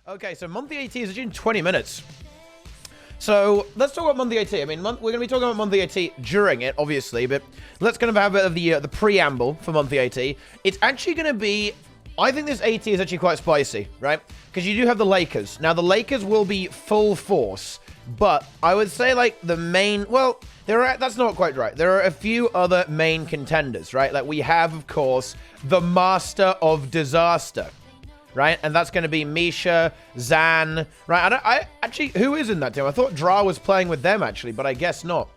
Okay, so monthly AT is in 20 minutes. So let's talk about monthly AT. I mean, we're going to be talking about monthly AT during it, obviously, but let's kind of have a bit of the preamble for monthly AT. It's actually going to be, I think this AT is actually quite spicy, right? Because you do have the Lakers. Now, the Lakers will be full force, but I would say, like, the main, well, that's not quite right. There are a few other main contenders, right? Like, we have, of course, the Master of Disaster, right? And that's going to be Misha, Zan, right? I actually, who is in that team? I thought Dra was playing with them, actually, but I guess not.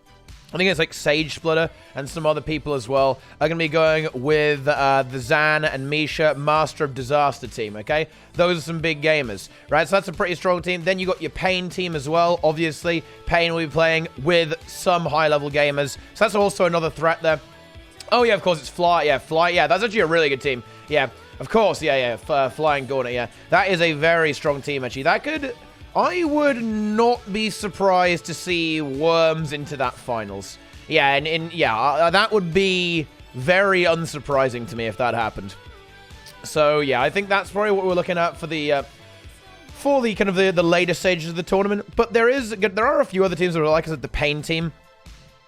I think it's like Sage Splitter and some other people as well are going to be going with the Zan and Misha Master of Disaster team, okay? Those are some big gamers, right? So that's a pretty strong team. Then you got your Pain team as well. Obviously, Pain will be playing with some high-level gamers. So that's also another threat there. Oh, yeah, of course, it's Fly. Yeah, Fly. Yeah, that's actually a really good team. Yeah, of course. Yeah. Flying Gauntlet. Yeah, that is a very strong team, actually. That could... I would not be surprised to see Worms into that finals. Yeah, and that would be very unsurprising to me if that happened. So, yeah, I think that's probably what we're looking at for the kind of the later stages of the tournament. But there are a few other teams that are, like I said, the Pain team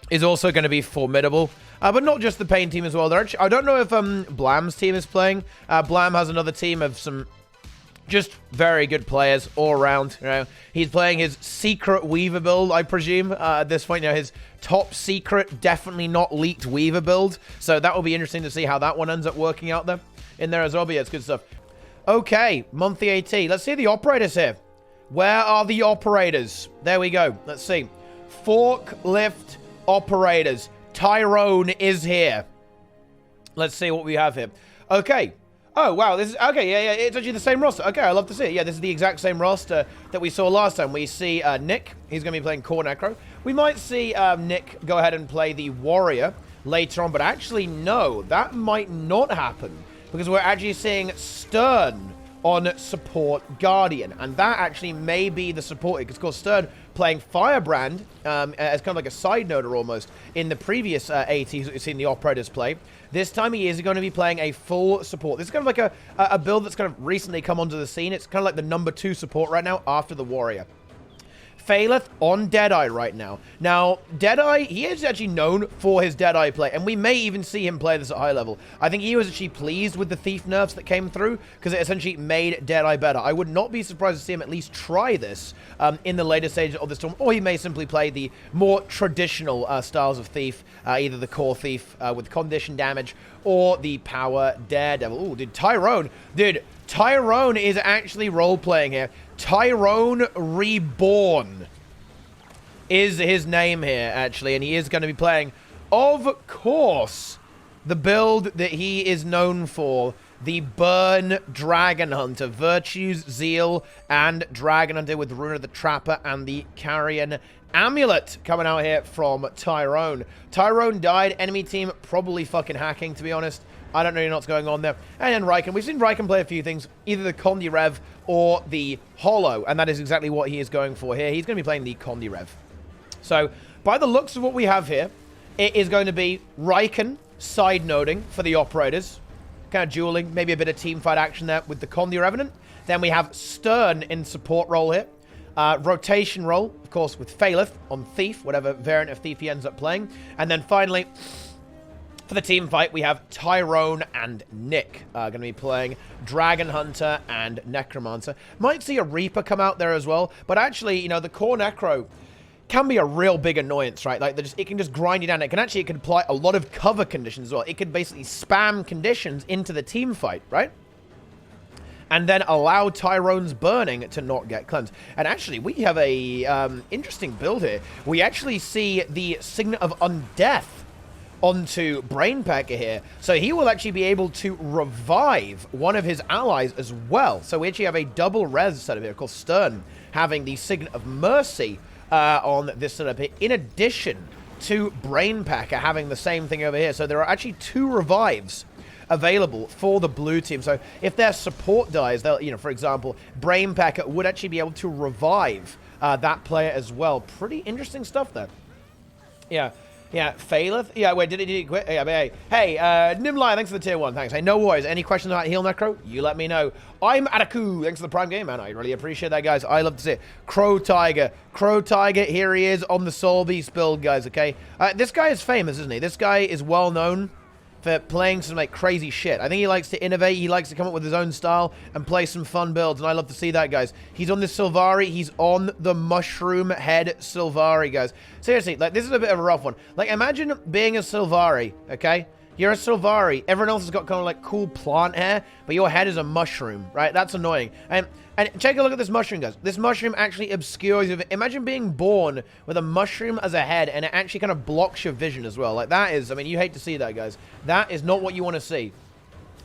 is also going to be formidable. But not just the Pain team as well. Actually, I don't know if Blam's team is playing. Blam has another team of some just very good players all around. You know, he's playing his secret Weaver build, I presume. At this point, you know, his top secret, definitely not leaked Weaver build. So that will be interesting to see how that one ends up working out there in there as well. But yeah, it's good stuff. Okay, monthly AT. Let's see the operators here. Where are the operators? There we go. Let's see. Forklift operators. Tyrone is here. Let's see what we have here. Okay. Oh, wow, this is... Okay, yeah, it's actually the same roster. Okay, I love to see it. Yeah, this is the exact same roster that we saw last time. We see Nick. He's going to be playing Core Necro. We might see Nick go ahead and play the Warrior later on, but actually, no, that might not happen because we're actually seeing Stern on Support Guardian, and that actually may be the support. Because, of course, Stern playing Firebrand as kind of like a side noter almost in the previous ATs that we've seen the operators play. This time he is going to be playing a full support. This is kind of like a build that's kind of recently come onto the scene. It's kind of like the number 2 support right now after the Warrior. Phaleth on Deadeye right now. Now, Deadeye, he is actually known for his Deadeye play, and we may even see him play this at high level. I think he was actually pleased with the Thief nerfs that came through, because it essentially made Deadeye better. I would not be surprised to see him at least try this in the later stages of this tournament, or he may simply play the more traditional styles of Thief, either the Core Thief with condition damage, or the Power Daredevil. Ooh, Tyrone is actually role-playing here. Tyrone Reborn is his name here, actually, and he is going to be playing, of course, the build that he is known for, the Burn Dragon Hunter. Virtues, Zeal, and Dragon Hunter with Rune of the Trapper and the Carrion Amulet coming out here from Tyrone. Tyrone died. Enemy team probably fucking hacking, to be honest. I don't really know what's going on there. And then Riken. We've seen Riken play a few things, either the Condi Rev or the Hollow, and that is exactly what he is going for here. He's going to be playing the Condi Rev. So, by the looks of what we have here, it is going to be Riken side-noding for the operators. Kind of dueling, maybe a bit of teamfight action there with the Condi Revenant. Then we have Stern in support role here. Rotation role, of course, with Phaleth on Thief, whatever variant of Thief he ends up playing. And then finally, for the team fight, we have Tyrone and Nick going to be playing Dragon Hunter and Necromancer. Might see a Reaper come out there as well, but actually, you know, the Core Necro can be a real big annoyance, right? Like, it can just grind you down. It can apply a lot of cover conditions as well. It can basically spam conditions into the team fight, right? And then allow Tyrone's burning to not get cleansed. And actually, we have a interesting build here. We actually see the Signet of Undeath onto Brainpecker here. So he will actually be able to revive one of his allies as well. So we actually have a double res setup here. Of course, Stern having the Signet of Mercy on this setup here, in addition to Brainpacker having the same thing over here. So there are actually 2 revives available for the blue team. So if their support dies, they'll, you know, for example, Brainpacker would actually be able to revive that player as well. Pretty interesting stuff there. Yeah. Yeah, Faileth? Yeah, wait, did he quit? Yeah, but hey, Nimlai, thanks for the tier 1, thanks. Hey, no worries. Any questions about Heal Necro? You let me know. I'm Ataku, thanks for the Prime game, man. I really appreciate that, guys. I love to see it. Crow Tiger, here he is on the Soul Beast build, guys, okay? This guy is famous, isn't he? This guy is well known for playing some, like, crazy shit. I think he likes to innovate. He likes to come up with his own style and play some fun builds, and I love to see that, guys. He's on the Sylvari. He's on the Mushroom Head Sylvari, guys. Seriously, like, this is a bit of a rough one. Like, imagine being a Sylvari, okay? You're a Sylvari. Everyone else has got kind of, like, cool plant hair, but your head is a mushroom, right? That's annoying. And take a look at this mushroom, guys. This mushroom actually obscures you. Imagine being born with a mushroom as a head, and it actually kind of blocks your vision as well. Like, that is, I mean, you hate to see that, guys. That is not what you want to see.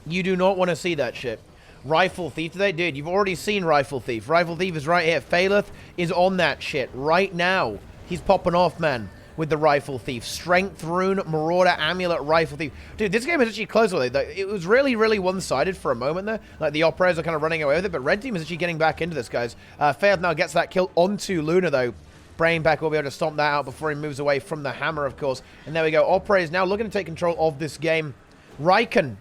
You do not want to see that shit. Rifle Thief today? Dude, you've already seen Rifle Thief. Rifle Thief is right here. Faileth is on that shit right now. He's popping off, man, with the Rifle Thief. Strength Rune, Marauder, Amulet, Rifle Thief. Dude, this game is actually close with it. It was really, really one-sided for a moment there. Like, the operators are kind of running away with it, but Red Team is actually getting back into this, guys. Faileth now gets that kill onto Luna, though. Brainback will be able to stomp that out before he moves away from the hammer, of course. And there we go. Operators now looking to take control of this game. Raikön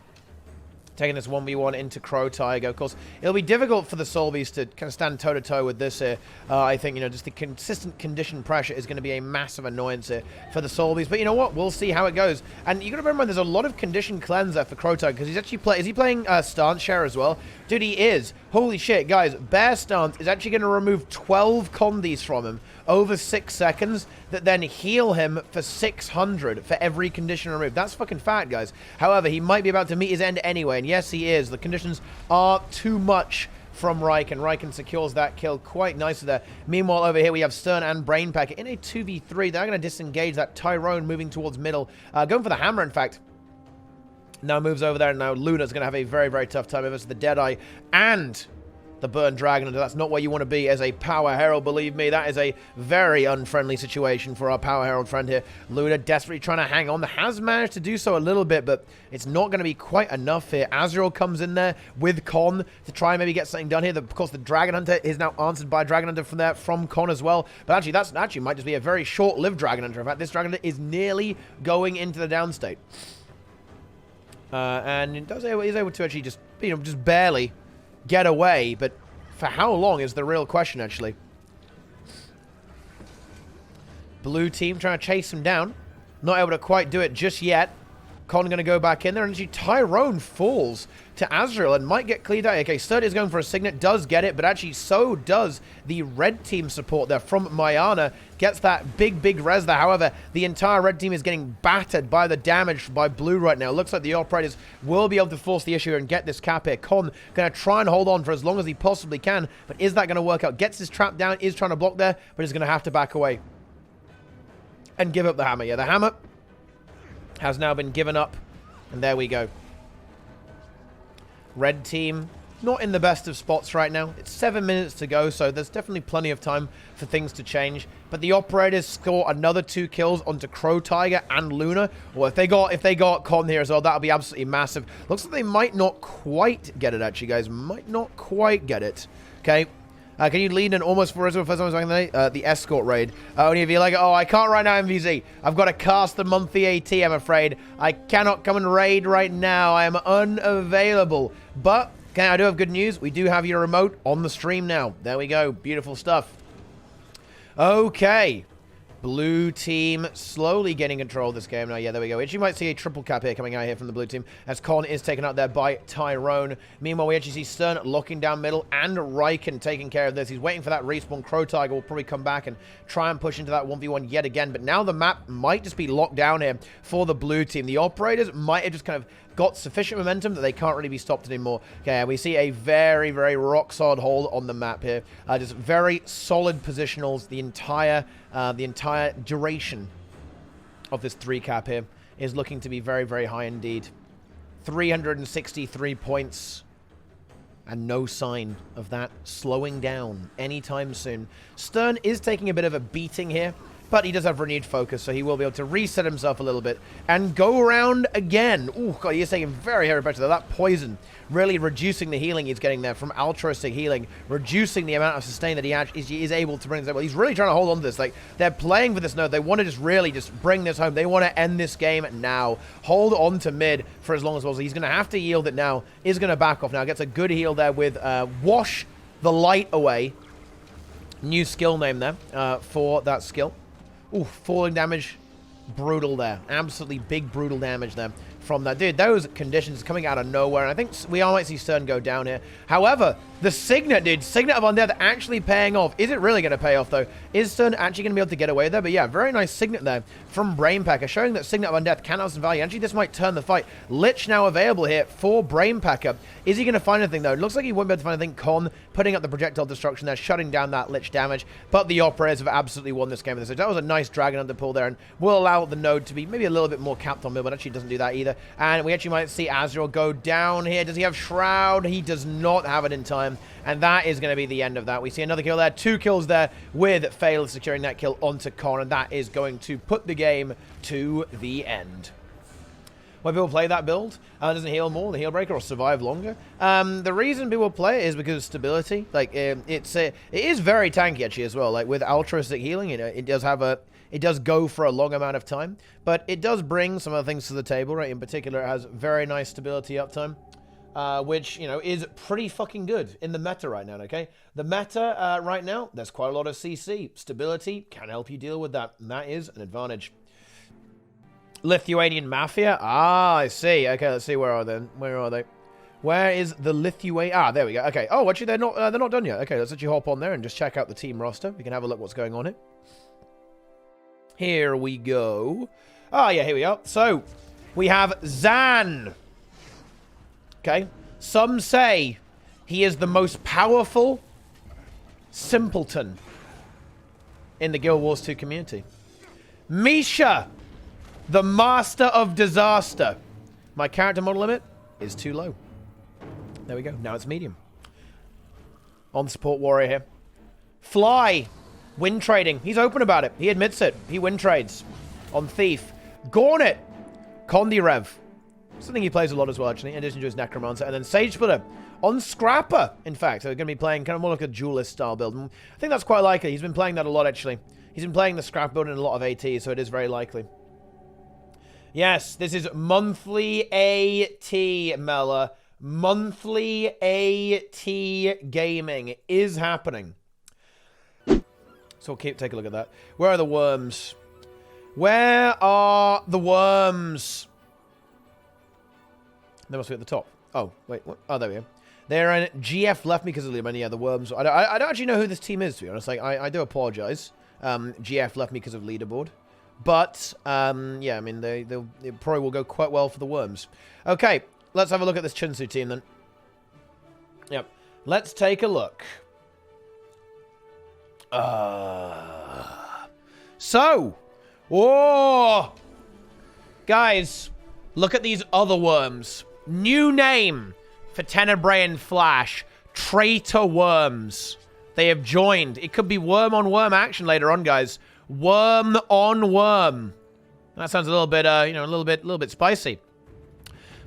taking this 1v1 into Crow Tiger. Of course, it'll be difficult for the Soul Beast to kind of stand toe-to-toe with this here. I think, you know, just the consistent condition pressure is going to be a massive annoyance here for the Soul Beast. But you know what? We'll see how it goes. And you got to bear in mind, there's a lot of condition cleanser for Crow Tiger, because he's actually is he playing Stance Share as well? Dude, he is. Holy shit, guys. Bear Stance is actually going to remove 12 condies from him over 6 seconds that then heal him for 600 for every condition removed. That's fucking fat, guys. However, he might be about to meet his end anyway, and yes, he is. The conditions are too much from Raikön. Raikön secures that kill quite nicely there. Meanwhile, over here, we have Stern and Brainpack in a 2v3. They're going to disengage that Tyrone moving towards middle. Going for the hammer, in fact. Now moves over there, and now Luna's going to have a very, very tough time versus the Deadeye and the Burn Dragon. That's not where you want to be as a Power Herald, believe me. That is a very unfriendly situation for our Power Herald friend here. Luna desperately trying to hang on. Has managed to do so a little bit, but it's not going to be quite enough here. Azrael comes in there with Con to try and maybe get something done here. Of course, the Dragon Hunter is now answered by Dragon Hunter from there, from Con as well. But actually, that's actually might just be a very short-lived Dragon Hunter. In fact, this Dragon Hunter is nearly going into the downstate. And it does, he's able to actually just, you know, just barely get away, but for how long is the real question, actually. Blue team trying to chase him down. Not able to quite do it just yet. Con going to go back in there, and actually Tyrone falls to Azrael and might get cleared out. Okay, Sturdy is going for a Signet, does get it, but actually so does the red team support there from Mayana. Gets that big, big res there. However, the entire red team is getting battered by the damage by blue right now. Looks like the operators will be able to force the issue and get this cap here. Con going to try and hold on for as long as he possibly can, but is that going to work out? Gets his trap down, is trying to block there, but is going to have to back away and give up the hammer. Yeah, the hammer has now been given up, and there we go. Red team not in the best of spots right now. It's 7 minutes to go, so there's definitely plenty of time for things to change. But the operators score another 2 kills onto Crow Tiger and Luna. Or if they got Con here as well, that'll be absolutely massive. Looks like they might not quite get it, actually, guys. Might not quite get it. Okay. Can you lead an almost for first time the escort raid? Only if you like it. Oh, I can't right now, MVZ. I've got to cast the monthly AT, I'm afraid. I cannot come and raid right now. I am unavailable. But, okay, I do have good news. We do have your remote on the stream now. There we go. Beautiful stuff. Okay. Blue team slowly getting control of this game now. Yeah, there we go. We actually might see a triple cap here coming out here from the blue team as Con is taken out there by Tyrone. Meanwhile, we actually see Stern locking down middle and Raikön taking care of this. He's waiting for that respawn. Crow Tiger will probably come back and try and push into that 1v1 yet again. But now the map might just be locked down here for the blue team. The operators might have just kind of got sufficient momentum that they can't really be stopped anymore. Okay, we see a very, very rock-solid hold on the map here. Just very solid positionals. The entire duration of this 3 cap here is looking to be very, very high indeed. 363 points. And no sign of that slowing down anytime soon. Stern is taking a bit of a beating here, but he does have renewed focus, so he will be able to reset himself a little bit and go around again. Ooh, God, he is taking very heavy pressure. That poison really reducing the healing he's getting there from altruistic healing, reducing the amount of sustain that he is able to bring to the table. He's really trying to hold on to this. Like, they're playing for this node. They want to just really just bring this home. They want to end this game now. Hold on to mid for as long as possible. He's going to have to yield it now. Is going to back off now. Gets a good heal there with Wash the Light Away. New skill name there for that skill. Ooh, falling damage. Brutal there. Absolutely big, brutal damage there from that. Dude, those conditions coming out of nowhere. And I think we all might see Stern go down here. However, the Signet, dude. Signet of Undeath actually paying off. Is it really going to pay off, though? Is Stern actually going to be able to get away there? But yeah, very nice Signet there from Brainpacker, showing that Signet of Undeath can have some value. Actually, this might turn the fight. Lich now available here for Brainpacker. Is he going to find anything, though? It looks like he won't be able to find anything. Con putting up the projectile destruction there, shutting down that Lich damage. But the Operators have absolutely won this game. So that was a nice Dragon Hunter pull there, and will allow the node to be maybe a little bit more capped on mid, but actually doesn't do that either. And we actually might see Azrael go down here. Does he have Shroud? He does not have it in time. And that is going to be the end of that. We see another kill there. 2 kills there with Fail securing that kill onto Con. And that is going to put the game to the end. When people play that build, doesn't heal more, the heal breaker, or survive longer. The reason people play it is because of stability. Like, it is very tanky actually as well. Like with altruistic healing, you know, it does go for a long amount of time, but it does bring some other things to the table, right? In particular, it has very nice stability uptime, which, you know, is pretty fucking good in the meta right now, okay? The meta right now, there's quite a lot of CC. Stability can help you deal with that, and that is an advantage. Lithuanian Mafia? Ah, I see. Okay, let's see. Where are they? Where are they? Where is the Lithuania? Ah, there we go. Okay. Oh, actually, they're not done yet. Okay, let's actually hop on there and just check out the team roster. We can have a look what's going on here. Here we go. Ah, yeah, here we are. So, we have Zan. Okay. Some say he is the most powerful simpleton in the Guild Wars 2 community. Misha, the master of disaster. My character model limit is too low. There we go. Now it's medium. On support warrior here. Fly. Win trading. He's open about it. He admits it. He win trades. On Thief. Gornet. Condi Rev. Something he plays a lot as well, actually, in addition to his Necromancer. And then Sage Splitter. On Scrapper, in fact. So we're going to be playing kind of more like a duelist style build. And I think that's quite likely. He's been playing that a lot, actually. He's been playing the Scrap build in a lot of AT, so it is very likely. Yes, this is monthly AT, Mella. Monthly AT gaming is happening. So we'll take a look at that. Where are the worms? Where are the worms? They must be at the top. Oh, wait. What? Oh, there we go. They're in GF left me because of the yeah, the worms. I don't actually know who this team is, to be honest. Like, I do apologize. GF left me because of leaderboard. But, yeah, I mean, they probably will go quite well for the worms. Okay, let's have a look at this Chinsu team, then. Yep. Let's take a look. So, oh, guys, look at these other worms. New name for Tenebrae and Flash. Traitor Worms. They have joined. It could be worm on worm action later on, guys. Worm on worm. That sounds a little bit, you know, a little bit spicy.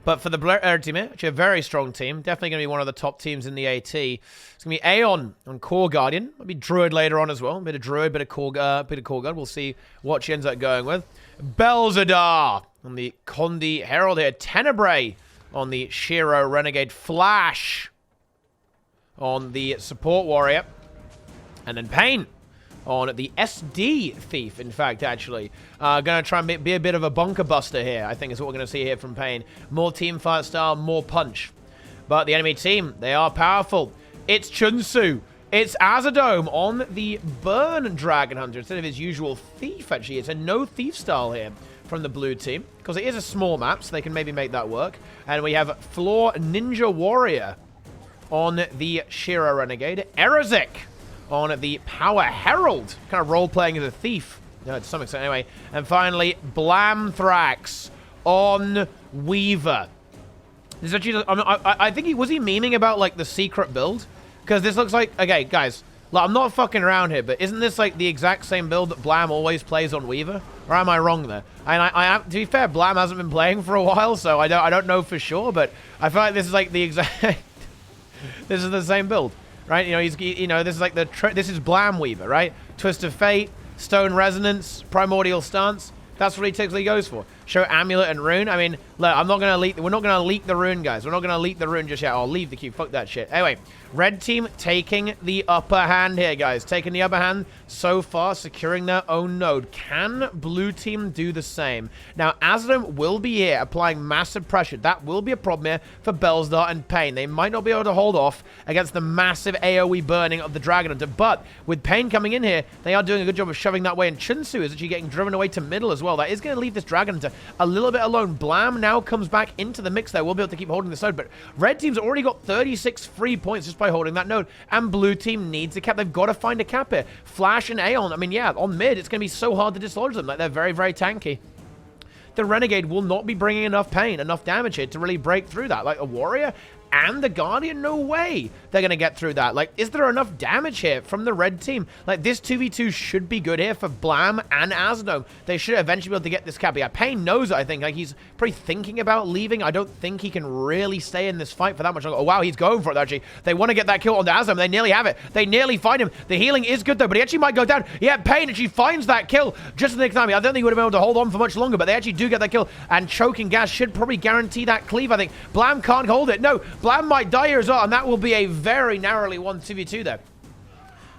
But for the team, actually a very strong team. Definitely going to be one of the top teams in the AT. It's going to be Aeon on Core Guardian. Might be Druid later on as well. A bit of Druid, bit of Core Guard. We'll see what she ends up going with. Belzadar on the Condi Herald here. Tenebrae on the Shiro Renegade. Flash on the Support Warrior. And then Pain on the SD Thief, in fact, actually. Going to try and be a bit of a bunker buster here, I think is what we're going to see here from Pain. More team fight style, more punch. But the enemy team, they are powerful. It's Chunsu. It's Azadome on the Burn Dragon Hunter instead of his usual Thief, actually. It's a no Thief style here from the blue team, because it is a small map, so they can maybe make that work. And we have Floor Ninja Warrior on the Shiro Renegade. Erazik on the Power Herald, kind of role-playing as a thief, to some extent anyway. And finally, Blamthrax on Weaver. This is actually, I think was he memeing about, like, the secret build? Because this looks like, okay, guys, Like, I'm not fucking around here, but isn't this like the exact same build that Blam always plays on Weaver? Or am I wrong there? And to be fair, Blam hasn't been playing for a while, so I don't know for sure, but I feel like this is like the exact this is the same build, right? This is like this is Blam Weaver, right? Twist of Fate, Stone Resonance, Primordial Stance. That's what he typically goes for. Show Amulet and Rune. I mean, look, we're not gonna leak the Rune, guys. We're not gonna leak the Rune just yet. I'll leave the queue. Fuck that shit. Anyway, red team taking the upper hand here, guys. Taking the upper hand so far, securing their own node. Can blue team do the same? Now, Azram will be here, applying massive pressure. That will be a problem here for Bellstar and Pain. They might not be able to hold off against the massive AoE burning of the Dragon Hunter, but with Pain coming in here, they are doing a good job of shoving that way, and Chunsu is actually getting driven away to middle as well. That is going to leave this Dragon Hunter a little bit alone. Blam now comes back into the mix there. We'll be able to keep holding this node, but red team's already got 36 free points just by holding that node, and blue team needs a cap. They've got to find a cap here. Flash and Aeon, I mean, yeah, on mid, it's going to be so hard to dislodge them. Like, they're very, very tanky. The Renegade will not be bringing enough pain, enough damage here to really break through that. Like, a Warrior and the Guardian, no way they're going to get through that. Like, is there enough damage here from the red team? Like, this 2v2 should be good here for Blam and Asnome. They should eventually be able to get this cap. Yeah, Pain knows it, I think. Like, he's probably thinking about leaving. I don't think he can really stay in this fight for that much longer. Oh, wow, he's going for it, actually. They want to get that kill onto Asnome. They nearly have it. They nearly find him. The healing is good, though, but he actually might go down. Yeah, Pain actually finds that kill just in the time. I don't think he would have been able to hold on for much longer, but they actually do get that kill, and choking gas should probably guarantee that cleave, I think. Blam can't hold it. No, Blam might die here as well, and that will be a very narrowly won 2v2 there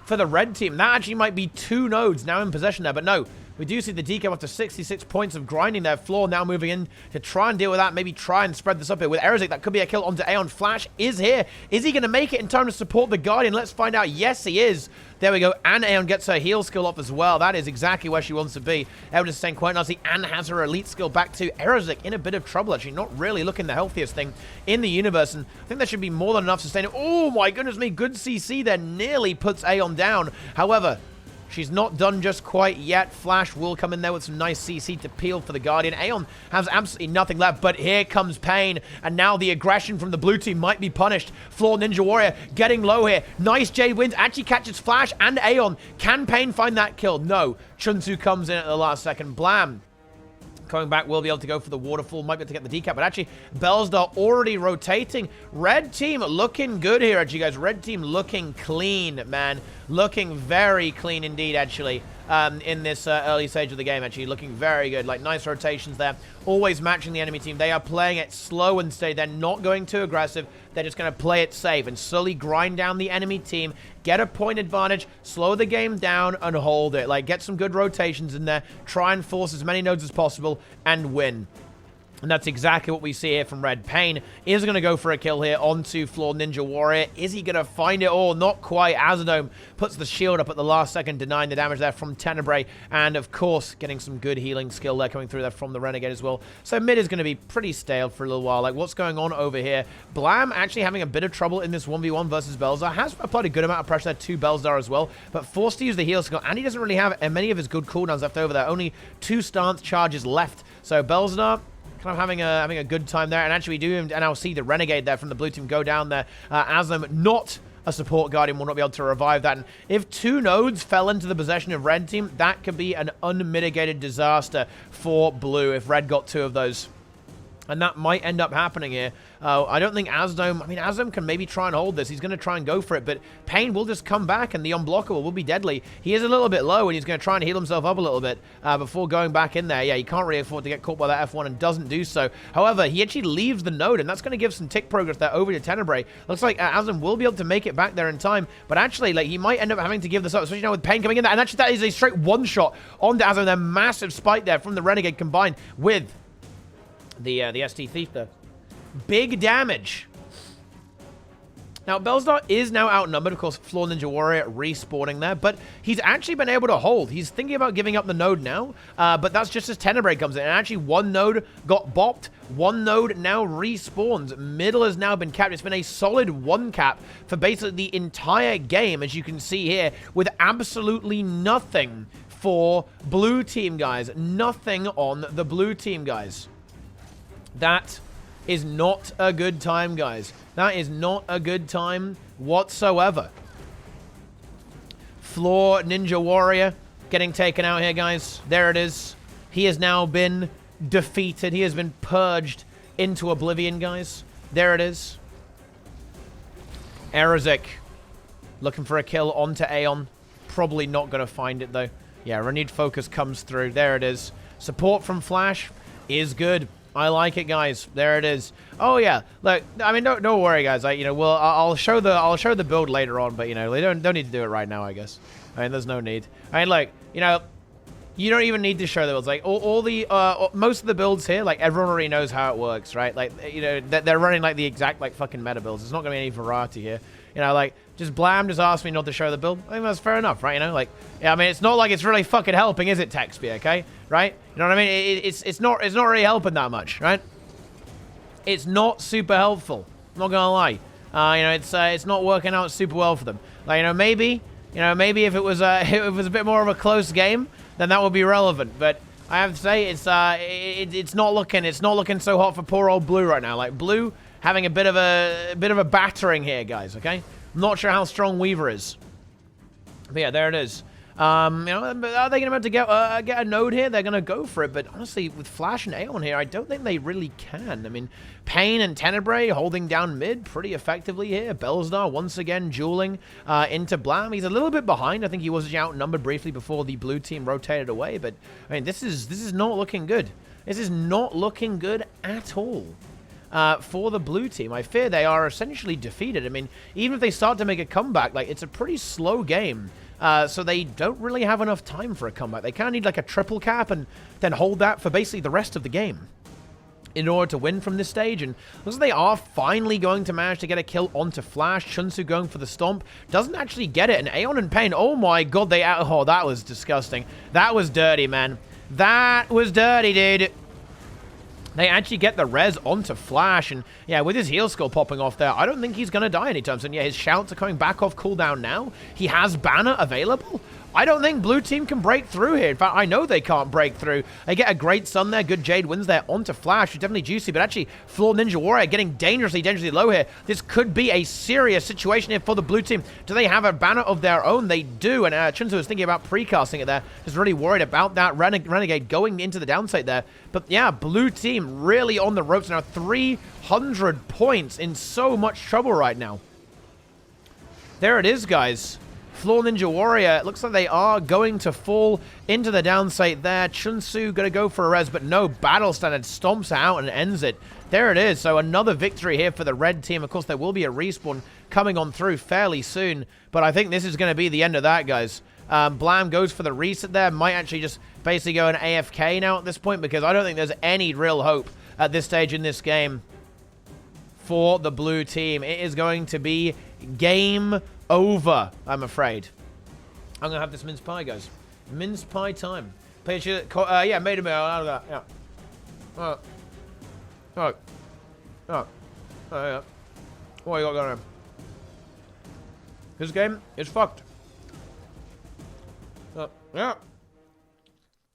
for the red team. That actually might be 2 nodes now in possession there, but no, we do see the decap after 66 points of grinding there. Floor now moving in to try and deal with that, maybe try and spread this up here with Erzik. That could be a kill onto Aeon. Flash is here. Is he going to make it in time to support the Guardian? Let's find out. Yes, he is. There we go, and Aeon gets her heal skill off as well. That is exactly where she wants to be. Able to sustain quite nicely, and has her elite skill back to Erzik in a bit of trouble, actually. Not really looking the healthiest thing in the universe, and I think that should be more than enough sustain. Oh my goodness me, good CC there. Nearly puts Aeon down. However, she's not done just quite yet. Flash will come in there with some nice CC to peel for the Guardian. Aeon has absolutely nothing left, but here comes Pain, and now the aggression from the blue team might be punished. Floor Ninja Warrior getting low here. Nice Jade wins, actually catches Flash and Aeon. Can Pain find that kill? No. Chunsu comes in at the last second. Blam coming back, will be able to go for the waterfall, might be able to get the decap, but actually, Bellstar already rotating. Red team looking good here, actually, guys. Red team looking clean, man. Looking very clean indeed, actually, in this early stage of the game, actually. Looking very good. Like, nice rotations there. Always matching the enemy team. They are playing it slow and steady. They're not going too aggressive. They're just going to play it safe and slowly grind down the enemy team, get a point advantage, slow the game down, and hold it. Like, get some good rotations in there, try and force as many nodes as possible, and win. And that's exactly what we see here from Red. Pain is going to go for a kill here onto Floor Ninja Warrior. Is he going to find it all? Not quite. Azadome puts the shield up at the last second, denying the damage there from Tenebrae. And, of course, getting some good healing skill there coming through there from the Renegade as well. So mid is going to be pretty stale for a little while. Like, what's going on over here? Blam actually having a bit of trouble in this 1v1 versus Bellstar. Has applied a good amount of pressure there to Bellstar as well, but forced to use the heal skill. And he doesn't really have many of his good cooldowns left over there. Only 2 stance charges left. So Bellstar kind of having a good time there, and actually we do, and I'll see the Renegade there from the blue team go down there. Aslam, not a support Guardian, will not be able to revive that, and if 2 nodes fell into the possession of red team, that could be an unmitigated disaster for blue if red got 2 of those. And that might end up happening here. I don't think Asdome... I mean, Asdome can maybe try and hold this. He's going to try and go for it, but Pain will just come back, and the unblockable will be deadly. He is a little bit low, and he's going to try and heal himself up a little bit before going back in there. Yeah, he can't really afford to get caught by that F1 and doesn't do so. However, he actually leaves the node, and that's going to give some tick progress there over to Tenebrae. Looks like Asdome will be able to make it back there in time, but actually, like, he might end up having to give this up, especially now with Pain coming in there. And actually, that is a straight one-shot onto Asdome. Their massive spike there from the Renegade combined with the ST Thief there. Big damage. Now, Bellstar is now outnumbered. Of course, Floor Ninja Warrior respawning there, but he's actually been able to hold. He's thinking about giving up the node now, but that's just as Tenebrae comes in. And actually, 1 node got bopped. 1 node now respawns. Middle has now been capped. It's been a solid 1 cap for basically the entire game, as you can see here, with absolutely nothing for blue team, guys. Nothing on the blue team, guys. That is not a good time, guys. That is not a good time whatsoever. Floor Ninja Warrior getting taken out here, guys. There it is. He has now been defeated. He has been purged into oblivion, guys. There it is. Erazik looking for a kill onto Aeon. Probably not going to find it, though. Yeah, renewed focus comes through. There it is. Support from Flash is good. I like it, guys. There it is. Oh yeah. Look, I mean, don't worry, guys. I'll show the build later on, but they don't need to do it right now, I guess. I mean, there's no need. I mean, like, you don't even need to show the builds. Like most of the builds here, like everyone already knows how it works, right? Like, they're running like the exact like fucking meta builds. There's not gonna be any variety here. Like, just Blam just asked me not to show the build. I think that's fair enough, right? Like, yeah, I mean, it's not like it's really fucking helping, is it, Texby, okay? Right? You know what I mean? It's not really helping that much, right? It's not super helpful. I'm not gonna lie. It's not working out super well for them. Like, maybe if it was a bit more of a close game, then that would be relevant. But I have to say, it's not looking so hot for poor old Blue right now. Like, Blue having a bit of a battering here, guys. Okay, I'm not sure how strong Weaver is, but yeah, there it is. Are they going to get a node here? They're going to go for it, but honestly, with Flash and Aeon here, I don't think they really can. I mean, Pain and Tenebrae holding down mid pretty effectively here. Bellstar once again dueling into Blam. He's a little bit behind. I think he was outnumbered briefly before the blue team rotated away, but I mean, this is not looking good. This is not looking good at all. For the blue team, I fear they are essentially defeated. I mean, even if they start to make a comeback, like, it's a pretty slow game. So they don't really have enough time for a comeback. They kind of need like a triple cap and then hold that for basically the rest of the game in order to win from this stage. And looks like they are finally going to manage to get a kill onto Flash. Chunsu going for the stomp. Doesn't actually get it. And Aeon and Pain, oh my god, oh, that was disgusting. That was dirty, man. That was dirty, dude. They actually get the res onto Flash, and yeah, with his heal skill popping off there, I don't think he's going to die anytime soon. Yeah, his shouts are coming back off cooldown now. He has banner available. I don't think blue team can break through here. In fact, I know they can't break through. They get a great stun there. Good Jade wins there onto Flash. It's definitely juicy, but actually, Floor Ninja Warrior getting dangerously low here. This could be a serious situation here for the blue team. Do they have a banner of their own? They do, and Chunsu was thinking about precasting it there. Just really worried about that Renegade going into the downside there. But yeah, blue team really on the ropes now. 300 points, in so much trouble right now. There it is, guys. Floor Ninja Warrior, it looks like they are going to fall into the downside there. Chunsu going to go for a res, but no, Battle Standard stomps out and ends it. There it is. So another victory here for the red team. Of course, there will be a respawn coming on through fairly soon, but I think this is going to be the end of that, guys. Blam goes for the reset there. Might actually just basically go an AFK now at this point, because I don't think there's any real hope at this stage in this game for the blue team. It is going to be game over, I'm afraid. I'm gonna have this mince pie, guys. Mince pie time. Yeah, made a meal out of that. Yeah. Yeah. What you got going on? This game is fucked. Yeah.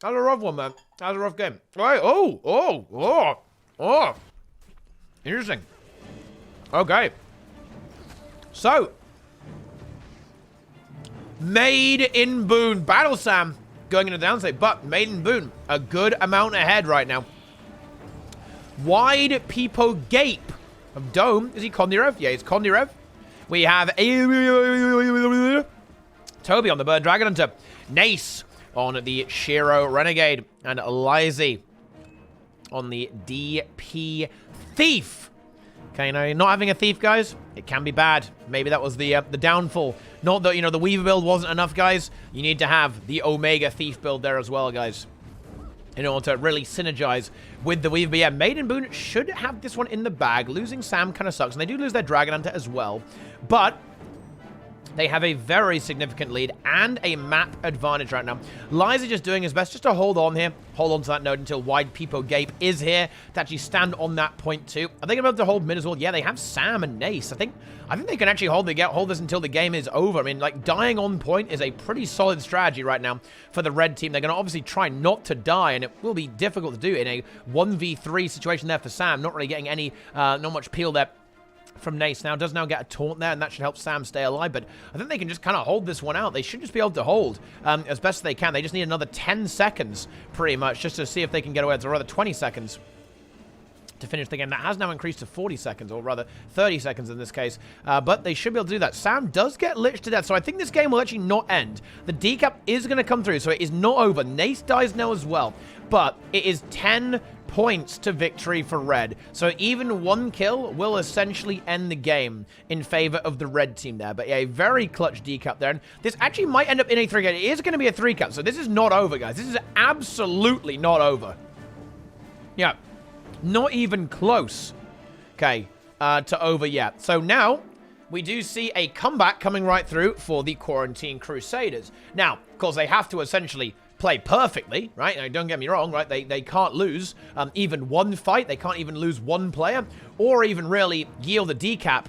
That was a rough one, man. That was a rough game. Right. Oh. Interesting. Okay. So, Made in Boone. Battle Sam going into the downside, but Made in Boone a good amount ahead right now. Wide Peepo Gape of Dome. Is he Kondirev? Yeah, he's Kondirev. We have Toby on the Bird Dragon Hunter. Nace on the Shiro Renegade. And Lizzie on the DP Thief. Okay, now, not having a Thief, guys, it can be bad. Maybe that was the downfall. Not that, the Weaver build wasn't enough, guys. You need to have the Omega Thief build there as well, guys, in order to really synergize with the Weaver. But yeah, Maiden Boone should have this one in the bag. Losing Sam kind of sucks, and they do lose their Dragon Hunter as well. But they have a very significant lead and a map advantage right now. Liza just doing his best just to hold on here. Hold on to that node until Wide Peepo Gape is here to actually stand on that point too. Are they going to be able to hold mid as well? Yeah, they have Sam and Nace. I think they can actually hold this until the game is over. I mean, like, dying on point is a pretty solid strategy right now for the red team. They're going to obviously try not to die, and it will be difficult to do in a 1v3 situation there for Sam. Not really getting any, not much peel there from Nace now. Does now get a taunt there, and that should help Sam stay alive. But I think they can just kind of hold this one out. They should just be able to hold as best as they can. They just need another 10 seconds, pretty much, just to see if they can get away. Or rather, 20 seconds to finish the game. That has now increased to 40 seconds, or rather 30 seconds in this case. But they should be able to do that. Sam does get liched to death, so I think this game will actually not end. The decap is going to come through, so it is not over. Nace dies now as well, but it is 10 points to victory for red. So even one kill will essentially end the game in favor of the red team there. But yeah, a very clutch decap there. And this actually might end up in a 3-cap. It is going to be a 3-cap, so this is not over, guys. This is absolutely not over. Yeah. Not even close, okay, to over yet. So now, we do see a comeback coming right through for the Quarantine Crusaders. Now, of course, they have to essentially play perfectly, right? Now, don't get me wrong, right? They can't lose even one fight. They can't even lose one player, or even really yield a decap.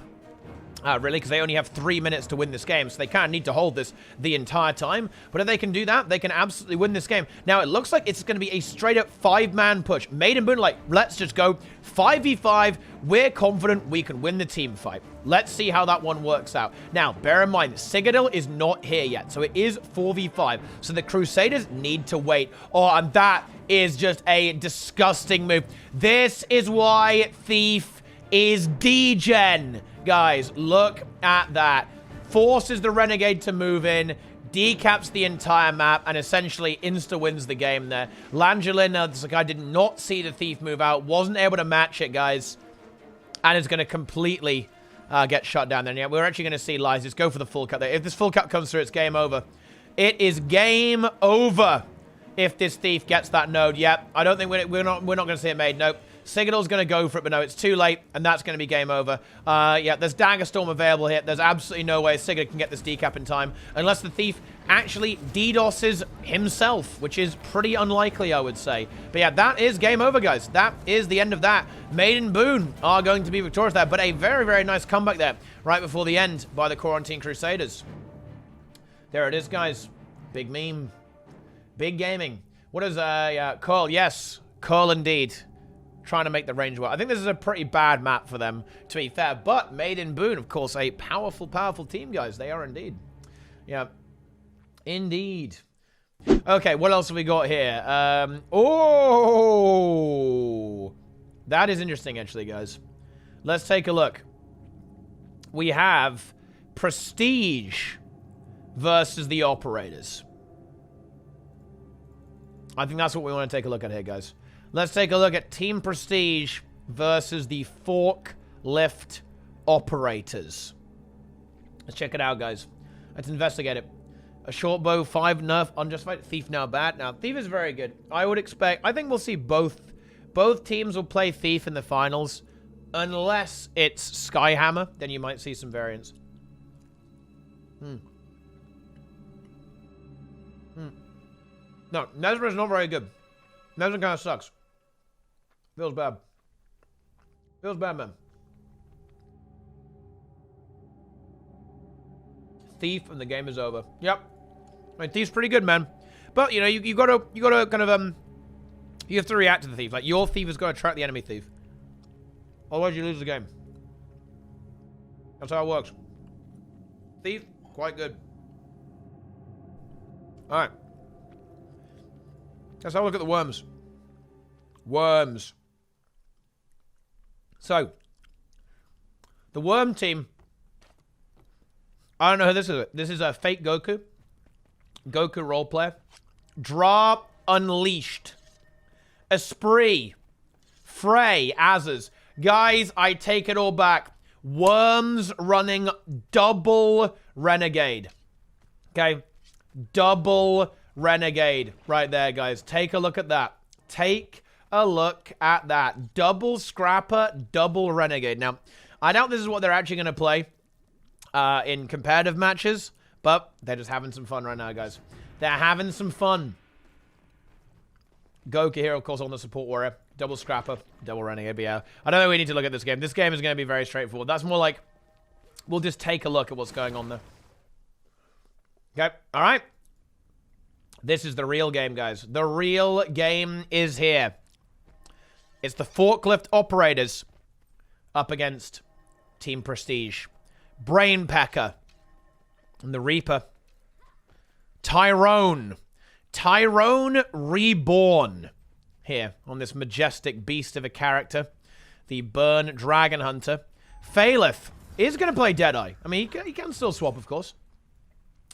Really, because they only have 3 minutes to win this game, so they kind of need to hold this the entire time. But if they can do that, they can absolutely win this game. Now, it looks like it's going to be a straight-up 5-man push. Made and Boone, like, let's just go 5v5. We're confident we can win the team fight. Let's see how that one works out. Now, bear in mind, Citadel is not here yet, so it is 4v5. So the Crusaders need to wait. Oh, and that is just a disgusting move. This is why Thief is degen. Guys, look at that. Forces the Renegade to move in, decaps the entire map, and essentially insta-wins the game there. Langelin, this guy did not see the Thief move out, wasn't able to match it, guys, and is going to completely get shut down there. Yeah, we're actually going to see Lysis go for the full cut there. If this full cut comes through, it's game over. It is game over if this Thief gets that node. Yep, I don't think we're not going to see it made. Nope. Signal's going to go for it, but no, it's too late, and that's going to be game over. Yeah, there's Dagger Storm available here. There's absolutely no way Sigurd can get this decap in time, unless the Thief actually DDoSes himself, which is pretty unlikely, I would say. But yeah, that is game over, guys. That is the end of that. Maiden Boone are going to be victorious there, but a very, very nice comeback there right before the end by the Quarantine Crusaders. There it is, guys. Big meme. Big gaming. What is, Curl? Yes, Curl indeed. Trying to make the range work. I think this is a pretty bad map for them, to be fair. But Maiden Boone, of course, a powerful, powerful team, guys. They are indeed. Yeah. Indeed. Okay, what else have we got here? Oh! That is interesting, actually, guys. Let's take a look. We have Prestige versus the Operators. I think that's what we want to take a look at here, guys. Let's take a look at Team Prestige versus the Forklift Operators. Let's check it out, guys. Let's investigate it. A short bow, 5 nerf, unjustified. Thief now bad. Now, Thief is very good. I would expect... I think we'll see both teams will play Thief in the finals. Unless it's Skyhammer, then you might see some variants. No, Nezra is not very good. Nezra kind of sucks. Feels bad. Feels bad, man. Thief, and the game is over. Yep. I mean, Thief's pretty good, man. But you know, you gotta kind of you have to react to the Thief. Like, your Thief has got to track the enemy Thief. Otherwise, you lose the game. That's how it works. Thief, quite good. All right. Let's have a look at the worms. Worms. So, the worm team. I don't know who this is. This is a fake Goku. Goku roleplayer. Drop Unleashed. Esprit. Frey. Azers. Guys, I take it all back. Worms running double Renegade. Okay? Double Renegade. Right there, guys. Take a look at that. Take a look at that. Double Scrapper, double Renegade. Now, I doubt this is what they're actually going to play in competitive matches, but they're just having some fun right now, guys. They're having some fun. Goku here, of course, on the support warrior. Double Scrapper, double Renegade. But yeah, I don't think we need to look at this game. This game is going to be very straightforward. That's more like, we'll just take a look at what's going on there. Okay, all right. This is the real game, guys. The real game is here. It's the Forklift Operators up against team prestige. Brain Pecker. And the Reaper. Tyrone. Tyrone reborn. Here, on this majestic beast of a character. The Burn Dragon Hunter. Phaleth is going to play Deadeye. I mean, he can still swap, of course.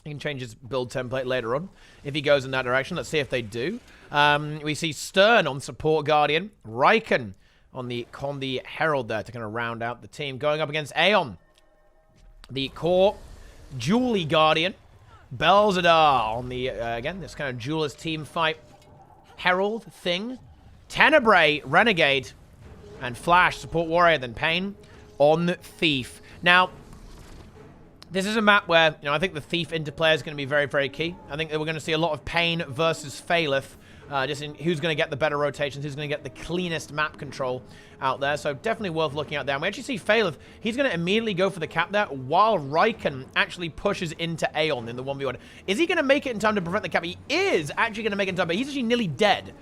He can change his build template later on if he goes in that direction. Let's see if they do. We see Stern on Support Guardian. Riken on the Condi Herald there to kind of round out the team. Going up against Aeon. The Core Julie Guardian. Belzadar on the, again, this kind of Duelist team fight. Herald thing. Tenebrae Renegade. And Flash Support Warrior. Then Pain on Thief. Now, this is a map where, you know, I think the Thief interplay is going to be very, very key. I think that we're going to see a lot of Pain versus Phaleth. Just in who's going to get the better rotations, who's going to get the cleanest map control out there. So definitely worth looking at there. And we actually see Phaleth, he's going to immediately go for the cap there, while Riken actually pushes into Aeon in the 1v1. Is he going to make it in time to prevent the cap? He is actually going to make it in time, but he's actually nearly dead.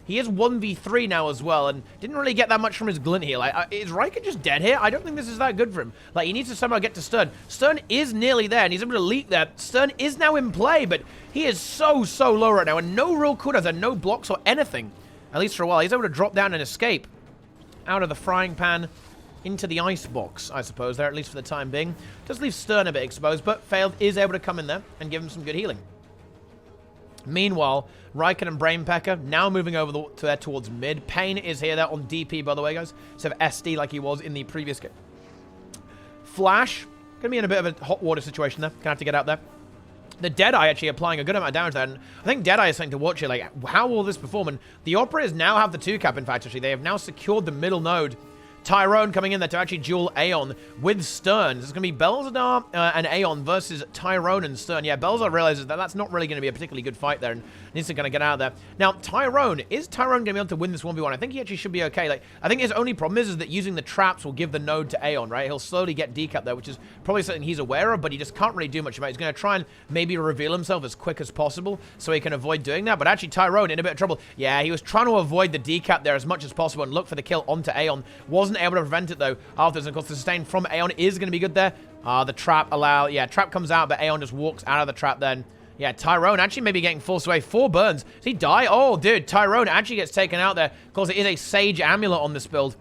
He is 1v3 now as well, and didn't really get that much from his glint heal. Is Riken just dead here? I don't think this is that good for him. Like, he needs to somehow get to Stern. Stern is nearly there, and he's able to leap there. Stern is now in play, but he is so low right now, and no real cooldowns and no blocks or anything, at least for a while. He's able to drop down and escape out of the frying pan into the ice box, I suppose, there, at least for the time being. Does leave Stern a bit exposed, but Failed is able to come in there and give him some good healing. Meanwhile, Riken and Brainpecker now moving over there towards mid. Pain is here there on DP, by the way, guys. Instead of SD like he was in the previous game. Flash, going to be in a bit of a hot water situation there. Going to have to get out there. The Deadeye actually applying a good amount of damage there. And I think Deadeye is something to watch here. Like, how will this perform? And the Operators now have the 2-cap, in fact, actually. They have now secured the middle node. Tyrone coming in there to actually duel Aeon with Stern. This is going to be Belzadar and Aeon versus Tyrone and Stern. Yeah, Belzadar realizes that that's not really going to be a particularly good fight there and needs to kind of get out of there. Now, is Tyrone going to be able to win this 1v1? I think he actually should be okay. Like, I think his only problem is that using the traps will give the node to Aeon, right? He'll slowly get decapped there, which is probably something he's aware of, but he just can't really do much about it. He's going to try and maybe reveal himself as quick as possible so he can avoid doing that. But actually, Tyrone in a bit of trouble. Yeah, he was trying to avoid the decap there as much as possible and look for the kill onto Aeon. Wasn't able to prevent it, though. Afterwards, of course, the sustain from Aeon is going to be good there. The trap trap comes out, but Aeon just walks out of the trap then. Yeah, Tyrone actually maybe getting forced away. 4 burns. Does he die? Oh, dude, Tyrone actually gets taken out there. Of course, it is a Sage Amulet on this build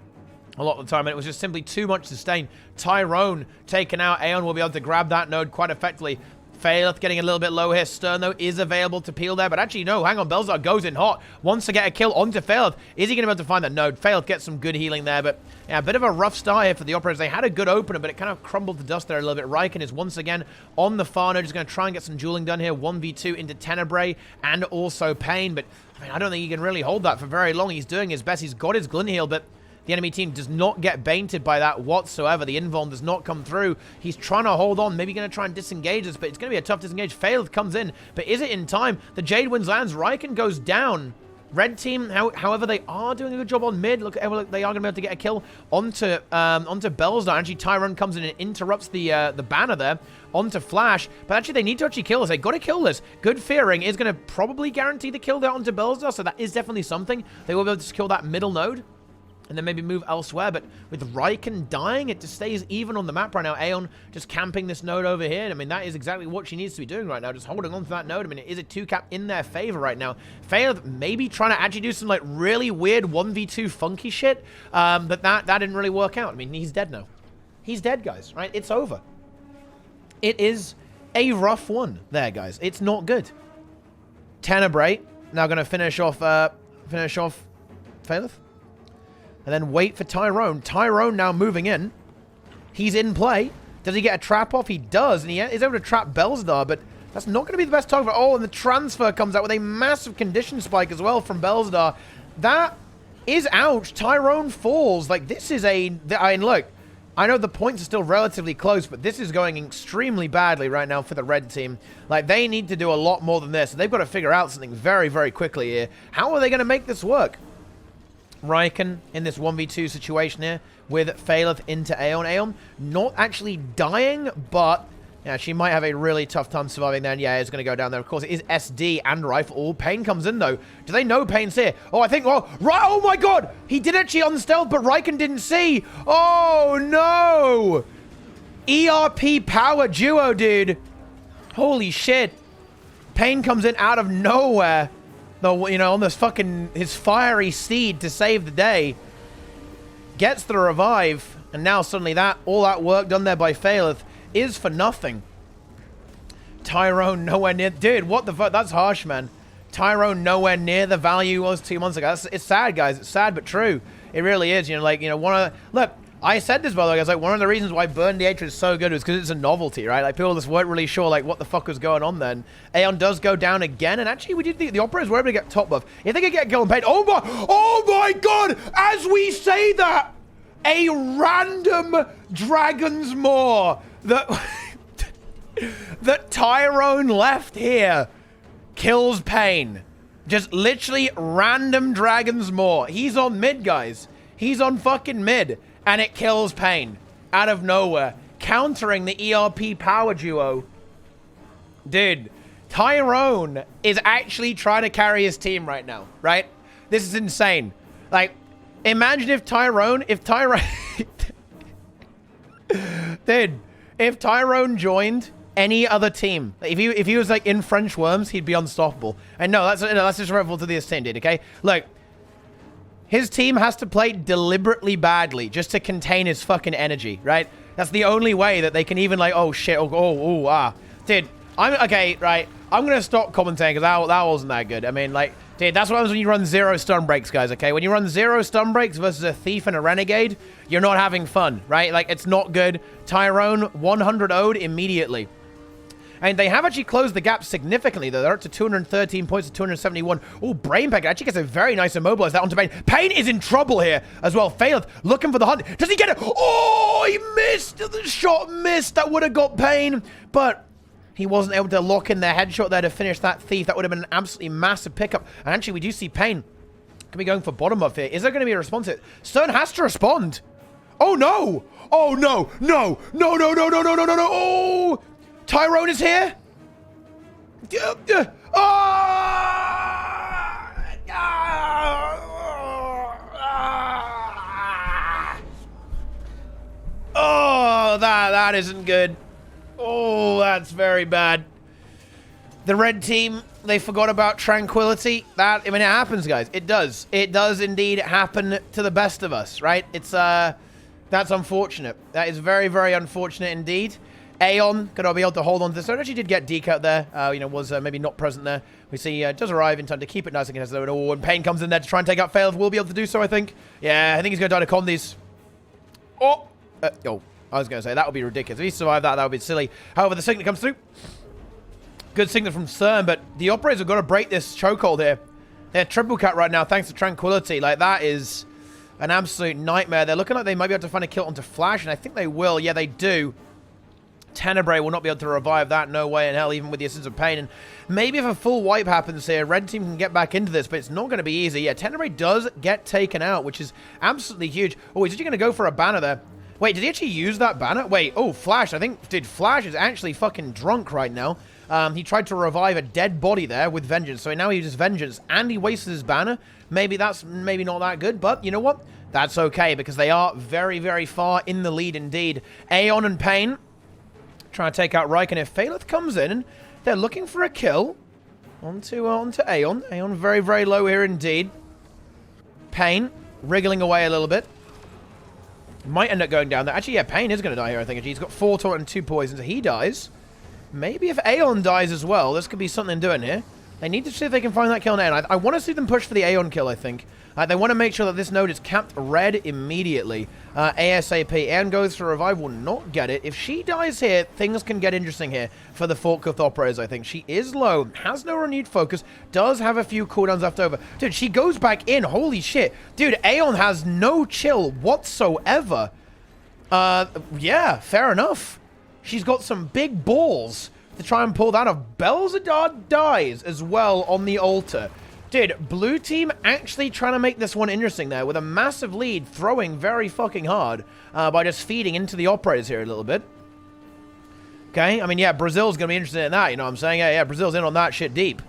a lot of the time, and it was just simply too much sustain. Tyrone taken out. Aeon will be able to grab that node quite effectively. Phaleth getting a little bit low here. Stern, though, is available to peel there. But actually, no, hang on. Belzar goes in hot. Wants to get a kill onto Phaleth. Is he going to be able to find that node? Phaleth gets some good healing there. But, yeah, a bit of a rough start here for the Operators. They had a good opener, but it kind of crumbled to dust there a little bit. Riken is once again on the far node. He's going to try and get some dueling done here. 1v2 into Tenebrae and also Pain. But, I mean, I don't think he can really hold that for very long. He's doing his best. He's got his glint heal, but the enemy team does not get baited by that whatsoever. The invuln does not come through. He's trying to hold on. Maybe going to try and disengage us, but it's going to be a tough disengage. Phaleth comes in, but is it in time? The Jade Winds lands. Riken goes down. Red team, however, they are doing a good job on mid. Look, they are going to be able to get a kill onto Belzar. Actually, Tyrone comes in and interrupts the banner there onto Flash. But actually, they need to actually kill this. They got to kill this. Good fearing is going to probably guarantee the kill there onto Belzar, so that is definitely something. They will be able to secure that middle node and then maybe move elsewhere. But with Riken dying, it just stays even on the map right now. Aeon just camping this node over here. I mean, that is exactly what she needs to be doing right now, just holding on to that node. I mean, it is a 2-cap in their favor right now. Phaleth maybe trying to actually do some, like, really weird 1v2 funky shit, but that didn't really work out. I mean, he's dead now. He's dead, guys, right? It's over. It is a rough one there, guys. It's not good. Tenebrae now going to finish off Phaleth. And then wait for Tyrone. Tyrone now moving in. He's in play. Does he get a trap off? He does. And he is able to trap Belzadar, but that's not going to be the best target. Oh, and the transfer comes out with a massive condition spike as well from Belzadar. That is ouch. Tyrone falls. Like, this is I mean, look, I know the points are still relatively close, but this is going extremely badly right now for the red team. Like, they need to do a lot more than this. They've got to figure out something very, very quickly here. How are they going to make this work? Riken in this 1v2 situation here with Phaleth into Aeon. Aeon not actually dying, but Yeah, she might have a really tough time surviving then. Yeah, it's going to go down there. Of course, it is SD and rifle. Oh, Pain comes in, though. Do they know Pain's here? Oh, I think... Oh, right. Oh, my God. He did actually on stealth, but Riken didn't see. Oh, no. ERP power duo, dude. Holy shit. Pain comes in out of nowhere. Though, you know, on this fucking... his fiery steed to save the day. Gets the revive. And now suddenly that... all that work done there by Faileth is for nothing. Tyrone nowhere near... Dude, what the fuck? That's harsh, man. Tyrone nowhere near the value was 2 months ago. It's sad, guys. It's sad, but true. It really is. You know, like, you know, one of the... Look, I said this, by the way, guys. Like, one of the reasons why Burn the Hatred is so good is because it's a novelty, right? Like, people just weren't really sure, like, what the fuck was going on then. Aeon does go down again, and actually, we did the operators were able to get top buff. If they could get kill and pain... Oh my God! As we say that, a random Dragon's Maw that Tyrone left here kills Pain. Just literally random Dragon's Maw. He's on mid, guys. He's on fucking mid. And it kills Pain out of nowhere. Countering the ERP power duo. Dude, Tyrone is actually trying to carry his team right now, right? This is insane. Like, imagine if Tyrone... Dude, if Tyrone joined any other team, if he was like in French Worms, he'd be unstoppable. And no, that's disrespectful to this team, dude. Okay, look, his team has to play deliberately badly just to contain his fucking energy, right? That's the only way that they can even like, oh shit, dude. I'm okay, right? I'm gonna stop commentating because that wasn't that good. I mean, like, dude, that's what happens when you run 0 stun breaks, guys, okay? When you run 0 stun breaks versus a Thief and a Renegade, you're not having fun, right? Like, it's not good. Tyrone 100 0'd immediately. And they have actually closed the gap significantly, though. They're up to 213 points to 271. Oh, Brainpack actually gets a very nice immobilize that onto Pain. Pain is in trouble here as well. Faileth looking for the hunt. Does he get it? Oh, he missed. The shot missed. That would have got Pain. But he wasn't able to lock in their headshot there to finish that Thief. That would have been an absolutely massive pickup. And actually, we do see Pain can be going for bottom up here. Is there going to be a response here? Stern has to respond. Oh, no. Oh, no. No. No, no, no, no, no, no, no, no. Oh, Tyrone is here. Oh, that isn't good. Oh, that's very bad. The red team, they forgot about tranquility. I mean, it happens, guys. It does. It does indeed happen to the best of us, right? It's, that's unfortunate. That is very, very unfortunate indeed. Aeon gonna be able to hold on to this. So it actually did get Deke out there. You know, was maybe not present there. We see does arrive in time to keep it nice against them. Oh, and Pain comes in there to try and take out Faileth. Will be able to do so, I think. Yeah, I think he's gonna die to Condis. Oh, I was gonna say that would be ridiculous. If he survived that, that would be silly. However, the signet comes through. Good signet from CERN, but the operators have got to break this chokehold here. They're triple cut right now, thanks to tranquility. Like, that is an absolute nightmare. They're looking like they might be able to find a kill onto Flash, and I think they will. Yeah, they do. Tenebrae will not be able to revive that, no way in hell, even with the Essence of Pain. And maybe if a full wipe happens here, red team can get back into this, but it's not going to be easy. Yeah, Tenebrae does get taken out, which is absolutely huge. Oh, is he going to go for a banner there? Wait, did he actually use that banner? Wait, oh, Flash, I think, dude, Flash is actually fucking drunk right now. He tried to revive a dead body there with Vengeance, so now he uses Vengeance, and he wastes his banner. Maybe that's not that good, but you know what? That's okay, because they are very, very far in the lead indeed. Aeon and Pain trying to take out Riken. If Faileth comes in, and they're looking for a kill onto Aeon. Aeon very, very low here indeed. Pain wriggling away a little bit. Might end up going down there. Actually, yeah, Pain is going to die here, I think. He's got 4 taunt and 2 poisons. He dies. Maybe if Aeon dies as well, this could be something doing here. They need to see if they can find that kill on Aeon. I want to see them push for the Aeon kill, I think. They want to make sure that this node is capped red immediately. ASAP. Aeon goes for revive, will not get it. If she dies here, things can get interesting here for the Forklift operators, I think. She is low, has no renewed focus, does have a few cooldowns left over. Dude, she goes back in. Holy shit. Dude, Aeon has no chill whatsoever. Yeah, fair enough. She's got some big balls to try and pull that off. Belzadar dies as well on the altar. Dude, blue team actually trying to make this one interesting there with a massive lead, throwing very fucking hard by just feeding into the operators here a little bit. Okay? I mean, yeah, Brazil's going to be interested in that, you know what I'm saying? Yeah, Brazil's in on that shit deep.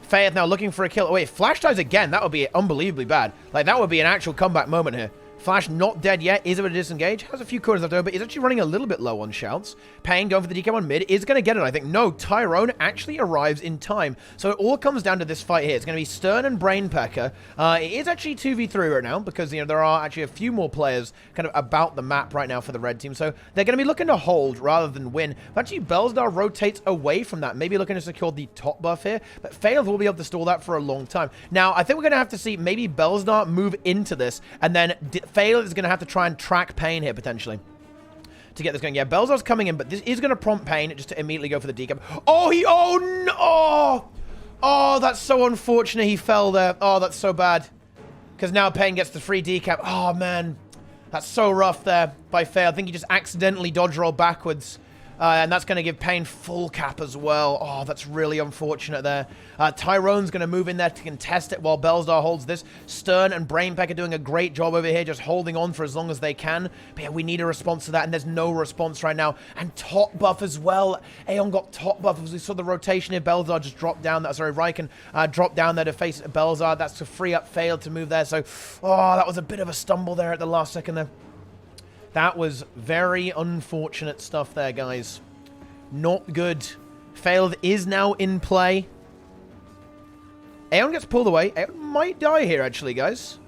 Faith now looking for a kill. Oh, wait, Flash dies again. That would be unbelievably bad. Like, that would be an actual comeback moment here. Flash not dead yet. Is able to disengage. Has a few quarters left over, but is actually running a little bit low on shouts. Pain going for the decap on mid. Is going to get it, I think. No, Tyrone actually arrives in time. So it all comes down to this fight here. It's going to be Stern and Brainpecker. It is actually 2v3 right now because, you know, there are actually a few more players kind of about the map right now for the red team. So they're going to be looking to hold rather than win. But actually, Belsdar rotates away from that. Maybe looking to secure the top buff here. But Failed will be able to stall that for a long time. Now, I think we're going to have to see maybe Belsdar move into this and then Failed is going to have to try and track Pain here, potentially, to get this going. Yeah, Belzar's coming in, but this is going to prompt Pain just to immediately go for the decap. Oh, oh, no! Oh, that's so unfortunate he fell there. Oh, that's so bad. Because now Pain gets the free decap. Oh, man. That's so rough there by Fail. I think he just accidentally dodge rolled backwards. And that's going to give Pain full cap as well. Oh, that's really unfortunate there. Tyrone's going to move in there to contest it while Belsdar holds this. Stern and Brainpecker doing a great job over here, just holding on for as long as they can. But yeah, we need a response to that, and there's no response right now. And top buff as well. Aeon got top buff as we saw the rotation here. Belsdar just dropped down. Sorry, Riken dropped down there to face Belsdar. That's to free up Failed to move there. So, oh, that was a bit of a stumble there at the last second there. That was very unfortunate stuff there, guys. Not good. Failed is now in play. Aeon gets pulled away. Aeon might die here, actually, guys.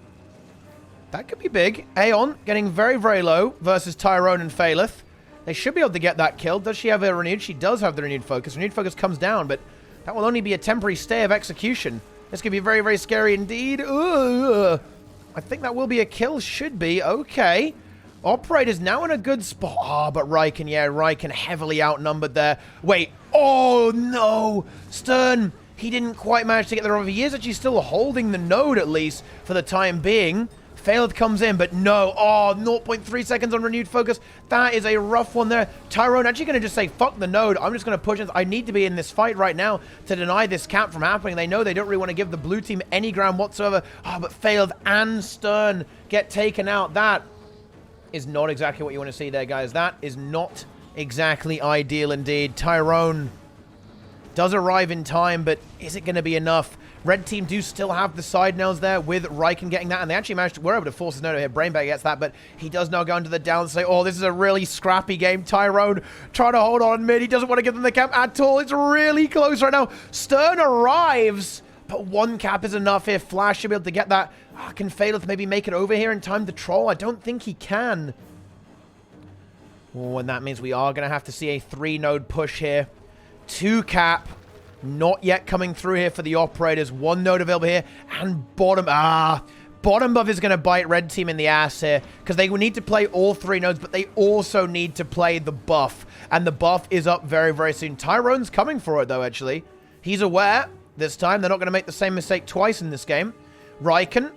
That could be big. Aeon getting very, very low versus Tyrone and Faileth. They should be able to get that kill. Does she have a renewed? She does have the renewed focus. Renewed focus comes down, but that will only be a temporary stay of execution. This could be very, very scary indeed. Ugh. I think that will be a kill. Should be. Okay. Operator's now in a good spot. Oh, but Riken, yeah, Riken heavily outnumbered there. Wait. Oh, no. Stern, he didn't quite manage to get there over. He is actually still holding the node, at least, for the time being. Failed comes in, but no. Oh, 0.3 seconds on renewed focus. That is a rough one there. Tyrone actually going to just say, fuck the node. I'm just going to push it. I need to be in this fight right now to deny this cap from happening. They know they don't really want to give the blue team any ground whatsoever. Oh, but Failed and Stern get taken out. That is not exactly what you want to see there, guys. That is not exactly ideal indeed. Tyrone does arrive in time, but is it going to be enough? Red team do still have the side nails there with Riken getting that, and they actually managed to, we're able to force his node here. Brainbag gets that, but he does now go into the down and say, oh, this is a really scrappy game. Tyrone trying to hold on mid. He doesn't want to give them the cap at all. It's really close right now. Stern arrives, but one cap is enough here. Flash should be able to get that. Can Faileth maybe make it over here in time to troll? I don't think he can. Oh, and that means we are going to have to see a 3-node push here. 2 cap. Not yet coming through here for the operators. 1 node available here. And bottom. Bottom buff is going to bite red team in the ass here. Because they will need to play all 3 nodes. But they also need to play the buff. And the buff is up very, very soon. Tyrone's coming for it, though, actually. He's aware. This time, they're not going to make the same mistake twice in this game. Riken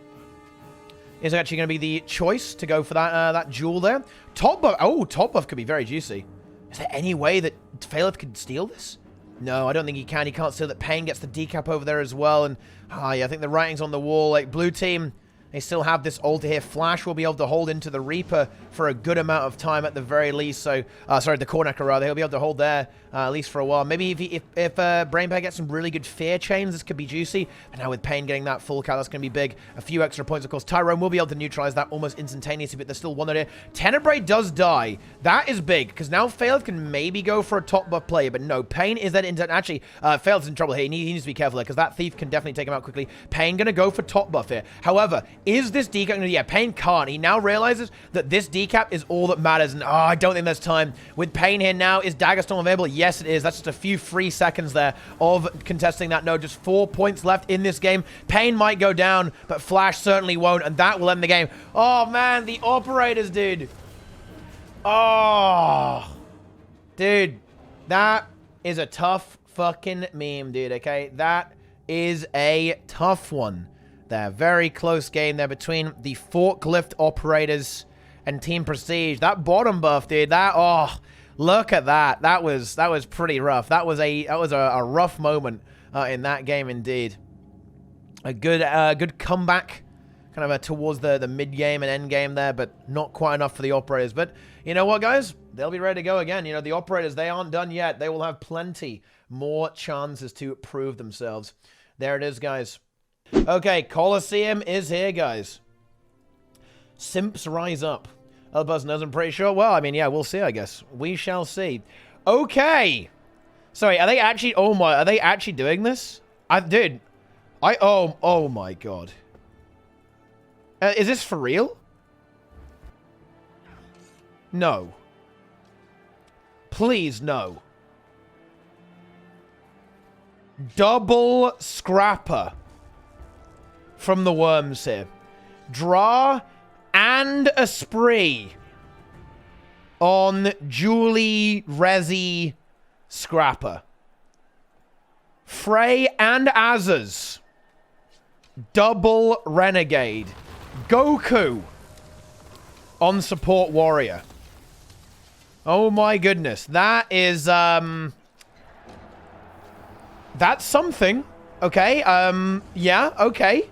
is actually going to be the choice to go for that that duel there. Top buff. Oh, top buff could be very juicy. Is there any way that Faileth could steal this? No, I don't think he can. He can't steal that. Pain gets the decap over there as well. And yeah, I think the writing's on the wall. Like, blue team, they still have this altar here. Flash will be able to hold into the Reaper for a good amount of time at the very least. So, sorry, the Cornacker rather. He'll be able to hold there at least for a while. Maybe if Brainbag gets some really good fear chains, this could be juicy. And now with Pain getting that full count, that's going to be big. A few extra points, of course. Tyrone will be able to neutralize that almost instantaneously, but there's still one there. Tenebrae does die. That is big, because now Failed can maybe go for a top buff play, but no. Pain is that into... Actually, Failed's in trouble here. He needs to be careful there, because that Thief can definitely take him out quickly. Pain going to go for top buff here. However, is this decap... Yeah, Pain can't. He now realizes that this decap is all that matters, and I don't think there's time. With Pain here now, is Daggerstorm available? Yes, it is. That's just a few free seconds there of contesting that node. Just 4 points left in this game. Pain might go down, but Flash certainly won't, and that will end the game. Oh, man, the operators, dude. Oh. Dude, that is a tough fucking meme, dude, okay? That is a tough one. There, very close game there between the Forklift operators and Team Prestige. That bottom buff, dude, that, oh, look at that. That was pretty rough. That was a rough moment in that game indeed. A good comeback kind kind of towards the mid-game and end-game there, but not quite enough for the operators. But you know what, guys? They'll be ready to go again. You know, the operators, they aren't done yet. They will have plenty more chances to prove themselves. There it is, guys. Okay, Coliseum is here, guys. Simps rise up. Other person knows, I'm pretty sure. Well, I mean, yeah, we'll see, I guess. We shall see. Okay. Sorry, are they actually... Oh, my... Are they actually doing this? Dude. Oh, my God. Is this for real? No. Please, no. Double scrapper from the worms here. Draw and a spree on Julie Resi Scrapper. Frey and Azaz. Double Renegade. Goku on Support Warrior. Oh my goodness. That is, that's something. Okay, yeah, okay.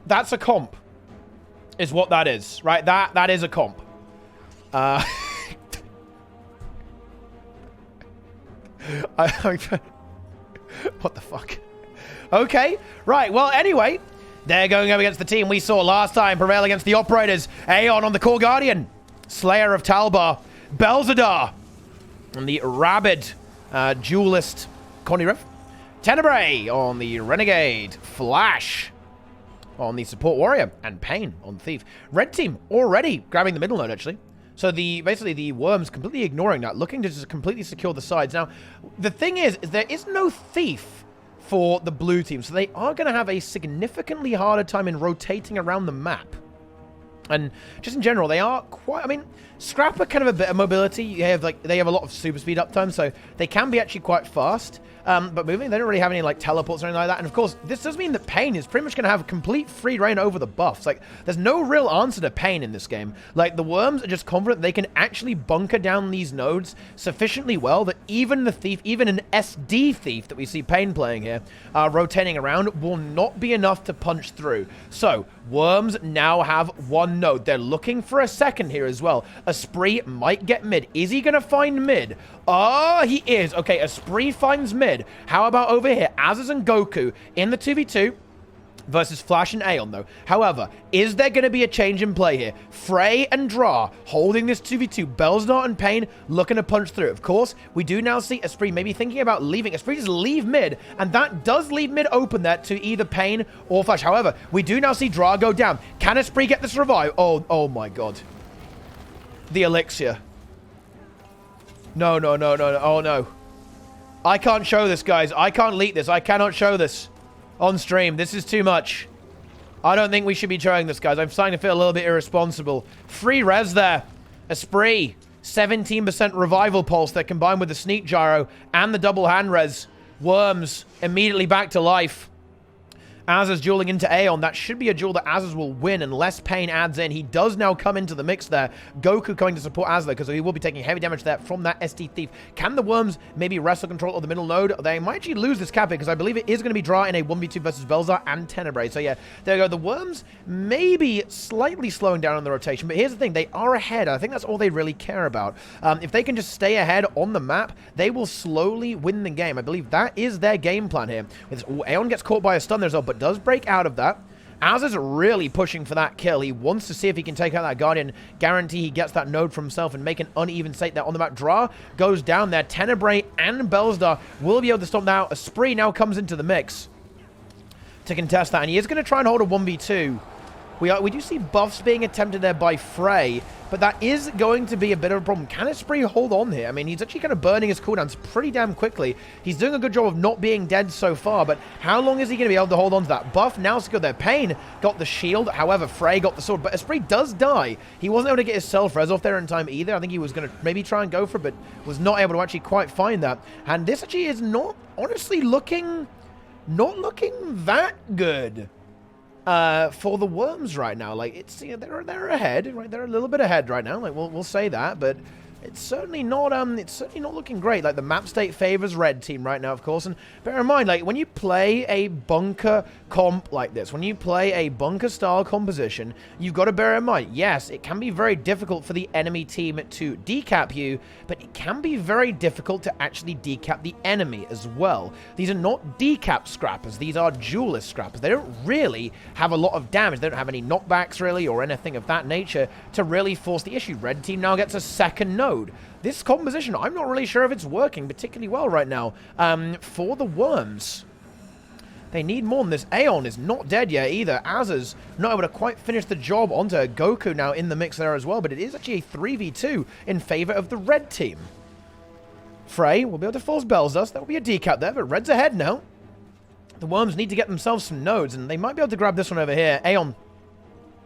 That's a comp. Is what that is, right? That is a comp. What the fuck? Okay, right, well, anyway, they're going up against the team we saw last time prevail against the operators. Aeon on the Core Guardian. Slayer of Talbar. Belzadar. And the Rabid Duelist Condirev. Tenebrae on the Renegade. Flash on the Support Warrior. And Pain on the Thief. Red team already grabbing the middle node, actually. So basically the worms completely ignoring that, looking to just completely secure the sides. Now, the thing is there is no Thief for the blue team, so they are going to have a significantly harder time in rotating around the map. And just in general, they are quite... I mean, Scrapper kind of a bit of mobility. They have a lot of super speed uptime, so they can be actually quite fast. But moving, they don't really have any like teleports or anything like that. And of course, this does mean that Pain is pretty much going to have complete free reign over the buffs. Like, there's no real answer to Pain in this game. Like, the worms are just confident they can actually bunker down these nodes sufficiently well that even the Thief, even an SD Thief that we see Pain playing here, rotating around, will not be enough to punch through. So, worms now have one node. They're looking for a second here as well. Spree might get mid. Is he going to find mid? Oh, he is. Okay, Spree finds mid. How about over here? Azaz and Goku in the 2v2 versus Flash and Aeon, though. However, is there going to be a change in play here? Frey and Dra holding this 2v2. Belznar and Pain looking to punch through. Of course, we do now see Spree maybe thinking about leaving. Spree just leave mid, and that does leave mid open there to either Pain or Flash. However, we do now see Dra go down. Can Spree get this revive? Oh my God. The elixir. No. Oh, no. I can't show this, guys. I can't leak this. I cannot show this on stream. This is too much. I don't think we should be showing this, guys. I'm starting to feel a little bit irresponsible. Free res there. Spree. 17% revival pulse that combined with the sneak gyro and the double hand res. Worms immediately back to life. Azaz dueling into Aeon. That should be a duel that Azaz will win unless Pain adds in. He does now come into the mix there. Goku going to support Azaz because he will be taking heavy damage there from that SD Thief. Can the worms maybe wrestle control of the middle node? They might actually lose this cap because I believe it is going to be Dra in a 1v2 versus Belzar and Tenebrae. So yeah, there you go. The worms maybe slightly slowing down on the rotation, but here's the thing. They are ahead. I think that's all they really care about. If they can just stay ahead on the map, they will slowly win the game. I believe that is their game plan here. Aeon gets caught by a stun there as well, but does break out of that. Azaz really pushing for that kill. He wants to see if he can take out that Guardian. Guarantee he gets that node for himself and make an uneven state there on the map. Dra goes down there. Tenebrae and Belzar will be able to stop now. Spree now comes into the mix to contest that, and he is going to try and hold a 1v2. We do see buffs being attempted there by Frey, but that is going to be a bit of a problem. Can Spree hold on here? I mean, he's actually kind of burning his cooldowns pretty damn quickly. He's doing a good job of not being dead so far, but how long is he going to be able to hold on to that? Buff now secured there. Pain got the shield. However, Frey got the sword, but Spree does die. He wasn't able to get his self-res off there in time either. I think he was going to maybe try and go for it, but was not able to actually quite find that. And this actually is not, honestly, not looking that good. For the worms right now. Like, it's, you know, they're ahead, right? They're a little bit ahead right now. Like, we'll say that, but it's certainly not looking great. Like, the map state favors red team right now, of course. And bear in mind, like, when you play a bunker comp like this, when you play a bunker style composition, you've got to bear in mind, yes, it can be very difficult for the enemy team to decap you, but it can be very difficult to actually decap the enemy as well. These are not decap scrappers, these are duelist scrappers. They don't really have a lot of damage, they don't have any knockbacks really or anything of that nature to really force the issue. Red team now gets a second node. This composition, I'm not really sure if it's working particularly well right now for the Worms. They need more than this. Aeon is not dead yet either. Azza's not able to quite finish the job onto Goku now in the mix there as well, but it is actually a 3v2 in favor of the red team. Frey will be able to force Belzos. That will be a decap there, but red's ahead now. The Worms need to get themselves some nodes, and they might be able to grab this one over here. Aeon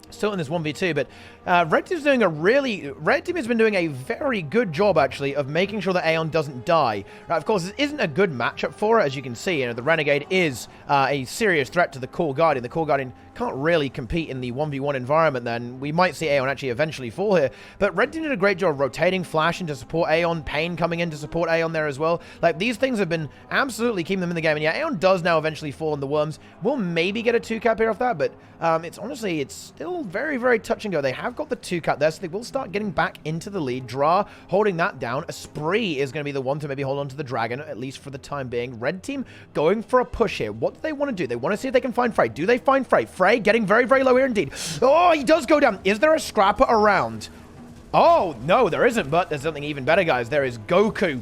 still in this 1v2, but Red Team's doing Red Team has been doing a very good job, actually, of making sure that Aeon doesn't die. Of course, this isn't a good matchup for it, as you can see. You know, the Renegade is a serious threat to the Core Guardian. The Core Guardian can't really compete in the 1v1 environment then. We might see Aeon actually eventually fall here, but Red Team did a great job rotating Flash in to support Aeon, Pain coming in to support Aeon there as well. Like, these things have been absolutely keeping them in the game, and yeah, Aeon does now eventually fall in the Worms. We'll maybe get a 2-cap here off that, but it's honestly, it's still very, very touch and go. They have got the 2-cap there, so they will start getting back into the lead. Dra holding that down. Spree is going to be the one to maybe hold on to the Dragon, at least for the time being. Red Team going for a push here. What do they want to do? They want to see if they can find Frey. Do they find Frey? Frey getting very, very low here indeed. Oh, he does go down. Is there a scrapper around? Oh, no, there isn't, but there's something even better, guys. There is Goku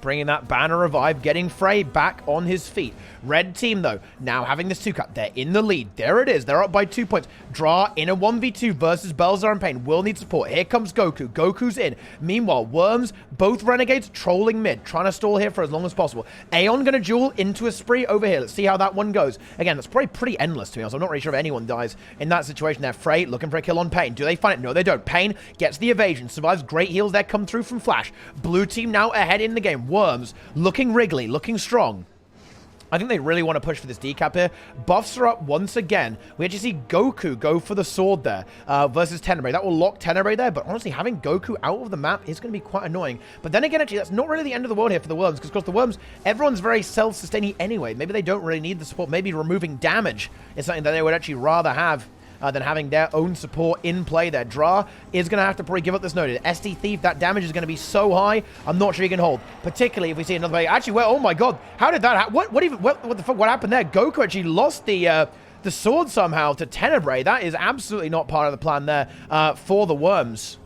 bringing that banner revive, getting Frey back on his feet. Red Team, though, now having this 2-cap. They're in the lead. There it is. They're up by 2 points. Dra in a 1v2 versus Belzar and Pain. Will need support. Here comes Goku. Goku's in. Meanwhile, Worms, both Renegades trolling mid, trying to stall here for as long as possible. Aeon going to duel into a Spree over here. Let's see how that one goes. Again, that's probably pretty endless, to be honest. I'm not really sure if anyone dies in that situation there. Frey looking for a kill on Pain. Do they find it? No, they don't. Pain gets the evasion. Survives. Great heals there come through from Flash. Blue Team now ahead in the game. Worms looking wriggly, looking strong. I think they really want to push for this decap here. Buffs are up once again. We actually see Goku go for the sword there versus Tenebrae. That will lock Tenebrae there, but honestly, having Goku out of the map is going to be quite annoying. But then again, actually, that's not really the end of the world here for the Worms, because, of course, the Worms, everyone's very self-sustaining anyway. Maybe they don't really need the support. Maybe removing damage is something that they would actually rather have than having their own support in play there. Dra is going to have to probably give up this node. SD Thief, that damage is going to be so high, I'm not sure he can hold. Particularly if we see another play. Actually, well, oh my god, how did that happen? What the fuck, what happened there? Goku actually lost the sword somehow to Tenebrae. That is absolutely not part of the plan there for the Worms.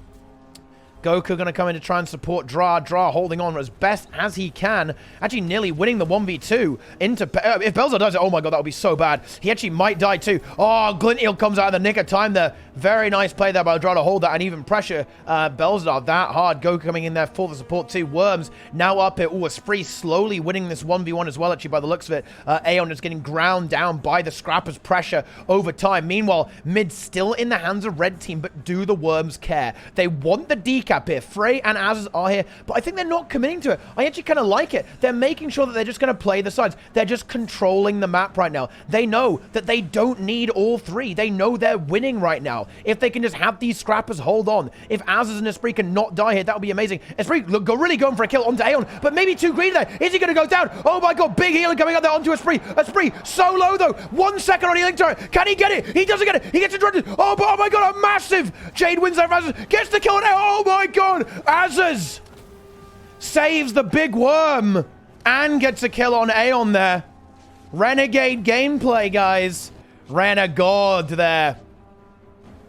Goku going to come in to try and support Dra. Dra holding on as best as he can. Actually nearly winning the 1v2 into... if Belzar does it, oh my god, that would be so bad. He actually might die too. Oh, Glint Eel comes out in the nick of time there. Very nice play there by Dra to hold that and even pressure Belzar that hard. Goku coming in there for the support too. Worms now up here. Ooh, a Spree slowly winning this 1v1 as well, actually, by the looks of it. Aeon is getting ground down by the Scrappers' pressure over time. Meanwhile, mid still in the hands of Red Team, but do the Worms care? They want the decap here. Frey and Azaz are here, but I think they're not committing to it. I actually kind of like it. They're making sure that they're just going to play the sides. They're just controlling the map right now. They know that they don't need all three. They know they're winning right now. If they can just have these Scrappers hold on. If Azaz and Esprit can not die here, that would be amazing. Esprit really going for a kill onto Aeon, but maybe too greedy there. Is he going to go down? Oh my god, big healing coming out there onto Esprit. Esprit so low though. 1 second on healing turret. Can he get it? He doesn't get it. He gets interrupted. Oh my god, a massive Jade wins there for Azaz. Gets the kill on Aeon. Oh my god. Azaz saves the big worm and gets a kill on Aeon there. Renegade gameplay, guys. Renegade there.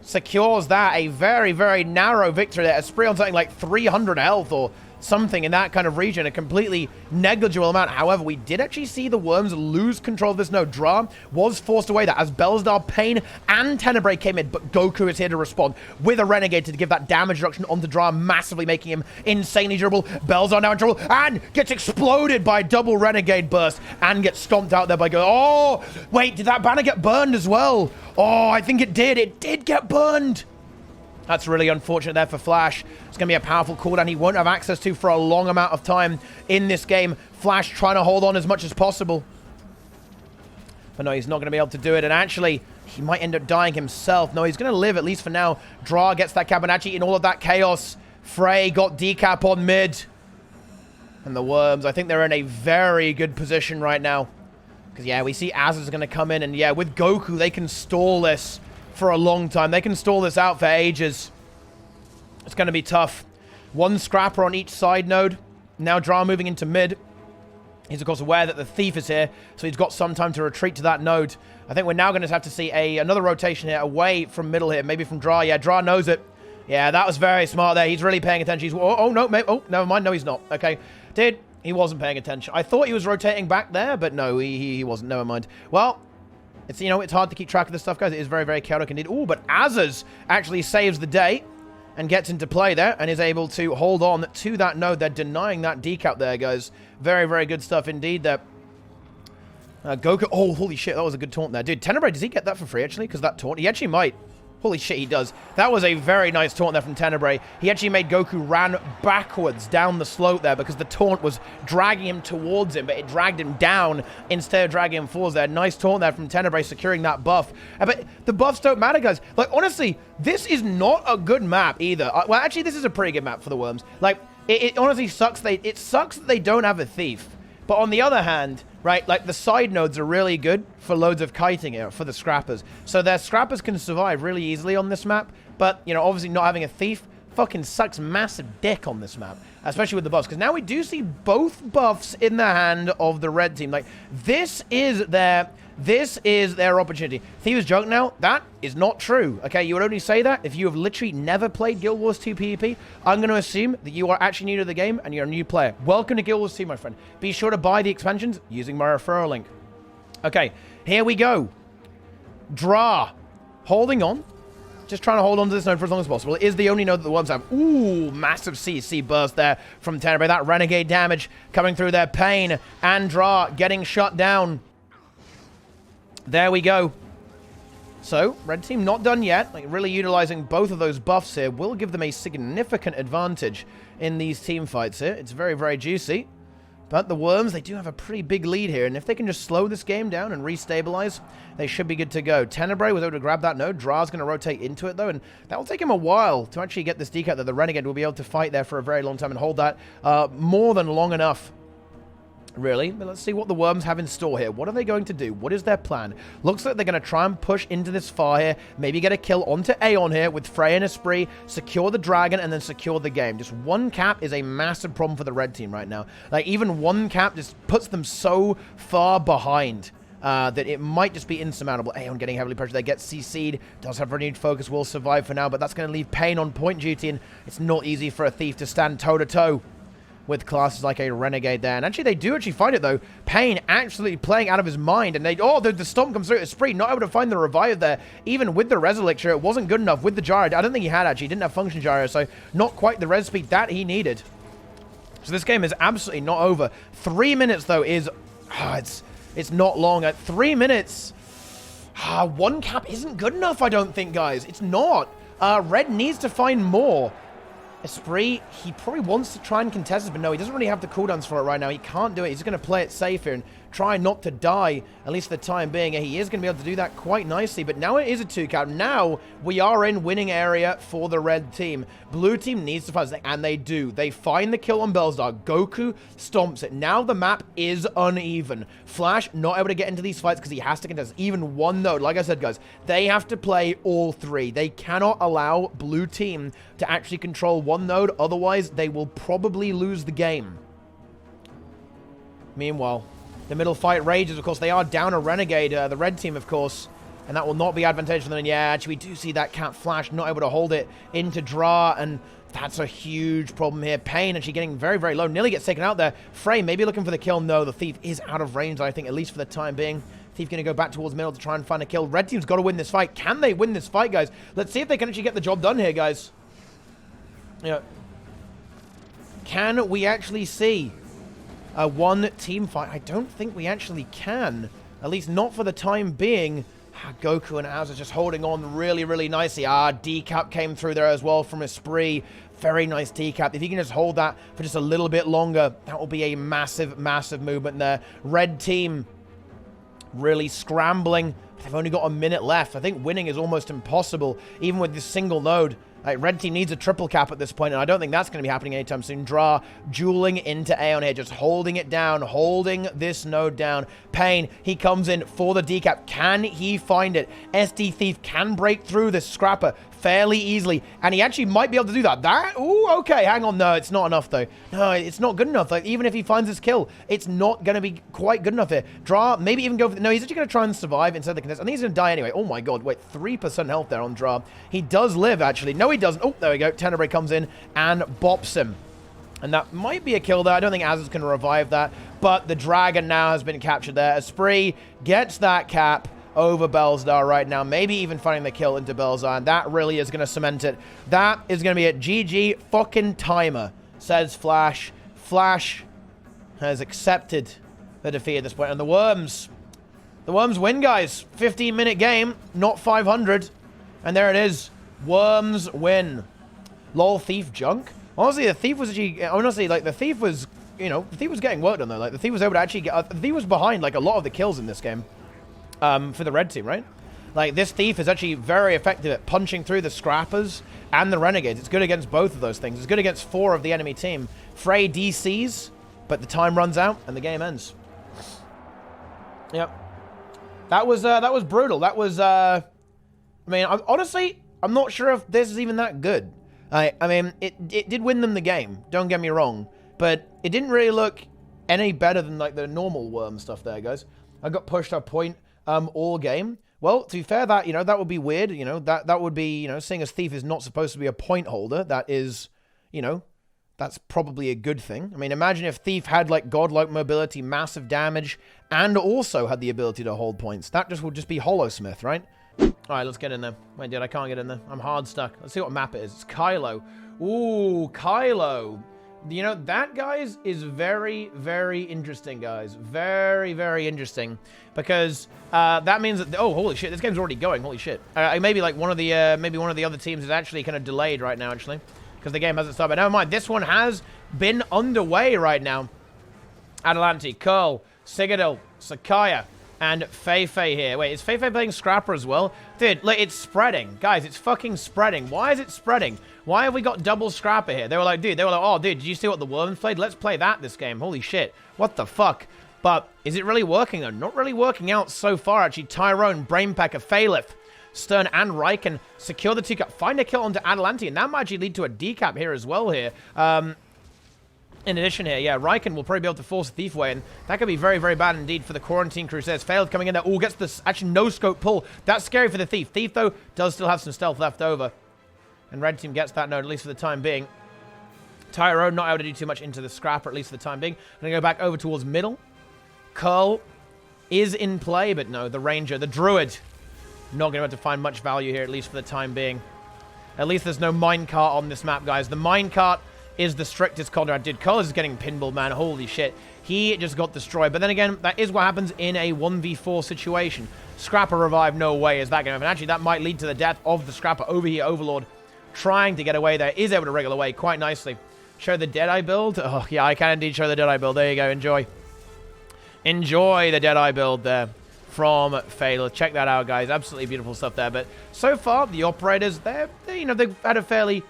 Secures that. A very, very narrow victory there. Esprit on something like 300 health or something in that kind of region, a completely negligible amount. However, we did actually see the Worms lose control of this node. Dra was forced away there as Belzdar, Pain, and Tenebrae came in, but Goku is here to respond with a Renegade to give that damage reduction onto Dra, massively making him insanely durable. Belzdar now in trouble and gets exploded by a double Renegade burst and gets stomped out there by Goku. Oh, wait, did that banner get burned as well? Oh, I think it did. It did get burned. That's really unfortunate there for Flash. It's going to be a powerful cooldown he won't have access to for a long amount of time in this game. Flash trying to hold on as much as possible. But no, he's not going to be able to do it. And actually, he might end up dying himself. No, he's going to live, at least for now. Dra gets that cap, and actually in all of that chaos, Frey got decap on mid. And the Worms, I think they're in a very good position right now. Because, yeah, we see Az's going to come in. And, yeah, with Goku, they can stall this for a long time. They can stall this out for ages. It's going to be tough. One scrapper on each side node. Now Dra moving into mid. He's, of course, aware that the Thief is here, so he's got some time to retreat to that node. I think we're now going to have to see another rotation here away from middle here, maybe from Dra. Yeah, Dra knows it. Yeah, that was very smart there. He's really paying attention. He's, oh, no, mate. Oh, never mind. No, he's not. Okay. He wasn't paying attention. I thought he was rotating back there, but no, he wasn't. Never mind. Well, it's, you know, it's hard to keep track of this stuff, guys. It is very, very chaotic indeed. Oh, but Azaz actually saves the day and gets into play there and is able to hold on to that node. They're denying that decap there, guys. Very, very good stuff indeed there. Goku. Oh, holy shit. That was a good taunt there. Dude, Tenebrae, does he get that for free, actually? Because that taunt, he actually might. Holy shit, he does. That was a very nice taunt there from Tenebrae. He actually made Goku ran backwards down the slope there because the taunt was dragging him towards him, but it dragged him down instead of dragging him forwards there. Nice taunt there from Tenebrae securing that buff. But the buffs don't matter, guys. Like, honestly, this is not a good map either. Well, actually, this is a pretty good map for the Worms. Like, it honestly sucks. It sucks that they don't have a Thief. But on the other hand, right, like the side nodes are really good for loads of kiting here for the scrappers. So their scrappers can survive really easily on this map. But, you know, obviously not having a Thief fucking sucks massive dick on this map. Especially with the buffs. Because now we do see both buffs in the hand of the red team. Like, this is their opportunity. Thieves joke now, that is not true. Okay, you would only say that if you have literally never played Guild Wars 2 PvP. I'm going to assume that you are actually new to the game and you're a new player. Welcome to Guild Wars 2, my friend. Be sure to buy the expansions using my referral link. Okay, here we go. Dra, holding on. Just trying to hold on to this node for as long as possible. It is the only node that the Worms have. Ooh, massive CC burst there from Tenebrae. That Renegade damage coming through there. Pain and Dra getting shut down. There we go. So, red team not done yet. Like, really utilizing both of those buffs here will give them a significant advantage in these team fights here. It's very, very juicy. But the Worms, they do have a pretty big lead here. And if they can just slow this game down and restabilize, they should be good to go. Tenebrae was able to grab that node. Dra's going to rotate into it, though. And that will take him a while to actually get this decap that the Renegade will be able to fight there for a very long time and hold that more than long enough. Really, but let's see what the Worms have in store here. What are they going to do? What is their plan? Looks like they're going to try and push into this far here. Maybe get a kill onto Aeon here with Frey and Esprit. Secure the dragon and then secure the game. Just one cap is a massive problem for the red team right now. Like, even one cap just puts them so far behind that it might just be insurmountable. Aeon getting heavily pressured. They get CC'd. Does have renewed focus. Will survive for now, but that's going to leave Pain on point duty, and it's not easy for a Thief to stand toe-to-toe with classes like a Renegade there. And actually, they do actually find it, though. Pain absolutely playing out of his mind. And they... Oh, the stomp comes through. Esprit not able to find the revive there. Even with the res elixir, it wasn't good enough. With the gyro, I don't think he had, actually. He didn't have function gyro, so not quite the res speed that he needed. So this game is absolutely not over. 3 minutes, though, is... it's not long. At 3 minutes... one cap isn't good enough, I don't think, guys. It's not. Red needs to find more. Esprit, he probably wants to try and contest it, but no, he doesn't really have the cooldowns for it right now. He can't do it. He's going to play it safe here and try not to die, at least for the time being. He is going to be able to do that quite nicely, but now it is a 2-cap. Now we are in winning area for the red team. Blue team needs to fight, and they do. They find the kill on Bellstar. Goku stomps it. Now the map is uneven. Flash not able to get into these fights because he has to contest even one node. Like I said, guys, they have to play all three. They cannot allow blue team to actually control one node, otherwise they will probably lose the game. Meanwhile, the middle fight rages. Of course, they are down a Renegade, the red team, of course, and that will not be advantageous for them. And yeah, actually, we do see that Cat Flash not able to hold it into Dra, and that's a huge problem here. Pain actually getting very, very low. Nearly gets taken out there. Frey maybe looking for the kill. No, the Thief is out of range, I think, at least for the time being. Thief going to go back towards middle to try and find a kill. Red team's got to win this fight. Can they win this fight, guys? Let's see if they can actually get the job done here, guys. Yeah. Can we actually see a one-team fight? I don't think we actually can. At least not for the time being. Goku and Az are just holding on really, really nicely. Decap came through there as well from Esprit. Very nice decap. If you can just hold that for just a little bit longer, that will be a massive, massive movement there. Red team really scrambling. They've only got a minute left. I think winning is almost impossible, even with this single node. Like, red team needs a triple cap at this point, and I don't think that's going to be happening anytime soon. Dra dueling into Aeon here, just holding it down, holding this node down. Pain, he comes in for the decap. Can he find it? SD Thief can break through this Scrapper fairly easily, and he actually might be able to do that. Ooh, okay, hang on. No, it's not enough, though. No, it's not good enough. Like, even if he finds his kill, it's not going to be quite good enough here. Dra, maybe even go for... No, he's actually going to try and survive inside the contest. I think he's going to die anyway. Oh, my God. Wait, 3% health there on Dra. He does live, actually. No, he doesn't. Oh, there we go. Tenebrae comes in and bops him. And that might be a kill there. I don't think Az is going to revive that. But the Dragon now has been captured there. Esprit gets that cap over Bellstar right now. Maybe even finding the kill into Bellstar. And that really is going to cement it. That is going to be it. GG fucking timer, says Flash. Flash has accepted the defeat at this point. And the Worms win, guys. 15-minute game, not 500. And there it is. Worms win. Lol, Thief junk. Honestly, the Thief was actually... Honestly, like, the Thief was... You know, the Thief was getting work done, though. Like, the Thief was able to actually get... the Thief was behind, like, a lot of the kills in this game. For the red team, right? Like, this Thief is actually very effective at punching through the Scrappers and the Renegades. It's good against both of those things. It's good against 4 of the enemy team. Frey DCs, but the time runs out and the game ends. Yep. That was brutal. That was, I mean, honestly, I'm not sure if this is even that good. I mean, it did win them the game, don't get me wrong, but it didn't really look any better than, like, the normal Worm stuff there, guys. I got pushed a point all game. Well, to be fair, that, you know, that would be weird. You know, that would be, you know, seeing as Thief is not supposed to be a point holder, that is, you know, that's probably a good thing. I mean, imagine if Thief had, like, godlike mobility, massive damage, and also had the ability to hold points. That just would just be Hollowsmith, right? All right, let's get in there. Wait, dude, I can't get in there. I'm hard stuck. Let's see what map it is. It's Kylo. Ooh, Kylo. You know, that, guys, is very, very interesting, guys. Very, very interesting. Because that means that... Oh, holy shit, this game's already going. Holy shit. Maybe, like, one of the other teams is actually kind of delayed right now, actually. Because the game hasn't started. But never mind, this one has been underway right now. Adelante, Curl, Citadel, Sakaya, and Feifei here. Wait, is Feifei playing Scrapper as well? Dude, like, it's spreading. Guys, it's fucking spreading. Why is it spreading? Why have we got double Scrapper here? They were like, oh, dude, did you see what the Worms played? Let's play that this game. Holy shit. What the fuck? But is it really working, though? Not really working out so far, actually. Tyrone, Brainpacker, Phalith, Stern, and Riken secure the 2-cap. Find a kill onto Adelante, and that might actually lead to a decap here as well here. In addition here, yeah, Riken will probably be able to force Thief away, and that could be very, very bad indeed for the Quarantine Crusaders. Failed coming in there. Oh, gets this actually no-scope pull. That's scary for the Thief. Thief, though, does still have some stealth left over. And red team gets that node, at least for the time being. Tyrone not able to do too much into the Scrapper, at least for the time being. I'm going to go back over towards middle. Curl is in play, but no, the Ranger, the Druid, not going to be able to find much value here, at least for the time being. At least there's no minecart on this map, guys. The minecart is the strictest contract. Dude, Curl is getting pinball, man. Holy shit. He just got destroyed. But then again, that is what happens in a 1v4 situation. Scrapper revive, no way is that going to happen. Actually, that might lead to the death of the Scrapper over here. Overlord trying to get away there. Is able to wriggle away quite nicely. Show the Deadeye build. Oh, yeah, I can indeed show the Deadeye build. There you go. Enjoy. Enjoy the Deadeye build there from Fail. Check that out, guys. Absolutely beautiful stuff there. But so far, the operators, they've had a fairly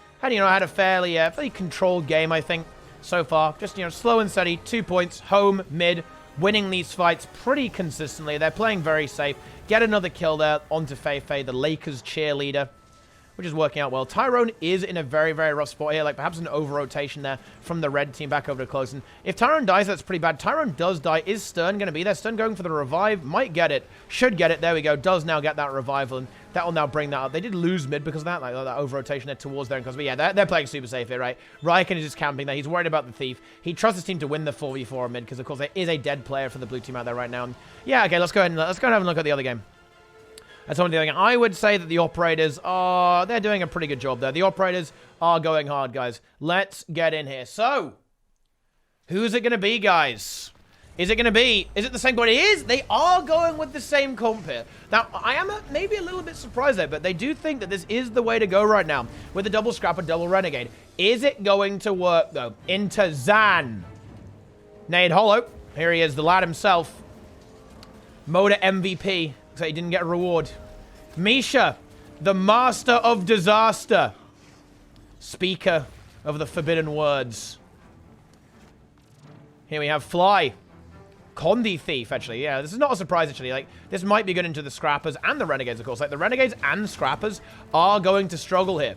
controlled game, I think, so far. Just, slow and steady. 2 points, home, mid, winning these fights pretty consistently. They're playing very safe. Get another kill there onto Feifei, the Lakers cheerleader, which is working out well. Tyrone is in a very, very rough spot here. Like, perhaps an over-rotation there from the red team back over to close. And if Tyrone dies, that's pretty bad. Tyrone does die. Is Stern going to be there? Stern going for the revive. Might get it. Should get it. There we go. Does now get that revival. And that will now bring that up. They did lose mid because of that. Like, that over-rotation there towards there. But yeah, they're playing super safe here, right? Riken is just camping there. He's worried about the Thief. He trusts his team to win the 4v4 mid because, of course, there is a dead player for the blue team out there right now. And yeah, okay, let's go ahead and have a look at the other game. That's what I'm doing. I would say that the operators they're doing a pretty good job there. The operators are going hard, guys. Let's get in here. So, who's it going to be, guys? Is it the same comp? It is. They are going with the same comp here. Now, I am maybe a little bit surprised there, but they do think that this is the way to go right now with the double Scrapper, double Renegade. Is it going to work, though? Into Zan. Nade Hollow. Here he is, the lad himself. Moda MVP. So he didn't get a reward. Misha, the master of disaster. speaker of the forbidden words. Here we have Fly. Condi Thief, actually. Yeah, this is not a surprise, actually. Like, this might be good into the Scrappers and the Renegades, of course. Like, the Renegades and Scrappers are going to struggle here.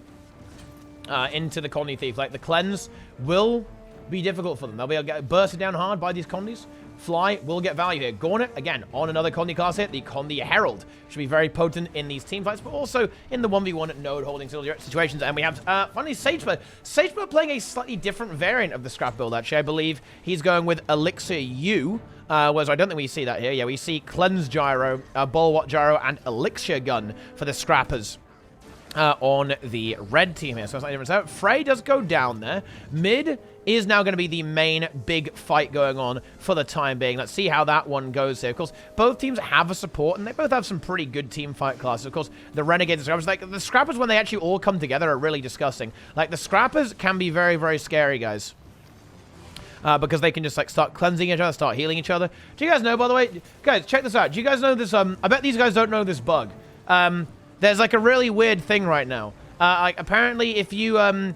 Into the Condi Thief. Like, the Cleanse will be difficult for them. They'll be able to get bursted down hard by these Condis. Fly will get value here. Gauntlet, again, on another Condi class here. The Condi Herald should be very potent in these team fights, but also in the 1v1 node holding situations. And we have, finally, Sagebird. Sagebird playing a slightly different variant of the Scrap build, actually. I believe he's going with Elixir U, whereas I don't think we see that here. Yeah, we see Cleanse Gyro, Bulwark Gyro, and Elixir Gun for the Scrappers. On the red team here. So it's not different. So Frey does go down there. Mid is now going to be the main big fight going on for the time being. Let's see how that one goes here. Of course, both teams have a support, and they both have some pretty good team fight classes. Of course, the Renegades and Scrappers, like, the Scrappers, when they actually all come together, are really disgusting. Like, the Scrappers can be very, very scary, guys. Because they can just, like, start cleansing each other, start healing each other. Do you guys know, by the way? Guys, check this out. Do you guys know this, I bet these guys don't know this bug. There's, like, a really weird thing right now. Like, apparently, if you go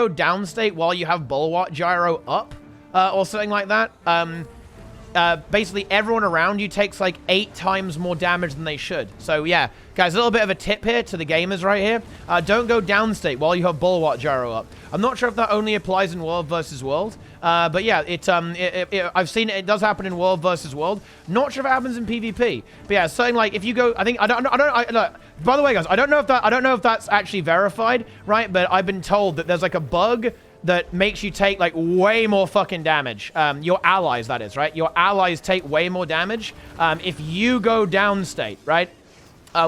downstate while you have Bulwark Gyro up, or something like that, basically everyone around you takes, like, 8 times more damage than they should. So, yeah. Guys, a little bit of a tip here to the gamers right here. Don't go downstate while you have Bulwark Gyro up. I'm not sure if that only applies in World versus World. But yeah, I've seen it does happen in World versus World. Not sure if it happens in PvP. But yeah, something like if you go, look, by the way, guys, I don't know if that's actually verified, right? But I've been told that there's like a bug that makes you take like way more fucking damage. Your allies, that is, right? Your allies take way more damage if you go downstate, right?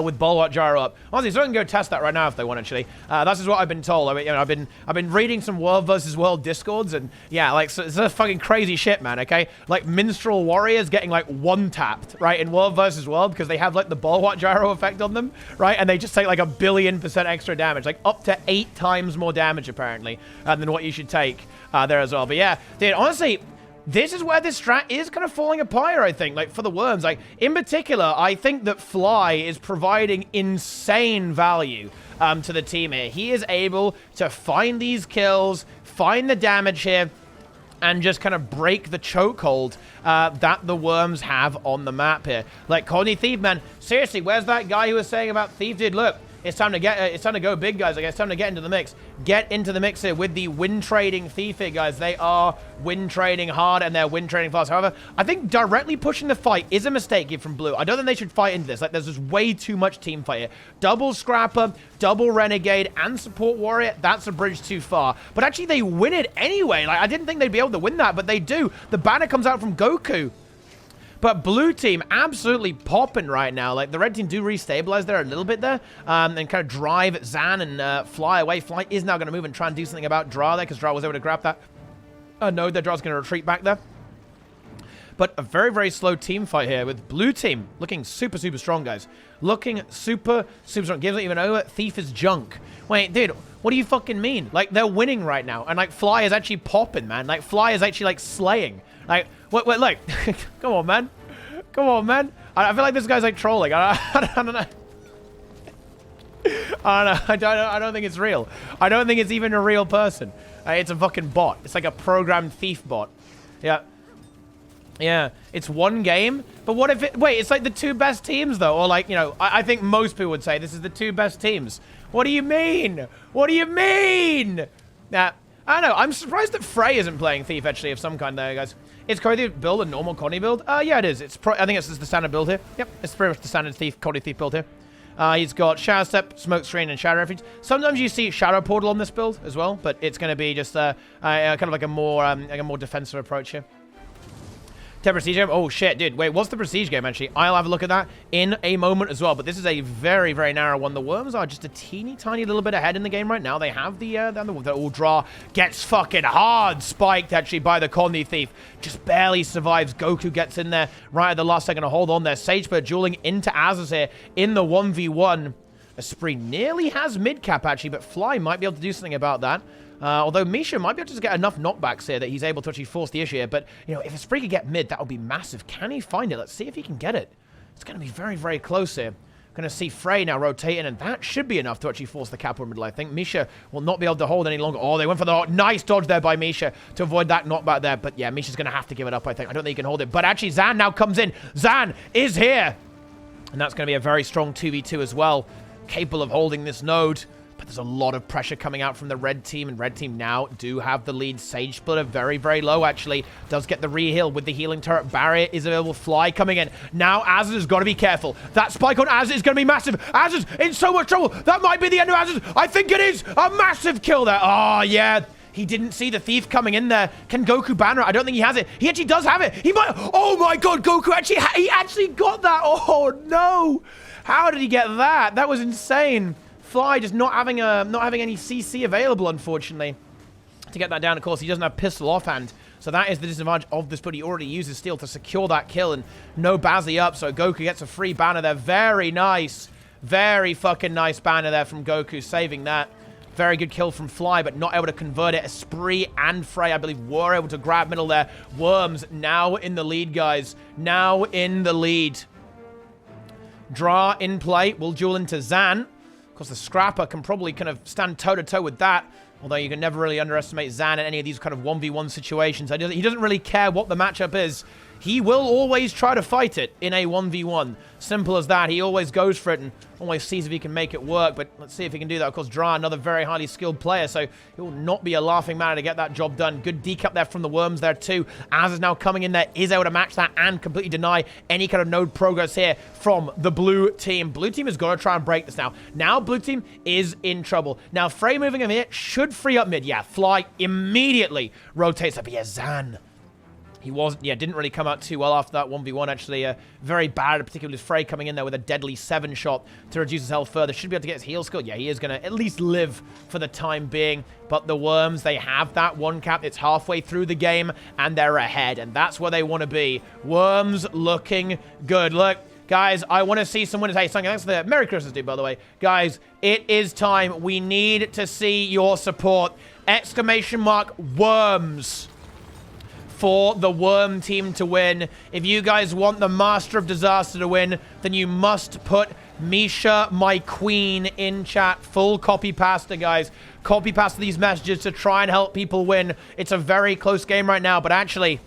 With Bulwark Gyro up. Honestly, someone can go test that right now if they want, actually. That's just what I've been told. I mean, you know, I've been reading some World versus World Discords, and yeah, like, so it's a fucking crazy shit, man, okay? Like, Minstrel Warriors getting, like, one-tapped, right, in World versus World, because they have, like, the Bulwark Gyro effect on them, right? And they just take, like, 1,000,000,000% extra damage. Like, up to 8 times more damage, apparently, than what you should take there as well. But yeah, dude, honestly, this is where this strat is kind of falling apart, I think, like, for the Worms. Like, in particular, I think that Fly is providing insane value to the team here. He is able to find these kills, find the damage here, and just kind of break the chokehold that the Worms have on the map here. Like, Condi Thief, man, seriously, where's that guy who was saying about Thief? Dude, look. It's time to go big, guys. Like, it's time to get into the mix. Get into the mix here with the win trading Thief here, guys. They are win trading hard and they're win trading fast. However, I think directly pushing the fight is a mistake here from Blue. I don't think they should fight into this. Like, there's just way too much team fight here. Double Scrapper, double Renegade, and Support Warrior. That's a bridge too far. But actually, they win it anyway. Like, I didn't think they'd be able to win that, but they do. The banner comes out from Goku. But blue team absolutely popping right now. Like, the red team do restabilize there a little bit there. And kind of drive Zan and Fly away. Fly is now going to move and try and do something about Dra there, because Dra was able to grab that node there. Dra's going to retreat back there. But a very, very slow team fight here with blue team looking super, super strong, guys. Looking super, super strong. Gives it even over. Thief is junk. Wait, dude, what do you fucking mean? Like, they're winning right now. And, like, Fly is actually popping, man. Like, Fly is actually, like, slaying. Like, wait, like, come on, man. Come on, man. I feel like this guy's, like, trolling. I don't know. I don't think it's real. I don't think it's even a real person. It's a fucking bot. It's like a programmed thief bot. Yeah. Yeah. It's one game. But what if it... Wait, it's like the 2 best teams, though. Or, like, you know, I think most people would say this is the 2 best teams. What do you mean? What do you mean? Nah. I don't know. I'm surprised that Frey isn't playing Thief, actually, of some kind there, guys. Is Condi build a normal Condi build? Yeah, it is. I think it's the standard build here. Yep, it's pretty much the standard Condi Thief build here. He's got Shadow Step, Smoke Screen, and Shadow Refuge. Sometimes you see Shadow Portal on this build as well, but it's going to be just kind of like a more defensive approach here. Prestige game? Oh, shit, dude. Wait, what's the Prestige game, actually? I'll have a look at that in a moment as well. But this is a very, very narrow one. The Worms are just a teeny tiny little bit ahead in the game right now. They have the Draw gets fucking hard spiked, actually, by the Condi Thief. Just barely survives. Goku gets in there right at the last second to hold on there. Sagebird dueling into Azus here in the 1v1. Esprit nearly has mid-cap, actually, but Fly might be able to do something about that. Although Misha might be able to just get enough knockbacks here that he's able to actually force the issue here. But, you know, if Esprit could get mid, that would be massive. Can he find it? Let's see if he can get it. It's going to be very, very close here Going to see Frey now rotating, and that should be enough to actually force the cap over middle, I think. Misha will not be able to hold any longer. Oh, they went for the nice dodge there by Misha to avoid that knockback there. But yeah, Misha's going to have to give it up, I think. I don't think he can hold it. But actually, Zan now comes in. Zan is here. And that's going to be a very strong 2v2 as well. Capable of holding this node. But there's a lot of pressure coming out from the red team, and red team now do have the lead. Sage Splitter very, very low, actually. Does get the re-heal with the healing turret. Barrier is available. Fly coming in. Now Azaz has got to be careful. That spike on Azaz is going to be massive. Azaz in so much trouble. That might be the end of Azaz. I think it is. A massive kill there. Oh, yeah. He didn't see the thief coming in there. Can Goku banner it? I don't think he has it. He actually does have it. He might. Oh, my God. Goku he actually got that. Oh, no. How did he get that? That was insane. Fly just not having any CC available, unfortunately, to get that down. Of course, he doesn't have pistol offhand, so that is the disadvantage of this. But he already uses steel to secure that kill, and no Bazzy up, so Goku gets a free banner there. Very nice, very fucking nice banner there from Goku, saving that. Very good kill from Fly, but not able to convert it. Esprit and Frey, I believe, were able to grab middle there. Worms now in the lead, guys. Now in the lead. Draw in play. Will duel into Zan. Of course, the Scrapper can probably kind of stand toe-to-toe with that. Although you can never really underestimate Zan in any of these kind of 1v1 situations. He doesn't really care what the matchup is. He will always try to fight it in a 1v1. Simple as that. He always goes for it and always sees if he can make it work. But let's see if he can do that. Of course, Dra, another very highly skilled player, so he will not be a laughing matter to get that job done. Good decap there from the Worms there too. Az is now coming in there, is able to match that and completely deny any kind of node progress here from the blue team. Blue team has got to try and break this now. Now blue team is in trouble. Now Frey moving him here should free up mid. Yeah, Fly immediately rotates up. But yeah, Zan. He wasn't, yeah, didn't really come out too well after that 1v1, actually. Very bad, particularly with Frey coming in there with a deadly 7 shot to reduce his health further. Should be able to get his heal skill. Yeah, he is going to at least live for the time being. But the Worms, they have that 1 cap. It's halfway through the game, and they're ahead. And that's where they want to be. Worms looking good. Look, guys, I want to see some winners. Hey, something. Thanks for the Merry Christmas, dude, by the way. Guys, it is time. We need to see your support. Exclamation mark, Worms. For the Worm team to win. If you guys want the Master of Disaster to win, then you must put Misha, my queen, in chat. Full copy pasta, guys. Copy pasta these messages to try and help people win. It's a very close game right now, but actually,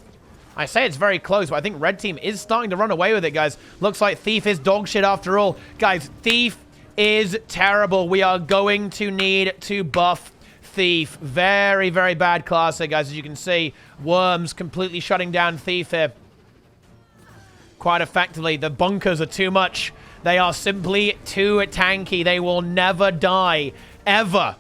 I say it's very close, but I think red team is starting to run away with it, guys. Looks like Thief is dog shit after all. Guys, Thief is terrible. We are going to need to buff Thief. Very, very bad class here, guys. As you can see, Worms completely shutting down Thief here. Quite effectively. The bunkers are too much. They are simply too tanky. They will never die. Ever.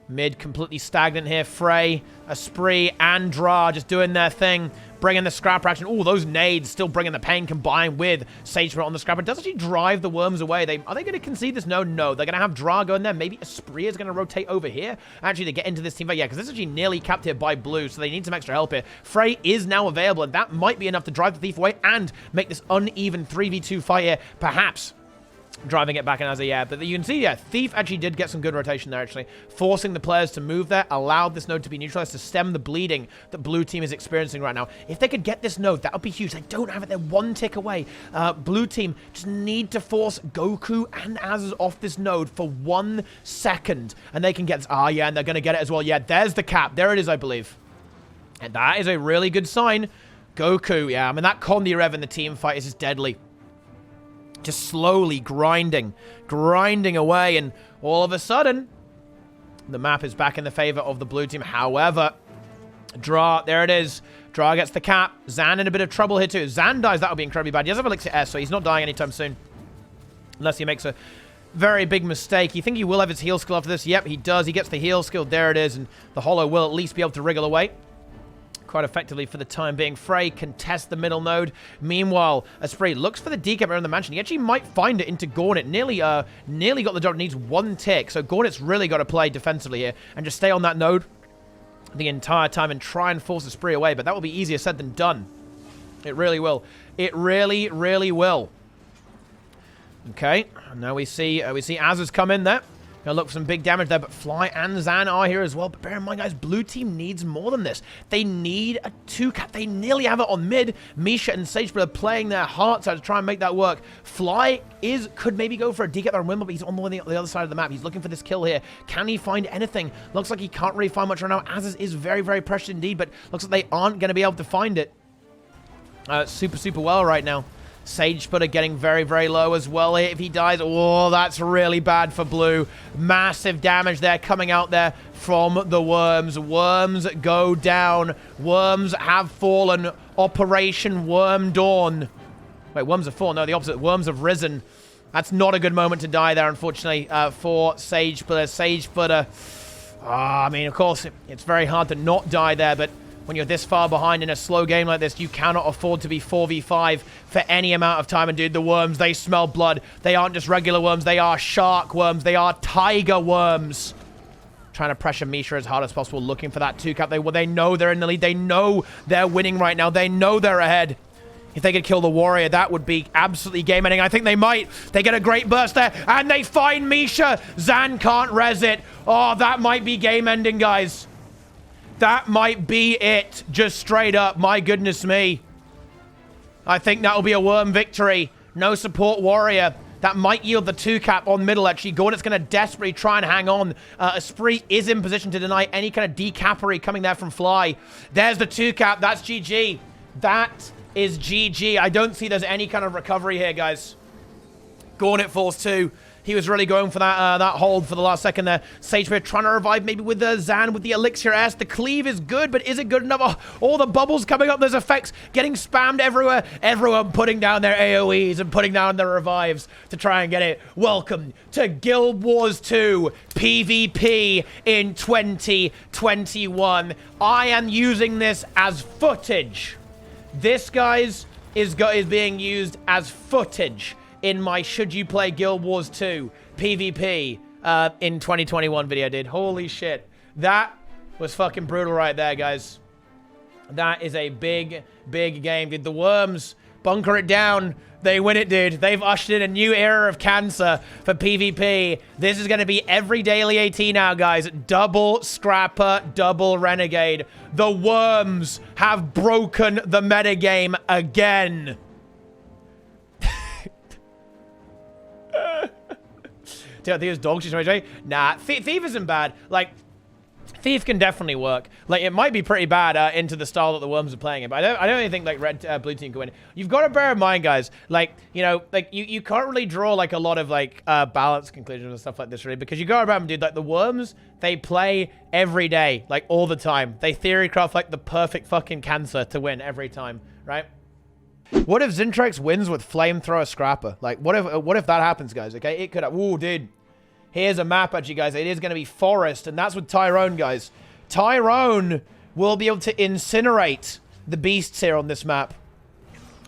Mid completely stagnant here. Frey, Esprit, and Dra just doing their thing. Bringing the Scrapper action. Oh, those nades still bringing the pain combined with Sage on the Scrapper. It does actually drive the Worms away. Are they going to concede this? No. They're going to have Dra go in there. Maybe Esprit is going to rotate over here. Actually, to get into this team fight. Yeah, because this is actually nearly capped here by blue, so they need some extra help here. Frey is now available, and that might be enough to drive the Thief away and make this uneven 3v2 fight here. Perhaps driving it back in as a, yeah. But you can see, yeah, Thief actually did get some good rotation there, actually. Forcing the players to move there, allowed this node to be neutralized to stem the bleeding that blue team is experiencing right now. If they could get this node, that would be huge. They don't have it. They're 1 tick away. Blue team just need to force Goku and Azaz off this node for 1 second, and they can get this. Ah, yeah, and they're going to get it as well. Yeah, there's the cap. There it is, I believe. And that is a really good sign. Goku, yeah, I mean, that Condi Rev in the team fight is just deadly. Just slowly grinding away, and all of a sudden, the map is back in the favor of the blue team. However, Dra, there it is. Dra gets the cap. Zan in a bit of trouble here too. Zan dies, that would be incredibly bad. He does have Elixir S, so he's not dying anytime soon. Unless he makes a very big mistake. You think he will have his heal skill after this? Yep, he does. He gets the heal skill. There it is, and the Hollow will at least be able to wriggle away quite effectively for the time being. Frey contests the middle node. Meanwhile, Esprit looks for the decap around the mansion. He actually might find it into Gornet. Nearly got the job. Needs 1 tick. So Gornet's really got to play defensively here and just stay on that node the entire time and try and force Esprit away. But that will be easier said than done. It really will. It really, really will. Okay. And now we see Azaz come in there. Gonna look for some big damage there, but Fly and Zan are here as well. But bear in mind, guys, blue team needs more than this. They need a 2-cap. They nearly have it on mid. Misha and Sageblood are playing their hearts out to try and make that work. Fly could maybe go for a decap and win, but he's on the other side of the map. He's looking for this kill here. Can he find anything? Looks like he can't really find much right now. Azaz is very, very precious indeed, but looks like they aren't going to be able to find it super well right now. Sageblood getting very, very low as well here. If he dies, oh, that's really bad for blue. Massive damage there coming out there from the Worms. Worms go down. Worms have fallen. Operation Worm Dawn. Wait, Worms have fallen. No, the opposite. Worms have risen. That's not a good moment to die there, unfortunately, for Sageblood. Sageblood, I mean, of course, it's very hard to not die there, but when you're this far behind in a slow game like this, you cannot afford to be 4v5 for any amount of time. And dude, the worms, they smell blood. They aren't just regular worms. They are shark worms. They are tiger worms. Trying to pressure Misha as hard as possible, looking for that 2-cap. They know they're in the lead. They know they're winning right now. They know they're ahead. If they could kill the warrior, that would be absolutely game-ending. I think they might. They get a great burst there, and they find Misha. Zan can't res it. Oh, that might be game-ending, guys. That might be it, just straight up. My goodness me. I think that'll be a worm victory. No support warrior. That might yield the 2-cap on middle, actually. Gordon's going to desperately try and hang on. Esprit is in position to deny any kind of decapery coming there from Fly. There's the 2-cap. That's GG. That is GG. I don't see there's any kind of recovery here, guys. Gauntlet falls too. He was really going for that hold for the last second there. Sageblood trying to revive maybe with the Zan with the Elixir S. The cleave is good, but is it good enough? Oh, all the bubbles coming up. There's effects getting spammed everywhere. Everyone putting down their AoEs and putting down their revives to try and get it. Welcome to Guild Wars 2 PvP in 2021. I am using this as footage. This, guys, is being used as footage in my Should You Play Guild Wars 2 PvP in 2021 video, dude. Holy shit. That was fucking brutal right there, guys. That is a big, big game, dude. The Worms bunker it down. They win it, dude. They've ushered in a new era of cancer for PvP. This is going to be every daily AT now, guys. Double Scrapper, double Renegade. The Worms have broken the metagame again. Dude, I think it was dog shit. Nah, Thief isn't bad. Like, Thief can definitely work. Like, it might be pretty bad into the style that the Worms are playing it, but I don't even think, like, blue team can win. You've got to bear in mind, guys, like, you know, like, you can't really draw, like, a lot of, like, balance conclusions and stuff like this, really, because you got to remember, dude, like, the Worms, they play every day, like, all the time. They theorycraft, like, the perfect fucking cancer to win every time, right? What if Zintrex wins with Flamethrower Scrapper? Like, what if that happens, guys? Okay, it could have. Ooh, dude. Here's a map, actually, guys. It is going to be Forest, and that's with Tyrone, guys. Tyrone will be able to incinerate the beasts here on this map.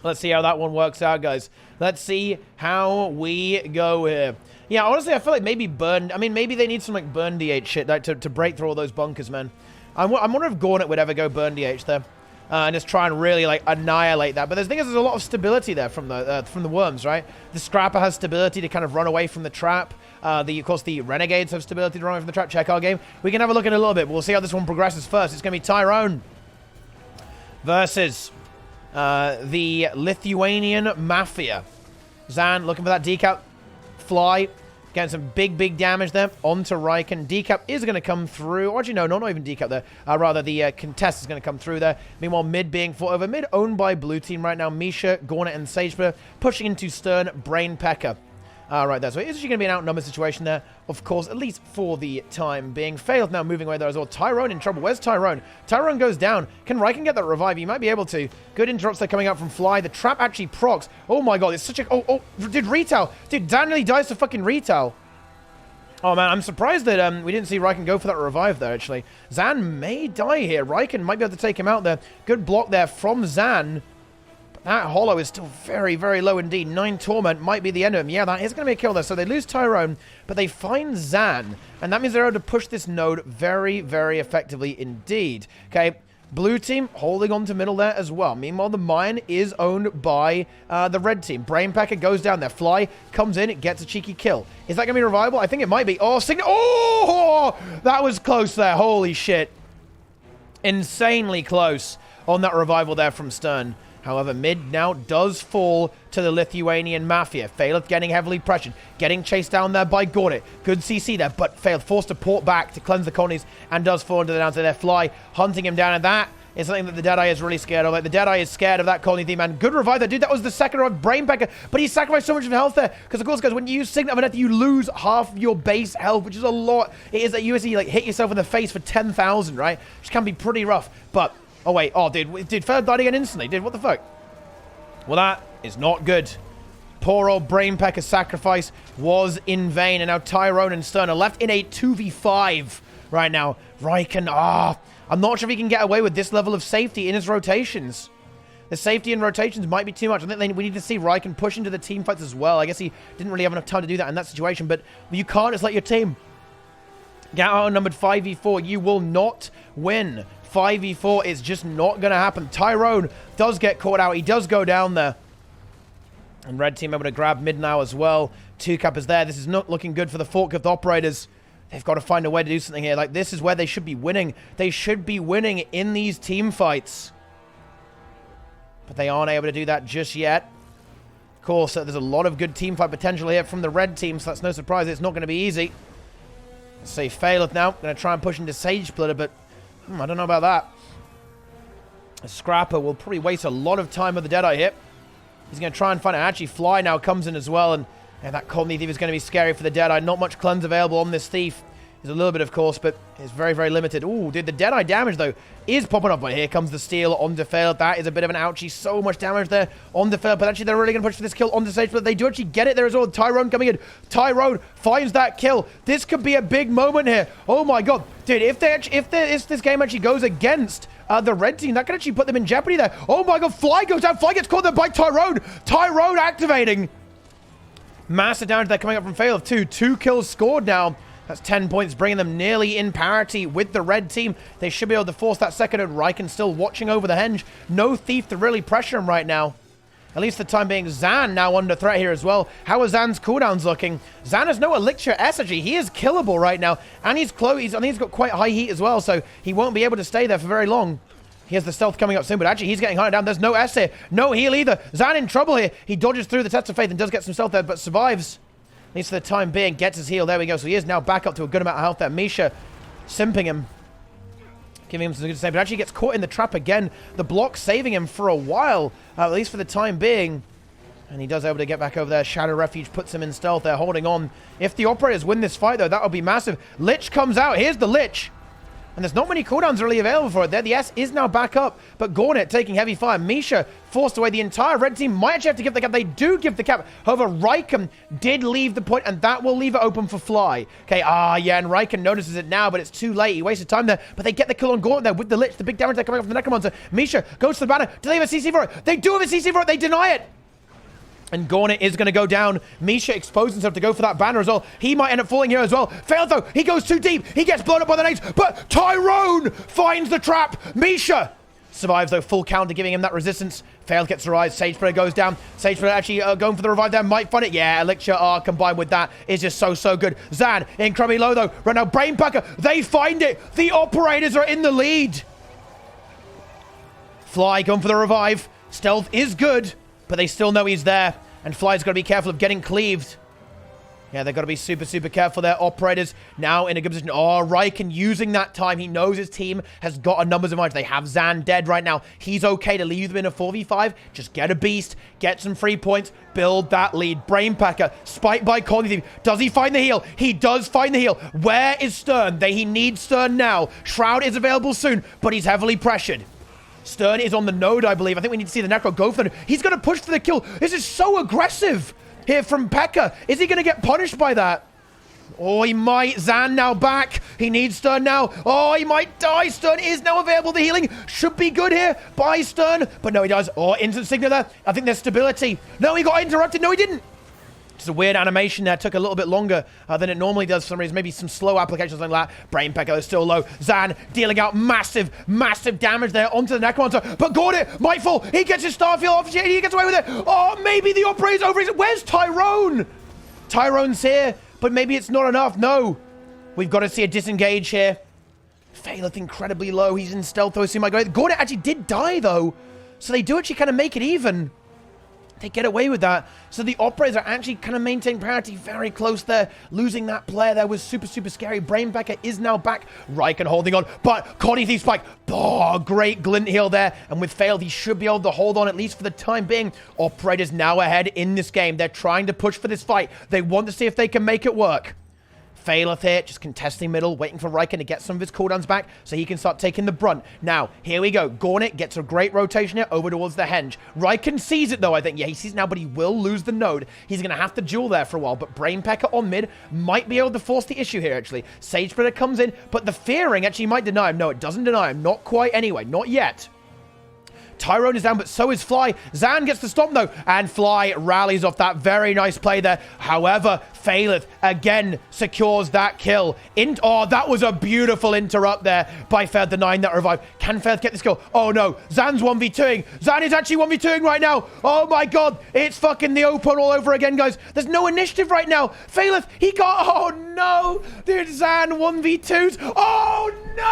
Let's see how that one works out, guys. Let's see how we go here. Yeah, honestly, I feel like maybe burn. I mean, maybe they need some, like, burn DH shit like, to break through all those bunkers, man. I wonder if Gauntlet would ever go burn DH there. And just try and really, like, annihilate that. But the thing is, there's a lot of stability there from the Worms, right? The Scrapper has stability to kind of run away from the trap. Of course, the Renegades have stability to run away from the trap. Check our game. We can have a look in a little bit. We'll see how this one progresses first. It's going to be Tyrone versus the Lithuanian Mafia. Zan looking for that decap. Fly. Getting some big, big damage there onto Riken. Decap is going to come through. Or actually, no, not even decap there. Rather, the contest is going to come through there. Meanwhile, mid being fought over. Mid owned by blue team right now. Misha, Gauntlet, and Sageblood pushing into Stern, Brain Pecker. Right there. So it's actually going to be an outnumbered situation there, of course, at least for the time being. Failed now moving away there as well. Tyrone in trouble. Where's Tyrone? Tyrone goes down. Can Riken get that revive? He might be able to. Good interrupts there coming out from Fly. The trap actually procs. Oh my god, it's such a... Oh, dude, retail. Dude, Dan really dies to fucking retail. Oh man, I'm surprised that we didn't see Riken go for that revive there, actually. Zan may die here. Riken might be able to take him out there. Good block there from Zan. That Hollow is still very, very low indeed. 9 Torment might be the end of him. Yeah, that is going to be a kill there. So they lose Tyrone, but they find Zan. And that means they're able to push this node very, very effectively indeed. Okay, Blue team holding on to middle there as well. Meanwhile, the mine is owned by the red team. Brainpacker goes down there. Fly comes in. It gets a cheeky kill. Is that going to be revival? I think it might be. Oh, signal. Oh, that was close there. Holy shit. Insanely close on that revival there from Stern. However, mid now does fall to the Lithuanian Mafia. Faileth getting heavily pressured, getting chased down there by Gordit. Good CC there, but Faileth forced to port back to cleanse the colonies and does fall into the down to their Fly, hunting him down, and that is something that the Deadeye is really scared of. Like, the Deadeye is scared of that colony theme, man. Good revive there, dude. That was the second revive, Brainpacker, but he sacrificed so much of health there, because of course, guys, when you use Signet of Death, you lose half of your base health, which is a lot. It is that you actually, like, hit yourself in the face for 10,000, right? Which can be pretty rough, but... Oh, wait. Oh, dude, Faileth died again instantly. Dude, what the fuck? Well, that is not good. Poor old Brainpecker's sacrifice was in vain. And now Tyrone and Stern are left in a 2v5 right now. Riken, I'm not sure if he can get away with this level of safety in his rotations. The safety in rotations might be too much. I think we need to see Riken push into the team fights as well. I guess he didn't really have enough time to do that in that situation. But you can't just let your team get outnumbered 5v4. You will not win. 5v4 is just not going to happen. Tyrone does get caught out. He does go down there. And red team able to grab mid now as well. 2-cap is there. This is not looking good for the Forklift operators. They've got to find a way to do something here. Like, this is where they should be winning. They should be winning in these team fights. But they aren't able to do that just yet. Of course, there's a lot of good team fight potential here from the red team, so that's no surprise. It's not going to be easy. Let's say Faileth now. Going to try and push into Sage Splitter, but I don't know about that. A Scrapper will probably waste a lot of time with the Deadeye hit. He's going to try and find it. Actually, Fly now comes in as well, and that Colony Thief is going to be scary for the Deadeye. Not much cleanse available on this Thief. There's a little bit, of course, but it's very, very limited. Ooh, dude, the Deadeye damage, though, is popping up. But here comes the steal onto Faileth. That is a bit of an ouchie. So much damage there onto Faileth. But actually, they're really going to push for this kill onto Sage. But they do actually get it there as well. Tyrone coming in. Tyrone finds that kill. This could be a big moment here. Oh, my God. Dude, if this game actually goes against the red team, that could actually put them in jeopardy there. Oh, my God. Fly goes down. Fly gets caught there by Tyrone. Tyrone activating. Massive damage there coming up from Faileth, too. 2 kills scored now. That's 10 points, bringing them nearly in parity with the red team. They should be able to force that second, and Riken still watching over the henge. No Thief to really pressure him right now. At least for the time being. Zan now under threat here as well. How are Zan's cooldowns looking? Zan has no Elixir SG. He is killable right now. And he's close. I think he's got quite high heat as well, so he won't be able to stay there for very long. He has the stealth coming up soon, but actually he's getting hunted down. There's no S here. No heal either. Zan in trouble here. He dodges through the Test of Faith and does get some stealth there, but survives. At least for the time being, gets his heal. There we go. So he is now back up to a good amount of health there. Misha simping him. Giving him some good save. But actually gets caught in the trap again. The block saving him for a while. At least for the time being. And he does able to get back over there. Shadow Refuge puts him in stealth there, holding on. If the operators win this fight, though, that would be massive. Lich comes out. Here's the Lich. And there's not many cooldowns really available for it there. The S is now back up, but Gornet taking heavy fire. Misha forced away. The entire red team might actually have to give the cap. They do give the cap. However, Riken did leave the point, and that will leave it open for Fly. Okay, yeah, and Riken notices it now, but it's too late. He wasted time there, but they get the kill on Gornet there with the Lich. The big damage there coming up from the Necromancer. Misha goes to the banner. Do they have a CC for it? They do have a CC for it. They deny it. And Gornet is going to go down. Misha exposed himself to go for that banner as well. He might end up falling here as well. Failed though. He goes too deep. He gets blown up by the nades. But Tyrone finds the trap. Misha survives though. Full counter giving him that resistance. Failed gets the rise. Sage Splitter goes down. Sage Splitter actually going for the revive there. Might find it. Yeah, Elixir combined with that is just so good. Zan in crummy low though. Right now, Brainpacker. They find it. The operators are in the lead. Fly going for the revive. Stealth is good, but they still know he's there. And Fly's got to be careful of getting cleaved. Yeah, they've got to be super careful there. Operators now in a good position. Oh, Riken using that time. He knows his team has got a numbers advantage. They have Zan dead right now. He's okay to leave them in a 4v5. Just get a beast. Get some free points. Build that lead. Brainpacker. Spiked by Colony Thief. Does he find the heal? He does find the heal. Where is Stern? He needs Stern now. Shroud is available soon, but he's heavily pressured. Stern is on the node, I believe. I think we need to see the Necro go for it. He's going to push for the kill. This is so aggressive here from Pekka. Is he going to get punished by that? Oh, he might. Zan now back. He needs Stern now. Oh, he might die. Stern is now available. The healing should be good here by Stern. But no, he does. Oh, instant signal there. I think there's stability. No, he got interrupted. No, he didn't. Just a weird animation there. Took a little bit longer than it normally does for some reason. Maybe some slow applications like that. Brain Pecker is still low. Zan dealing out massive, massive damage there onto the Necromancer. But Gordit might fall. He gets his Starfield opportunity. He gets away with it. Oh, maybe the Operator's over. Where's Tyrone? Tyrone's here, but maybe it's not enough. No. We've got to see a disengage here. Phaleth incredibly low. He's in stealth, though. So he might go. Gordit actually did die, though. So they do actually kind of make it even. They get away with that. So the Operators are actually kind of maintaining priority very close there. Losing that player there was super, super scary. Brainpecker is now back. Riken holding on. But Connie Thief Spike. Oh, great glint heal there. And with Failed, he should be able to hold on at least for the time being. Operators now ahead in this game. They're trying to push for this fight. They want to see if they can make it work. Phaleth here, just contesting middle, waiting for Riken to get some of his cooldowns back so he can start taking the brunt. Now, here we go. Gornit gets a great rotation here over towards the Henge. Riken sees it, though, I think. Yeah, he sees it now, but he will lose the node. He's going to have to duel there for a while, but Brainpecker on mid might be able to force the issue here, actually. Sage Splitter comes in, but the fearing actually might deny him. No, it doesn't deny him. Not quite anyway. Not yet. Tyrone is down, but so is Fly. Zan gets the stop, though, and Fly rallies off that very nice play there. However, Phaleth again secures that kill. Oh, that was a beautiful interrupt there by Phaleth, denying that revive. Can Phaleth get this kill? Oh, no. Zan's 1v2ing. Zan is actually 1v2ing right now. Oh, my God. It's fucking the open all over again, guys. There's no initiative right now. Phaleth, he got... Oh, no. Dude, Zan 1v2s. Oh, no.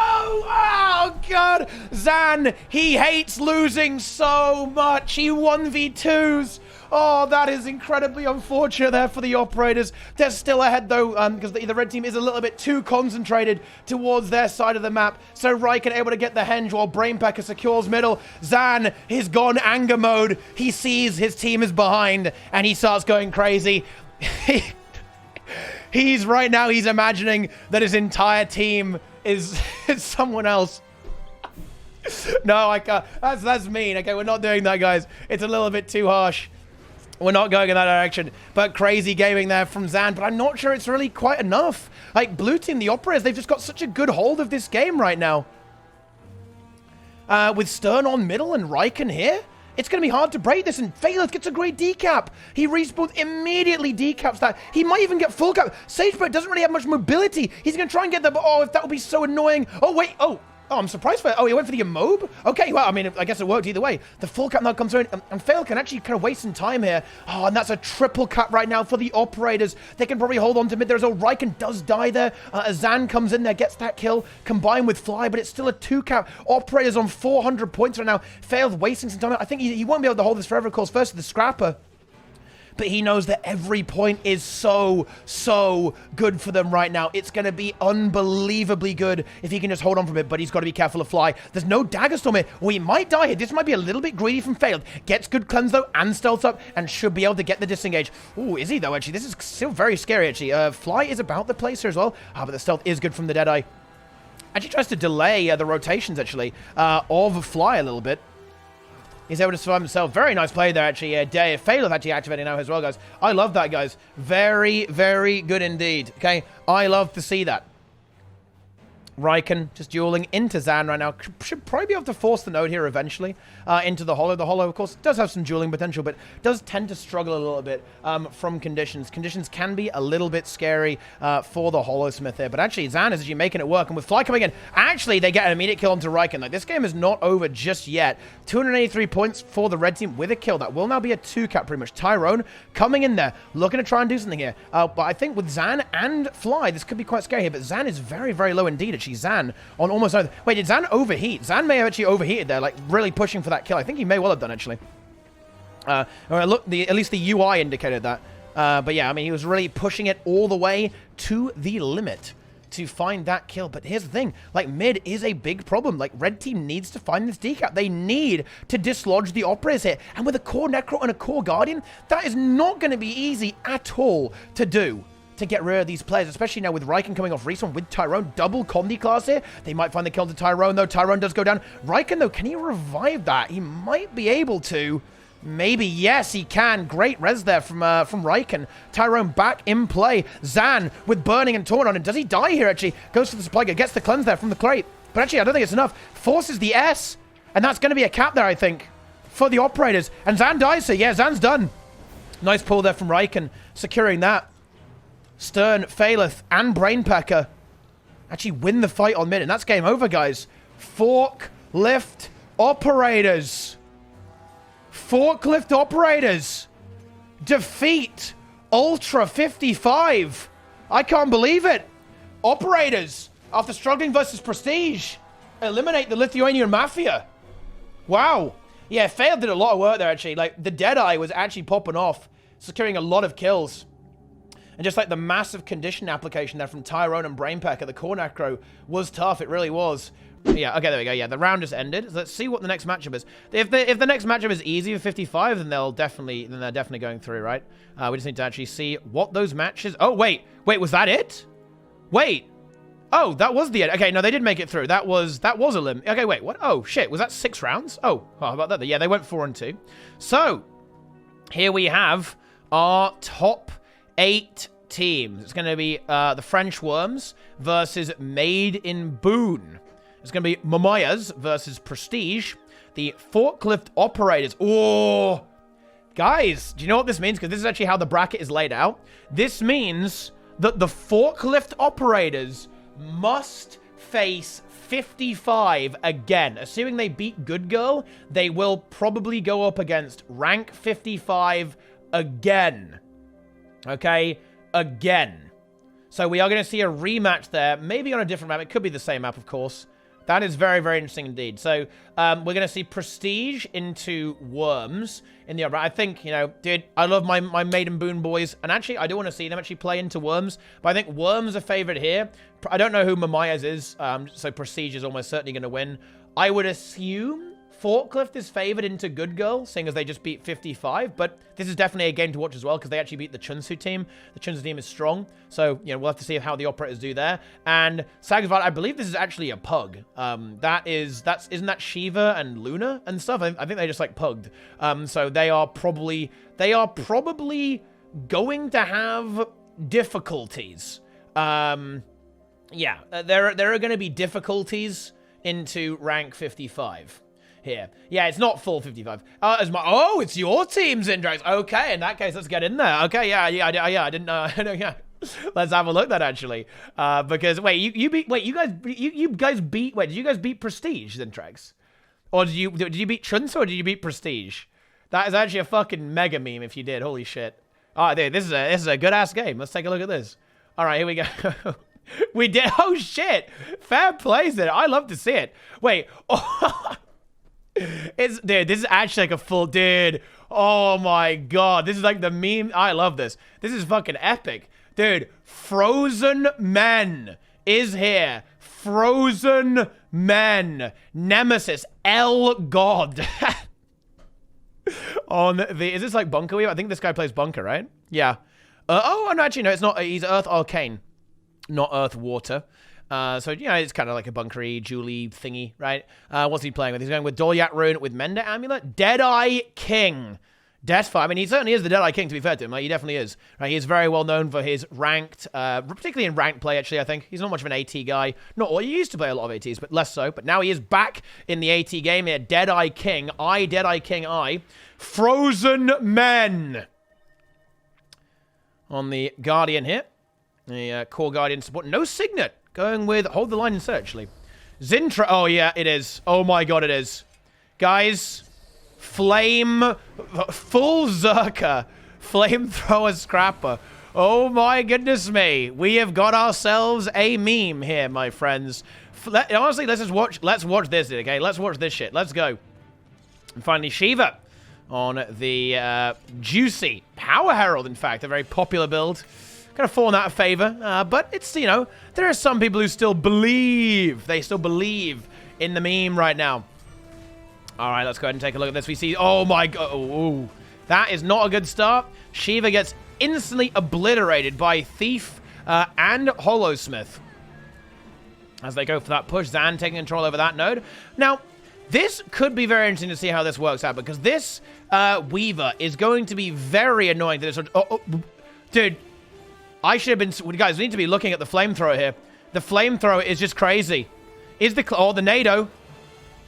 Oh, God. Zan, he hates losing so much. He 1v2s. Oh, that is incredibly unfortunate there for the Operators. They're still ahead, though, because the red team is a little bit too concentrated towards their side of the map. So Riken able to get the Henge while Brainpecker secures middle. Zan is gone anger mode. He sees his team is behind, and he starts going crazy. He's right now, he's imagining that his entire team is someone else. No, I can't. That's mean. Okay, we're not doing that, guys. It's a little bit too harsh. We're not going in that direction. But crazy gaming there from Zan. But I'm not sure it's really quite enough. Like, blue team, the Operators, they've just got such a good hold of this game right now. With Stern on middle and Riken here, it's going to be hard to break this. And Phaleth gets a great decap. He respawns, immediately decaps that. He might even get full cap. Sagebird doesn't really have much mobility. He's going to try and get the... Oh, if that would be so annoying. Oh, wait. Oh, I'm surprised for it. Oh, he went for the immob? Okay, well, I mean, I guess it worked either way. The full cap now comes through, and Fail can actually kind of waste some time here. Oh, and that's a triple cap right now for the Operators. They can probably hold on to mid there as well. Riken does die there. Azan comes in there, gets that kill, combined with Fly, but it's still a 2 cap. Operators on 400 points right now. Failed wasting some time. I think he won't be able to hold this forever, of course. First, the Scrapper. But he knows that every point is so, so good for them right now. It's going to be unbelievably good if he can just hold on from it, but he's got to be careful of Fly. There's no Dagger Storm here. We might die here. This might be a little bit greedy from Failed. Gets good cleanse, though, and stealth up, and should be able to get the disengage. Ooh, is he, though, actually? This is still very scary, actually. Fly is about the place here as well. But the stealth is good from the Deadeye. Actually tries to delay the rotations, actually, of Fly a little bit. He's able to survive himself. Very nice play there, actually. Phaleth actually activating now as well, guys. I love that, guys. Very, very good indeed. Okay, I love to see that. Riken just dueling into Zan right now. Should probably be able to force the node here eventually into the Hollow. The Hollow, of course, does have some dueling potential, but does tend to struggle a little bit from conditions. Conditions can be a little bit scary for the Hollow Smith here, but actually Zan is actually making it work, and with Fly coming in, actually they get an immediate kill onto Riken. Like, this game is not over just yet. 283 points for the red team with a kill. That will now be a 2 cap pretty much. Tyrone coming in there, looking to try and do something here. But I think with Zan and Fly, this could be quite scary here, but Zan is very, very low indeed. Zan on almost... Wait, did Zan overheat? Zan may have actually overheated there, like really pushing for that kill. I think he may well have done, actually. Look, at least the UI indicated that. But yeah, I mean, he was really pushing it all the way to the limit to find that kill. But here's the thing, like, mid is a big problem. Like, red team needs to find this decap. They need to dislodge the Operators here. And with a core Necro and a core Guardian, that is not going to be easy at all to do, to get rid of these players, especially now with Riken coming off respawn with Tyrone. Double Condi class here. They might find the kill to Tyrone, though. Tyrone does go down. Riken, though, can he revive that? He might be able to. Maybe, yes, he can. Great res there from Riken. Tyrone back in play. Zan with Burning and Torn on him. Does he die here, actually? Goes for the supply gate, gets the cleanse there from the crate. But actually, I don't think it's enough. Forces the S. And that's going to be a cap there, I think, for the Operators. And Zan dies, so yeah, Zan's done. Nice pull there from Riken, securing that. Stern, Faileth, and Brainpecker actually win the fight on mid, and that's game over, guys. Forklift operators. Forklift operators defeat Ultra 55. I can't believe it. Operators, after struggling versus Prestige, eliminate the Lithuanian Mafia. Wow. Yeah, Fail did a lot of work there, actually. Like, the Deadeye was actually popping off, securing a lot of kills. And just like the massive condition application there from Tyrone and Brainpecker, the core necro was tough. It really was. Yeah, okay, there we go. Yeah, the round just ended. So let's see what the next matchup is. If the next matchup is easy for 55, then they're definitely going through, right? We just need to actually see what those matches. Oh, wait, was that it? Wait. Oh, that was the end. Okay, no, they did make it through. That was a limb. Okay, wait, what? Oh, shit, was that 6 rounds? Oh, how about that? Yeah, they went 4 and 2. So, here we have our top 8 teams. It's going to be the French Worms versus Made in Boone. It's going to be Mamayas versus Prestige. The Forklift Operators. Oh, guys, do you know what this means? Because this is actually how the bracket is laid out. This means that the Forklift Operators must face 55 again. Assuming they beat Good Girl, they will probably go up against rank 55 again. Okay? Again. So we are going to see a rematch there. Maybe on a different map. It could be the same map, of course. That is very, very interesting indeed. So, we're going to see Prestige into Worms in the upper. I think, you know, dude, I love my Maiden Boone boys. And actually, I do want to see them actually play into Worms. But I think Worms are favored here. I don't know who Mamayas is. So Prestige is almost certainly going to win. I would assume Forklift is favored into Good Girl, seeing as they just beat 55. But this is definitely a game to watch as well, because they actually beat the Chunsu team. The Chunsu team is strong. So, you know, we'll have to see how the Operators do there. And Sagavad, I believe this is actually a pug. Isn't that Shiva and Luna and stuff? I think they just, like, pugged. So they are probably going to have difficulties. Yeah, there are going to be difficulties into rank 55. Here. Yeah, it's not full 55. Oh, it's your team, Zindrax. Okay, in that case, let's get in there. Okay, yeah, I didn't know. Yeah. Let's have a look at that, actually. Because, wait, did you guys beat Prestige, Zindrax? Or did you beat Chunso, or did you beat Prestige? That is actually a fucking mega meme if you did. Holy shit. Oh, dude, this is a good-ass game. Let's take a look at this. All right, here we go. We did. Oh, shit. Fair play, Zin. I love to see it. Wait. Oh. Dude, this is actually like a full, dude. Oh my god, this is like the meme. I love this. This is fucking epic, dude. Frozen Men is here. Frozen Men, Nemesis, El God. On the, is this like Bunker Weave? I think this guy plays Bunker, right? Yeah. Oh, no, actually, no, it's not. He's Earth Arcane, not Earth Water. So, you know, it's kind of like a bunkery, Julie thingy, right? What's he playing with? He's going with Dolyat Rune with Mender Amulet. Deadeye King. Deathfire. I mean, he certainly is the Deadeye King, to be fair to him. Like, he definitely is. Right? He is very well known for his ranked, particularly in ranked play, actually, I think. He's not much of an AT guy. Not all. He used to play a lot of ATs, but less so. But now he is back in the AT game here. Deadeye King. Deadeye King, Frozen Men. On the Guardian here. The core Guardian support. No Signet. Going with, hold the line and search, actually. Zintra, oh yeah, it is. Oh my god, it is. Guys, full Zerker, flamethrower scrapper. Oh my goodness me. We have got ourselves a meme here, my friends. Honestly, let's watch this, okay? Let's watch this shit. Let's go. And finally, Shiva on the juicy Power Herald, in fact, a very popular build. Kind of fallen out of favor, but it's, you know, there are some people who still believe. They still believe in the meme right now. All right, let's go ahead and take a look at this. We see, oh my god, oh, that is not a good start. Shiva gets instantly obliterated by Thief and Hollowsmith. As they go for that push, Zan taking control over that node. Now, this could be very interesting to see how this works out, because this Weaver is going to be very annoying to this. Dude. I should have been... Guys, we need to be looking at the flamethrower here. The flamethrower is just crazy. Is the... Oh, the Nado.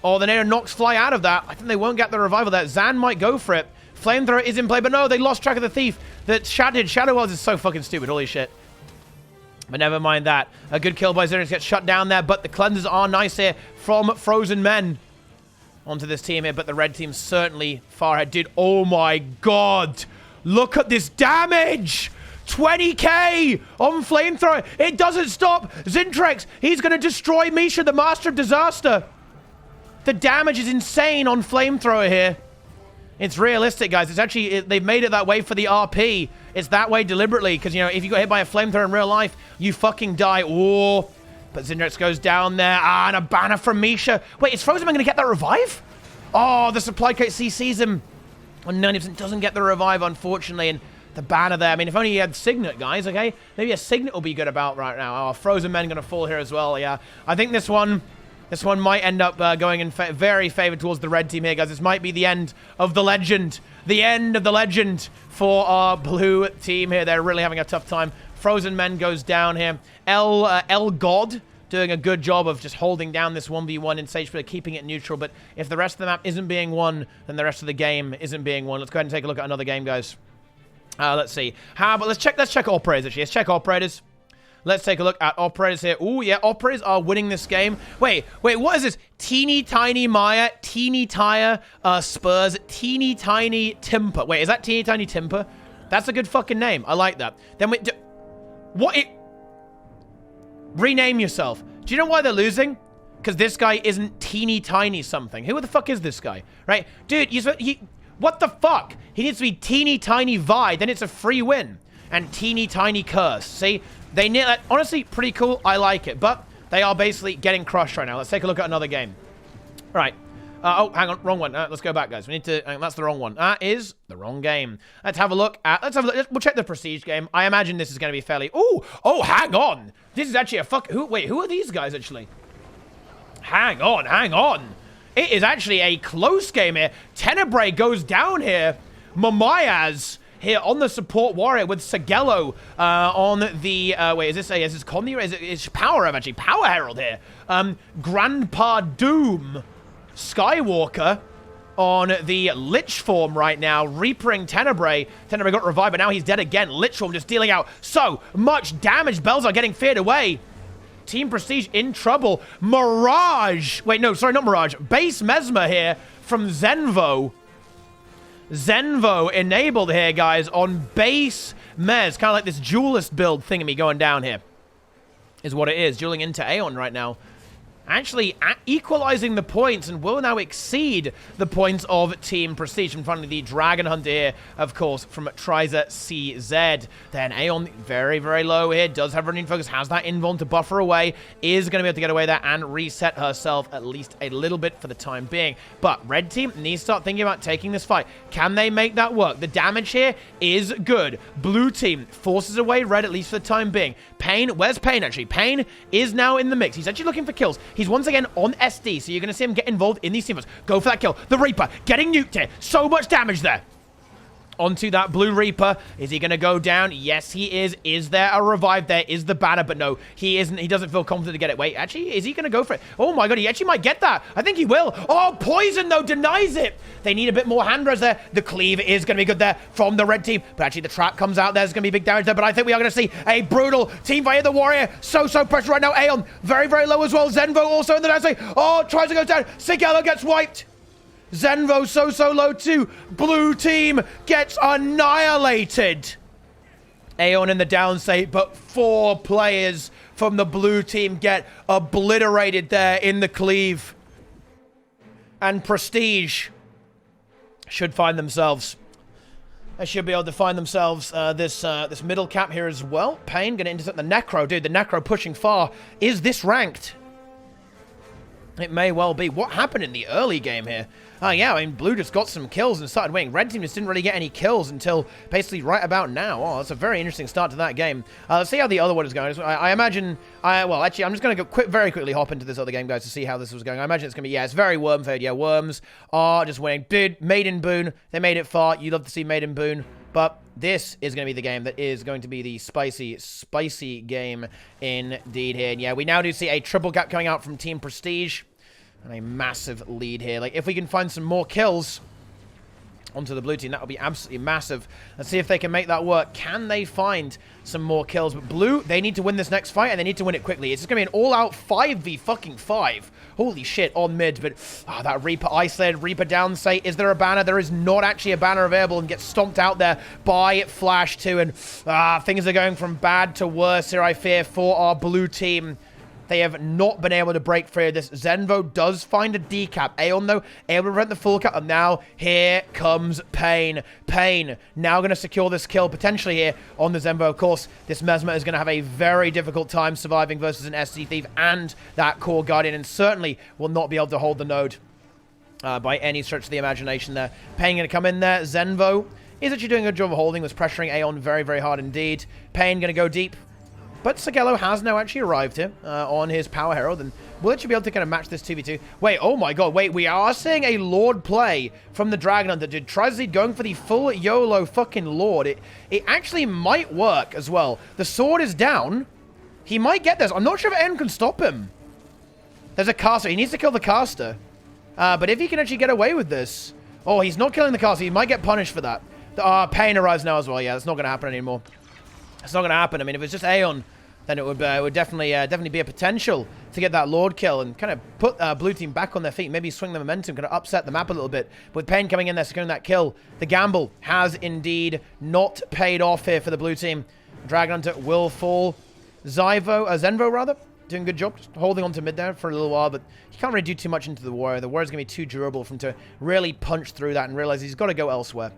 Oh, the Nado knocks Fly out of that. I think they won't get the revival there. Zan might go for it. Flamethrower is in play, but no, they lost track of the thief that shattered. Shadow Wells is so fucking stupid. Holy shit. But never mind that. A good kill by Zenrix gets shut down there, but the cleansers are nice here from Frozen Men onto this team here, but the red team's certainly far ahead. Dude, oh my god. Look at this damage. 20k on Flamethrower. It doesn't stop. Zintrix, he's going to destroy Misha, the Master of Disaster. The damage is insane on Flamethrower here. It's realistic, guys. It's actually, they've made it that way for the RP. It's that way deliberately, because, you know, if you got hit by a Flamethrower in real life, you fucking die. Oh, but Zinrix goes down there. Ah, and a banner from Misha. Wait, is Frozen Man going to get that revive? Oh, the supply crate CCs him. And 90% doesn't get the revive, unfortunately, and the banner there. I mean, if only he had Signet, guys, okay? Maybe a Signet will be good about right now. Oh, Frozen Men going to fall here as well, yeah. I think this one might end up going in very favor towards the red team here, guys. This might be the end of the legend. The end of the legend for our blue team here. They're really having a tough time. Frozen Men goes down here. El God doing a good job of just holding down this 1v1 in Sage, keeping it neutral. But if the rest of the map isn't being won, then the rest of the game isn't being won. Let's go ahead and take a look at another game, guys. Let's see. How about let's check operators actually. Let's check operators. Let's take a look at operators here. Oh, yeah, operators are winning this game. Wait, what is this? Teeny Tiny Maya, Teeny Tire, Spurs, Teeny Tiny Timper. Wait, is that Teeny Tiny Timper? That's a good fucking name. I like that. Then we... Rename yourself. Do you know why they're losing? Because this guy isn't Teeny Tiny something. Who the fuck is this guy? Right? Dude, what the fuck? He needs to be Teeny Tiny Vi, then it's a free win. And Teeny Tiny Curse. See? They need that. Honestly, pretty cool. I like it. But they are basically getting crushed right now. Let's take a look at another game. All right. Oh, hang on. Wrong one. Let's go back, guys. We need to... that's the wrong one. That is the wrong game. Let's have a look at... We'll check the Prestige game. I imagine this is going to be fairly... Oh, hang on. This is actually a Wait, who are these guys, actually? Hang on. It is actually a close game here. Tenebrae goes down here. Mamayaz here on the support warrior with Sagello on the... wait, is this Condi or is it Power Herald, actually? Power Herald here. Grandpa Doom Skywalker on the Lich form right now, reapering Tenebrae. Tenebrae got revived, but now he's dead again. Lich form just dealing out so much damage. Bells are getting feared away. Team Prestige in trouble. Mirage. Wait, no, sorry, not Mirage. Base Mesmer here from Zenvo. Zenvo enabled here, guys, on base Mez. Kind of like this duelist build thingamy going down here. Is what it is. Dueling into Aeon right now. Actually equalizing the points and will now exceed the points of Team Prestige. In front of the Dragon Hunter here, of course, from Triza CZ. Then Aeon, very, very low here. Does have running focus. Has that invuln to buffer away. Is going to be able to get away there and reset herself at least a little bit for the time being. But Red Team needs to start thinking about taking this fight. Can they make that work? The damage here is good. Blue Team forces away Red, at least for the time being. Pain, where's Pain actually? Pain is now in the mix. He's actually looking for kills. He's once again on SD, so you're going to see him get involved in these teamfights. Go for that kill. The Reaper getting nuked here. So much damage there. Onto that Blue Reaper. Is he going to go down? Yes, he is. Is there a revive there? Is the banner? But no, he isn't. He doesn't feel confident to get it. Wait, actually, is he going to go for it? Oh my god, he actually might get that. I think he will. Oh, Poison, though, denies it. They need a bit more hand res there. The cleave is going to be good there from the red team. But actually, the trap comes out. There's going to be big damage there. But I think we are going to see a brutal team fight of the Warrior. So pressure right now. Aeon, very, very low as well. Zenvo also in the dance. Oh, tries to go down. Sigelo gets wiped. Zenvo so low too. Blue team gets annihilated. Aeon in the down state, but 4 players from the blue team get obliterated there in the cleave. And Prestige should find themselves. They should be able to find themselves this middle cap here as well. Pain gonna intercept the Necro. Dude, the Necro pushing far. Is this ranked? It may well be. What happened in the early game here? Yeah, I mean, Blue just got some kills and started winning. Red team just didn't really get any kills until basically right about now. Oh, that's a very interesting start to that game. Let's see how the other one is going. I imagine... well, actually, I'm just going to go very quickly hop into this other game, guys, to see how this was going. I imagine it's going to be... Yeah, it's very worm-fed. Yeah, Worms are just winning. Dude, Maiden Boon. They made it far. You love to see Maiden Boon. But this is going to be the game that is going to be the spicy game indeed here. And yeah, we now do see a triple cap coming out from Team Prestige. And a massive lead here. Like, if we can find some more kills onto the blue team. That would be absolutely massive. Let's see if they can make that work. Can they find some more kills? But blue, they need to win this next fight, and they need to win it quickly. It's just going to be an all-out 5v5. Holy shit, on mid. But that Reaper isolated, Reaper down, say, is there a banner? There is not actually a banner available, and gets stomped out there by Flash 2. And things are going from bad to worse here, I fear, for our blue team. They have not been able to break free of this. Zenvo does find a decap. Aeon, though, able to prevent the full cap. And now, here comes Pain. Pain now going to secure this kill, potentially here on the Zenvo. Of course, this Mesmer is going to have a very difficult time surviving versus an SC Thief and that Core Guardian. And certainly will not be able to hold the node by any stretch of the imagination there. Pain going to come in there. Zenvo is actually doing a good job of holding. Was pressuring Aeon very, very hard indeed. Pain going to go deep. But Sagello has now actually arrived here on his Power Herald, and will actually be able to kind of match this 2v2. Wait, oh my god, wait, we are seeing a Lord play from the Dragon Hunter. Dude, Trizlead going for the full YOLO fucking Lord. It actually might work as well. The sword is down. He might get this. I'm not sure if N can stop him. There's a caster. He needs to kill the caster. But if he can actually get away with this... Oh, he's not killing the caster. He might get punished for that. Pain arrives now as well. Yeah, that's not going to happen anymore. It's not going to happen. I mean, if it's just Aeon, then it would definitely be a potential to get that Lord kill and kind of put blue team back on their feet, maybe swing the momentum, kind of upset the map a little bit. But with Pain coming in there, securing that kill, the gamble has indeed not paid off here for the blue team. Dragon Hunter will fall. Zenvo, rather, doing a good job, just holding on to mid there for a little while, but he can't really do too much into the warrior. The warrior's going to be too durable for him to really punch through that and realize he's got to go elsewhere.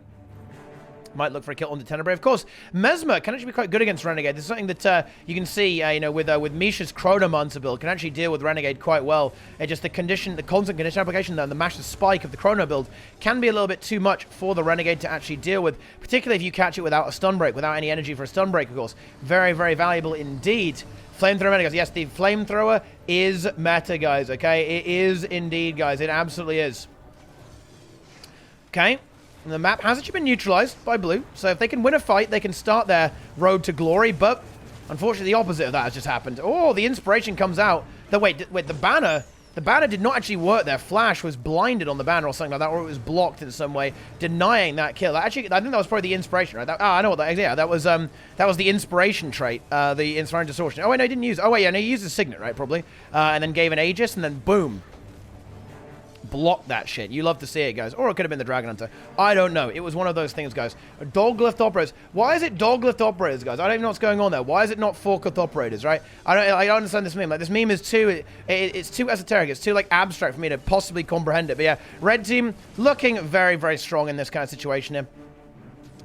Might look for a kill on the Tenebrae. Of course, Mesmer can actually be quite good against Renegade. This is something that you can see, with Misha's Chronomancer build, can actually deal with Renegade quite well. Just the constant condition application and the Master's Spike of the Chrono build can be a little bit too much for the Renegade to actually deal with, particularly if you catch it without a stun break, without any energy for a stun break, of course. Very, very valuable indeed. Flamethrower meta, guys. Yes, the Flamethrower is meta, guys, okay? It is indeed, guys. It absolutely is. Okay. And the map has actually been neutralized by blue, so if they can win a fight, they can start their road to glory, but unfortunately the opposite of that has just happened. Oh, the inspiration comes out. Wait, the banner did not actually work there. Flash was blinded on the banner or something like that, or it was blocked in some way, denying that kill. Actually, I think that was probably the inspiration, right? I know what that is. Yeah, that was the inspiration trait, the Inspiring Distortion. Oh, wait, no, he didn't use... Oh, wait, yeah, no, he used a Signet, right, probably. And then gave an Aegis, and then boom. Block that shit. You love to see it, guys. Or it could have been the Dragon Hunter. I don't know. It was one of those things, guys. Doglift Operators. Why is it Doglift Operators, guys? I don't even know what's going on there. Why is it not Forklift Operators, right? I don't understand this meme. Like, this meme is too... It's too esoteric. It's too, like, abstract for me to possibly comprehend it. But, yeah, red team looking very, very strong in this kind of situation here.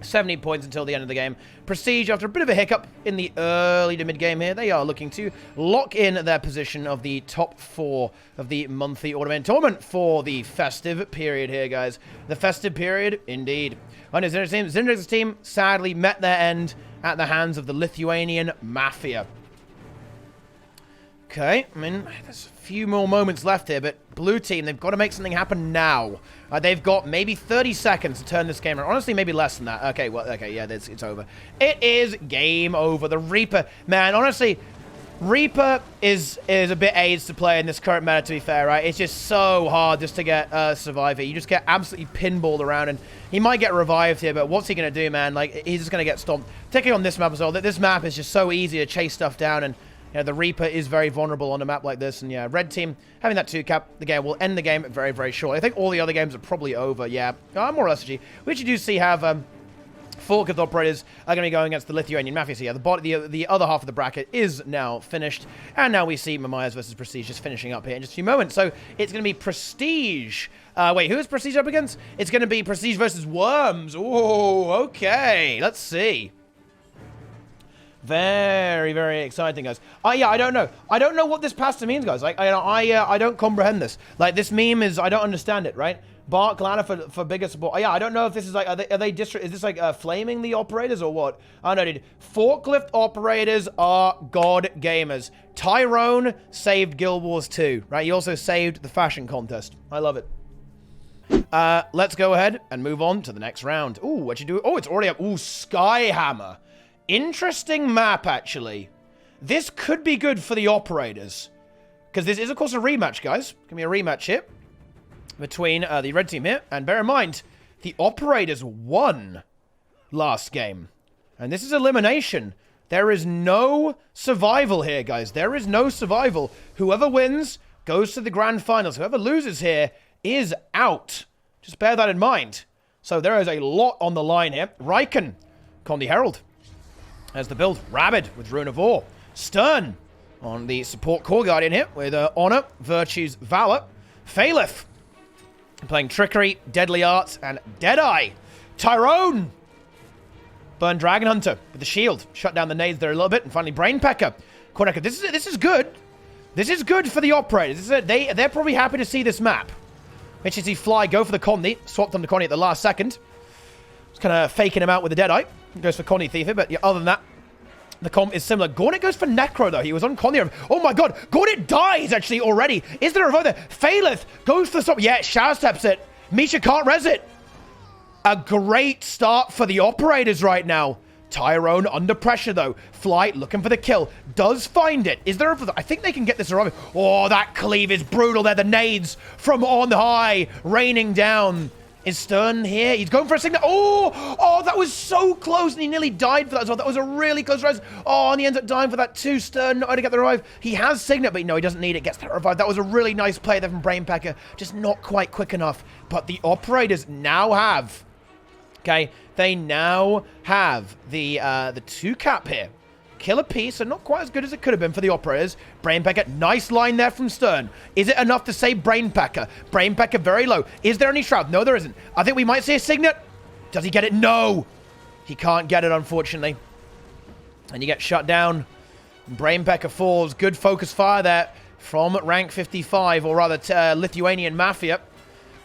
70 points until the end of the game. Prestige, after a bit of a hiccup in the early to mid-game here, they are looking to lock in their position of the top 4 of the monthly Automated Tournament for the festive period here, guys. The festive period, indeed. On his Zindra's team sadly met their end at the hands of the Lithuanian Mafia. Okay, I mean, there's a few more moments left here, but blue team, they've got to make something happen now. They've got maybe 30 seconds to turn this game around. Honestly, maybe less than that. Okay, well, okay, yeah, it's over. It is game over. The Reaper, man, honestly, Reaper is a bit AIDS to play in this current meta, to be fair, right? It's just so hard just to get Survivor. You just get absolutely pinballed around, and he might get revived here, but what's he going to do, man? Like, he's just going to get stomped. Particularly on this map as well. This map is just so easy to chase stuff down, and you know, the Reaper is very vulnerable on a map like this, and yeah, red team having that 2-cap, the game will end the game very, very shortly. I think all the other games are probably over, yeah. More or less, actually. We actually do see have Forklift Operators are going to be going against the Lithuanian Mafia. So yeah, the other half of the bracket is now finished, and now we see Mamias versus Prestige just finishing up here in just a few moments. So it's going to be Prestige. Wait, who is Prestige up against? It's going to be Prestige versus Worms. Oh, okay. Let's see. Very, very exciting, guys. Yeah, I don't know. I don't know what this pasta means, guys. Like, I don't comprehend this. Like, this meme is, I don't understand it, right? Bark Ladder for bigger support. Yeah, I don't know if this is like, is this like flaming the operators or what? I don't know, dude. Forklift Operators are god gamers. Tyrone saved Guild Wars 2, right? He also saved the fashion contest. I love it. Let's go ahead and move on to the next round. Ooh, what you do? Oh, it's already up. Ooh, Skyhammer. Interesting map, actually. This could be good for the operators. Because this is, of course, a rematch, guys. Can be a rematch here between the red team here. And bear in mind, The Operators won last game. And this is elimination. There is no survival here, guys. There is no survival. Whoever wins goes to the grand finals. Whoever loses here is out. Just bear that in mind. So there is a lot on the line here. Riken, Condi Herald. As the build, Rabid with Rune of War. Stern on the support core guardian here with Honor, Virtues, Valor. Phaleth playing Trickery, Deadly Arts, and Deadeye. Tyrone, Burn Dragon Hunter with the shield. Shut down the nades there a little bit. And finally, Brainpecker. Cornecker. This is good. This is good for the Operators. They're probably happy to see this map. Which is he fly, go for the Condi. Swapped on the Condi at the last second. Just kind of faking him out with the Deadeye. Goes for Condi Thief, but yeah, other than that, the comp is similar. Gornet goes for Necro, though. He was on Condi. Oh, my God. Gornet dies, actually, already. Is there a revive there? Phaleth goes for the stop. Yeah, Shadow Steps it. Misha can't res it. A great start for the Operators right now. Tyrone under pressure, though. Flight looking for the kill. Does find it. Is there a... I think they can get this around. Oh, that cleave is brutal there. The nades from on high raining down. Is Stern here? He's going for a signal. Oh, that was so close, and he nearly died for that as well. That was a really close res. Oh, and he ends up dying for that too. Stern not going to get the revive. He has Signet, but no, he doesn't need it. Gets that revive. That was a really nice play there from Brainpecker. Just not quite quick enough. But the Operators now have... Okay, they now have the 2-cap here. Killer piece, and not quite as good as it could have been for the Operators. Brainpecker, nice line there from Stern. Is it enough to save Brainpecker? Brainpecker very low. Is there any Shroud? No, there isn't. I think we might see a Signet. Does he get it? No. He can't get it, unfortunately. And you get shut down. Brainpecker falls. Good focus fire there from rank 55, or rather Lithuanian Mafia.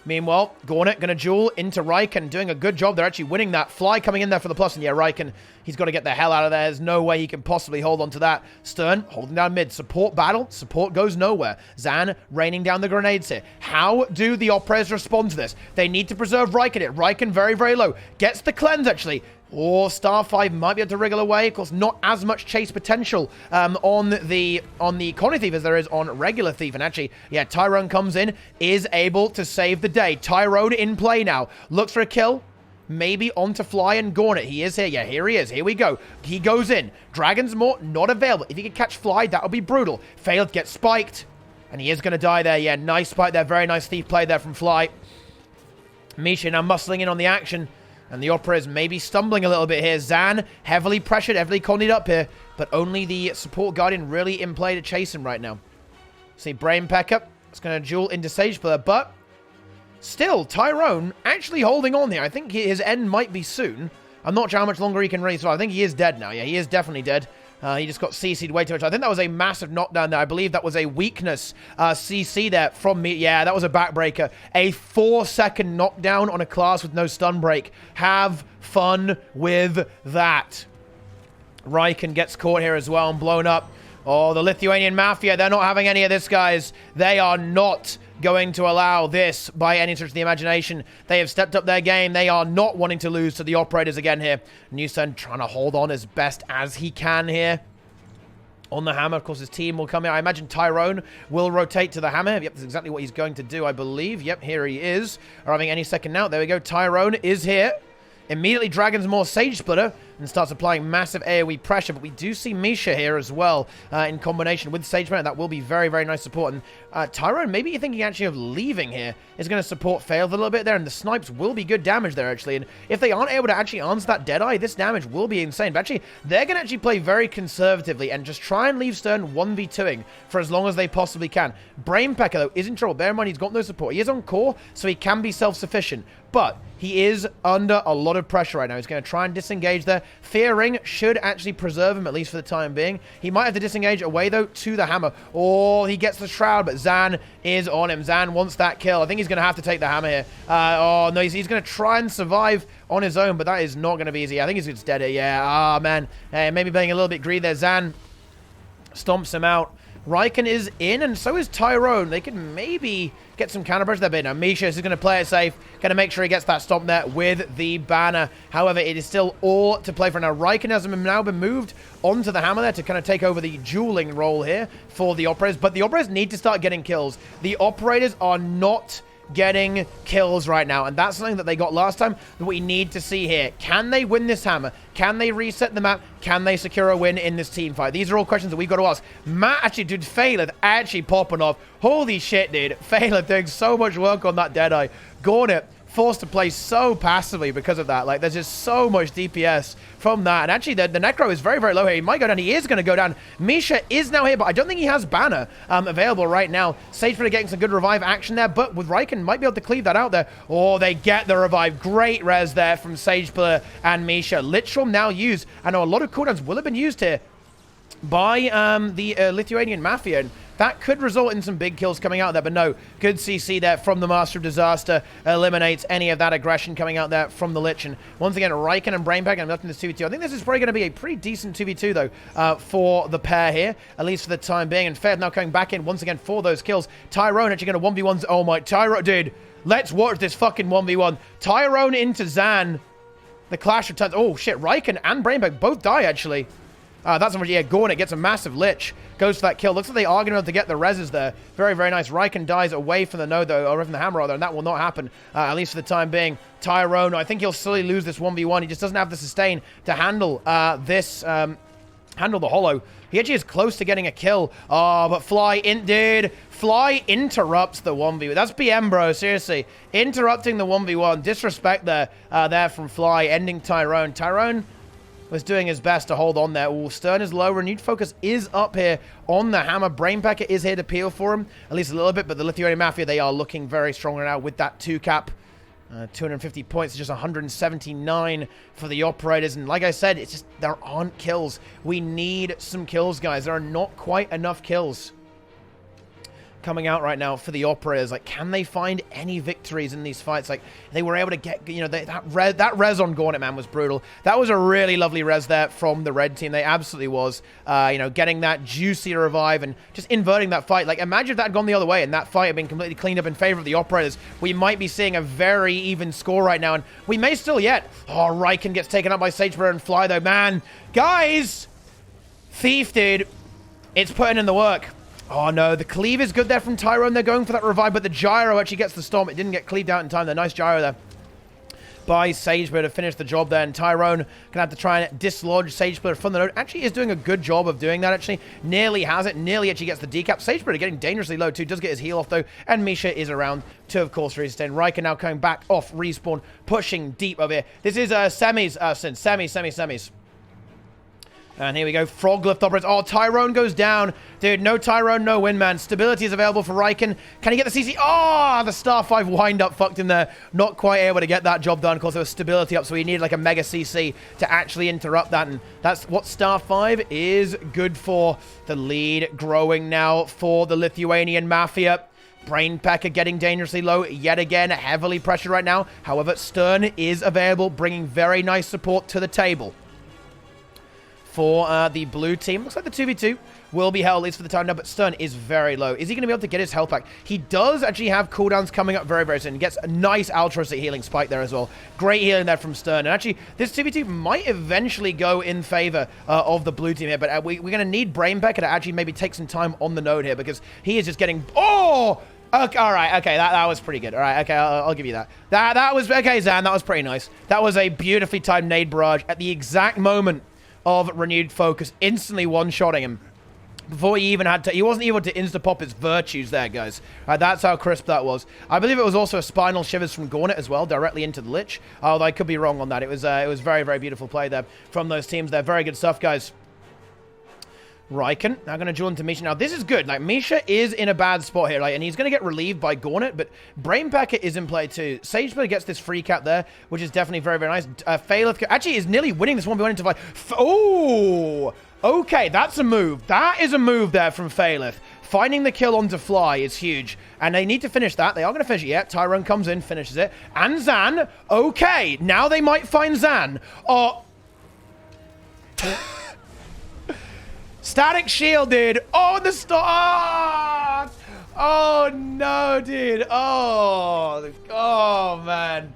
Meanwhile, Gornet going to duel into Riken, doing a good job. They're actually winning that. Fly coming in there for the plus, and yeah, Riken, he's got to get the hell out of there. There's no way he can possibly hold on to that. Stern holding down mid. Support battle. Support goes nowhere. Zan raining down the grenades here. How do the Operators respond to this? They need to preserve Riken it. Riken very, very low. Gets the cleanse, actually. Or Star 5 might be able to wriggle away. Of course, not as much chase potential on the Condi Thief as there is on regular Thief. And actually, yeah, Tyrone comes in, is able to save the day. Tyrone in play now. Looks for a kill. Maybe onto Fly and Gornet. He is here. Yeah, here he is. Here we go. He goes in. Dragon's Maw, not available. If he could catch Fly, that would be brutal. Failed, gets spiked. And he is going to die there. Yeah, nice spike there. Very nice Thief play there from Fly. Misha now muscling in on the action. And the Operators maybe stumbling a little bit here. Zan heavily pressured, heavily condied up here. But only the support guardian really in play to chase him right now. See, Brainpecker is going to duel into Sage Splitter. But still, Tyrone actually holding on here. I think his end might be soon. I'm not sure how much longer he can really survive. I think he is dead now. Yeah, he is definitely dead. He just got CC'd way too much. I think that was a massive knockdown there. I believe that was a weakness CC there from me. Yeah, that was a backbreaker. A 4-second knockdown on a class with no stun break. Have fun with that. Riken gets caught here as well and blown up. Oh, the Lithuanian Mafia, they're not having any of this, guys. They are not going to allow this by any stretch of the imagination. They have stepped up their game. They are not wanting to lose to the Operators again here. Newson trying to hold on as best as he can here. On the hammer, of course, his team will come in. I imagine Tyrone will rotate to the hammer. Yep, that's exactly what he's going to do, I believe. Yep, here he is. Arriving any second now. There we go. Tyrone is here. Immediately Dragon's Maw Sage Splitter and starts applying massive AoE pressure. But we do see Misha here as well in combination with Sage Splitter. That will be very, very nice support. And Tyrone, maybe you're thinking actually of leaving here, is going to support Failed a little bit there. And the snipes will be good damage there, actually. And if they aren't able to actually answer that Deadeye, this damage will be insane. But actually, they're going to actually play very conservatively and just try and leave Stern 1v2ing for as long as they possibly can. Brainpecker, though, is in trouble. Bear in mind, he's got no support. He is on core, so he can be self-sufficient. But he is under a lot of pressure right now. He's going to try and disengage there. Fear Ring should actually preserve him, at least for the time being. He might have to disengage away, though, to the hammer. Or he gets the Shroud, but Zan is on him. Zan wants that kill. I think he's going to have to take the hammer here. Oh, no, he's going to try and survive on his own, but that is not going to be easy. I think he's dead here. Yeah, ah, man. Maybe being a little bit greedy there. Zan stomps him out. Riken is in, and so is Tyrone. They could maybe get some counter pressure there, but now Misha is going to play it safe, going to make sure he gets that stomp there with the banner. However, it is still all to play for now. Riken has now been moved onto the hammer there to kind of take over the dueling role here for the Operators, but the Operators need to start getting kills. The Operators are not getting kills right now, and that's something that they got last time that we need to see here. Can they win this hammer? Can they reset the map? Can they secure a win in this team fight? These are all questions that we've got to ask. Matt actually, dude, Phaleth actually popping off. Holy shit, dude. Phaleth doing so much work on that Deadeye. Gauntlet forced to play so passively because of that. Like, there's just so much DPS from that. And actually, the Necro is very, very low here. He might go down. He is going to go down. Misha is now here, but I don't think he has Banner available right now. Sagebruder getting some good revive action there, but with Riken, might be able to cleave that out there. Oh, they get the revive. Great res there from Sagebruder and Misha. Literal now used. I know a lot of cooldowns will have been used here by the Lithuanian Mafia, and that could result in some big kills coming out there, but no, good CC there from the Master of Disaster, eliminates any of that aggression coming out there from the Lich, and once again, Riken and Brainpack, and I'm left in this 2v2. I think this is probably going to be a pretty decent 2v2, though, for the pair here, at least for the time being, and Fed now coming back in once again for those kills. Tyrone actually going to 1v1, oh my, Tyrone, dude, let's watch this fucking 1v1. Tyrone into Zan, the clash of tons, oh shit, Riken and Brainpack both die, actually. That's how much, yeah, Gauntlet gets a massive Lich. Goes for that kill. Looks like they are going to be able to get the reses there. Very, very nice. Riken dies away from the node, though, or from the hammer, rather, and that will not happen, at least for the time being. Tyrone, I think he'll slowly lose this 1v1. He just doesn't have the sustain to handle handle the hollow. He actually is close to getting a kill. Oh, but Fly interrupts the 1v1. That's BM, bro. Seriously. Interrupting the 1v1. Disrespect there from Fly, ending Tyrone. Tyrone was doing his best to hold on there. Ooh, Stern is low. Renewed focus is up here on the hammer. Brainpacker is here to peel for him, at least a little bit, but the Lithuanian Mafia, they are looking very strong right now with that 2-cap. 250 points, just 179 for the operators. And like I said, it's just, there aren't kills. We need some kills, guys. There are not quite enough kills coming out right now for the operators. Like, can they find any victories in these fights? Like, they were able to get, you know, that res on Gauntlet, man, was brutal. That was a really lovely res there from the red team. They absolutely was, you know, getting that juicy revive and just inverting that fight. Like, imagine if that had gone the other way and that fight had been completely cleaned up in favor of the operators. We might be seeing a very even score right now, and we may still yet. Oh, Riken gets taken up by Sagebruder and Fly, though. Man, guys, Thief, dude, it's putting in the work. Oh, no, the cleave is good there from Tyrone. They're going for that revive, but the gyro actually gets the stomp. It didn't get cleaved out in time. The nice gyro there by Sagebruder to finish the job there, and Tyrone going to have to try and dislodge Sagebruder from the node. Actually is doing a good job of doing that, actually. Nearly has it. Nearly actually gets the decap. Sagebruder getting dangerously low, too. Does get his heal off, though, and Misha is around to, of course, restain. Riken now coming back off respawn, pushing deep over here. This is semis. And here we go. Forklift operates. Oh, Tyrone goes down. Dude, no Tyrone, no win, man. Stability is available for Riken. Can he get the CC? Oh, the Star 5 wind-up fucked him there. Not quite able to get that job done because there was stability up, so he needed like a mega CC to actually interrupt that. And that's what Star 5 is good for. The lead growing now for the Lithuanian Mafia. Brainpacker getting dangerously low yet again. Heavily pressured right now. However, Stern is available, bringing very nice support to the table for the blue team. Looks like the 2v2 will be held, at least for the time now, but Stern is very low. Is he going to be able to get his health back? He does actually have cooldowns coming up very, very soon. He gets a nice altruistic healing spike there as well. Great healing there from Stern. And actually, this 2v2 might eventually go in favor of the blue team here, but we're going to need Brainpacker to actually maybe take some time on the node here, because he is just getting... Oh! Okay, all right, okay, that was pretty good. All right, okay, I'll give you that. That was... Okay, Zan, that was pretty nice. That was a beautifully timed nade barrage at the exact moment of renewed focus, instantly one-shotting him before he even had to... He wasn't able to insta-pop his virtues there, guys. That's how crisp that was. I believe it was also a spinal shivers from Gauntlet as well, directly into the Lich. Although I could be wrong on that. It was very, very beautiful play there from those teams there. Very good stuff, guys. Riken now going to join to Misha. Now, this is good. Like, Misha is in a bad spot here, like, and he's going to get relieved by Gauntlet, but Brainpacker is in play too. Sagebruder gets this free cap there, which is definitely very, very nice. Phaleth actually is nearly winning this 1v1 into fight. Oh! Okay, that's a move. That is a move there from Phaleth. Finding the kill onto Fly is huge, and they need to finish that. They are going to finish it yet. Tyrone comes in, finishes it. And Zan, okay, now they might find Zan. Oh... Static shield, dude. Oh, the star. Oh, no, dude. Oh, man.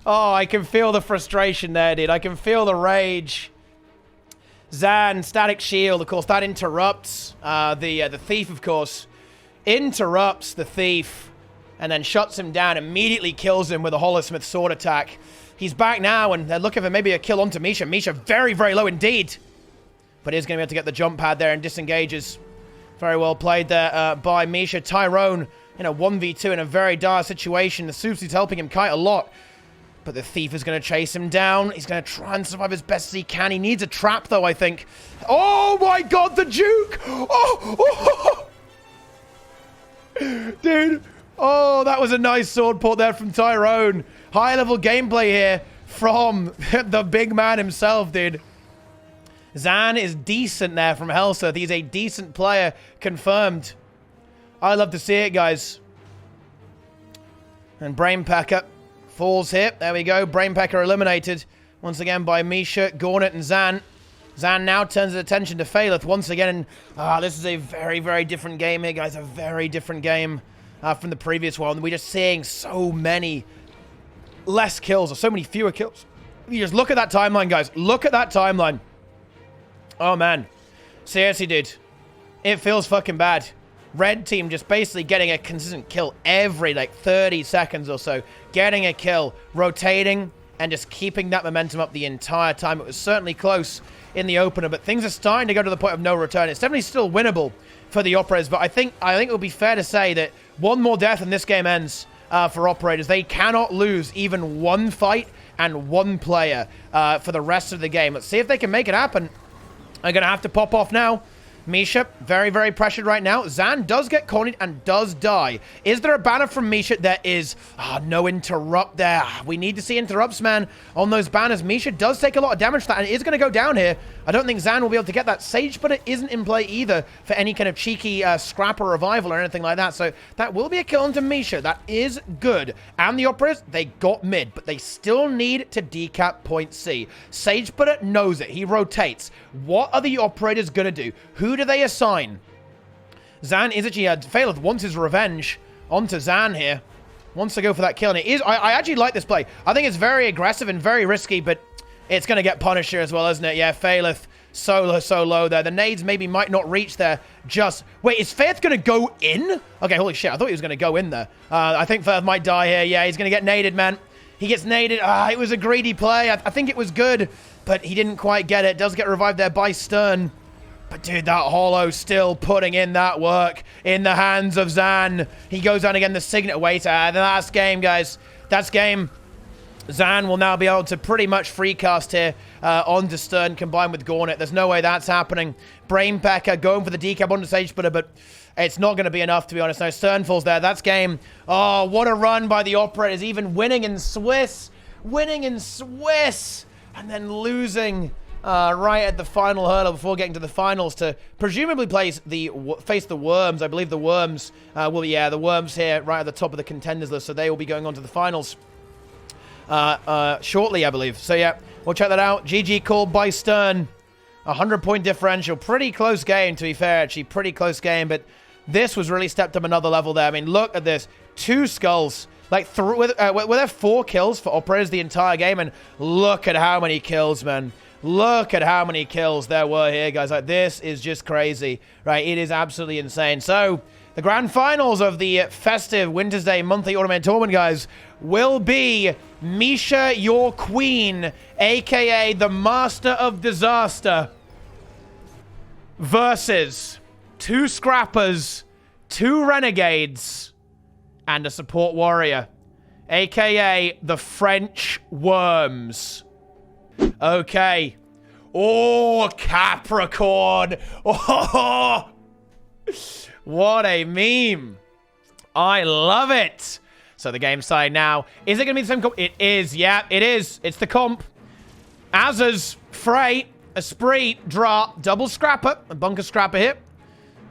Oh, I can feel the frustration there, dude. I can feel the rage. Zan, static shield, of course, that interrupts the thief, of course. interrupts the Thief, and then shuts him down, immediately kills him with a Holosmith sword attack. He's back now, and they're looking for maybe a kill onto Misha. Misha very, very low indeed. But he's going to be able to get the jump pad there and disengages. Very well played there by Misha. Tyrone in a 1v2 in a very dire situation. The Supersuit's helping him quite a lot. But the Thief is going to chase him down. He's going to try and survive as best as he can. He needs a trap, though, I think. Oh, my God, the Juke! Oh! Dude. Oh, that was a nice sword port there from Tyrone. High-level gameplay here from the big man himself, dude. Zan is decent there from Hellseth. He's a decent player, confirmed. I love to see it, guys. And Brainpacker falls here. There we go. Brainpacker eliminated once again by Misha, Gornet, and Zan. Zan now turns his attention to Phaleth once again. And this is a very, very different game here, guys. A very different game from the previous one. We're just seeing so many less kills, or so many fewer kills. You just look at that timeline, guys. Look at that timeline. Oh, man. Seriously, dude. It feels fucking bad. Red team just basically getting a consistent kill every, like, 30 seconds or so. Getting a kill, rotating, and just keeping that momentum up the entire time. It was certainly close in the opener, but things are starting to go to the point of no return. It's definitely still winnable for the Operators, but I think it would be fair to say that one more death and this game ends for Operators. They cannot lose even one fight and one player for the rest of the game. Let's see if they can make it happen. I'm going to have to pop off now. Misha, very, very pressured right now. Zan does get cornered and does die. Is there a banner from Misha? There is. No interrupt there. We need to see interrupts, man, on those banners. Misha does take a lot of damage to that and is going to go down here. I don't think Zan will be able to get that. Sage, but it isn't in play either for any kind of cheeky scrapper revival or anything like that. So that will be a kill onto Misha. That is good. And the Operators, they got mid, but they still need to decap point C. Sage Butter knows it. He rotates. What are the Operators going to do? Who do they assign? Zan is actually Phaleth wants his revenge onto Zan here. Wants to go for that kill. And it is. I actually like this play. I think it's very aggressive and very risky, but it's going to get punished here as well, isn't it? Yeah, Phaleth so low there. The nades maybe might not reach there. Just wait, is Phaleth going to go in? Okay, holy shit. I thought he was going to go in there. I think Phaleth might die here. Yeah, he's going to get naded, man. He gets naded. It was a greedy play. I think it was good, but he didn't quite get it. Does get revived there by Stern. But, dude, that Holo still putting in that work in the hands of Zan. He goes down again, the Signet Waiter. That's game, guys. That's game. Zan will now be able to pretty much free cast here onto Stern combined with Gornet. There's no way that's happening. Brainpacker going for the decap onto Sage Splitter, but it's not going to be enough, to be honest. No, Stern falls there. That's game. Oh, what a run by the Operators. Even winning in Swiss. Winning in Swiss. And then losing right at the final hurdle before getting to the finals to presumably face the Worms. I believe the Worms the Worms here right at the top of the contenders list, so they will be going on to the finals shortly, I believe. So yeah, we'll check that out. GG called by Stern. 100-point differential. Pretty close game, to be fair, actually. Pretty close game, but this was really stepped up another level there. I mean, look at this. 2 skulls. Like, were there 4 kills for Operators the entire game? And look at how many kills, man. Look at how many kills there were here, guys. Like, this is just crazy, right? It is absolutely insane. So, the grand finals of the festive Winter's Day monthly automated tournament, guys, will be Misha, your queen, a.k.a. the Master of Disaster, versus 2 Scrappers, 2 Renegades, and a Support Warrior, a.k.a. the French Worms. Okay. Oh, Capricorn. Oh, what a meme. I love it. So the game's starting now. Is it going to be the same comp? It is. Yeah, it is. It's the comp. Azaz, Frey, Esprit, Dra, Double Scrapper, and Bunker Scrapper here.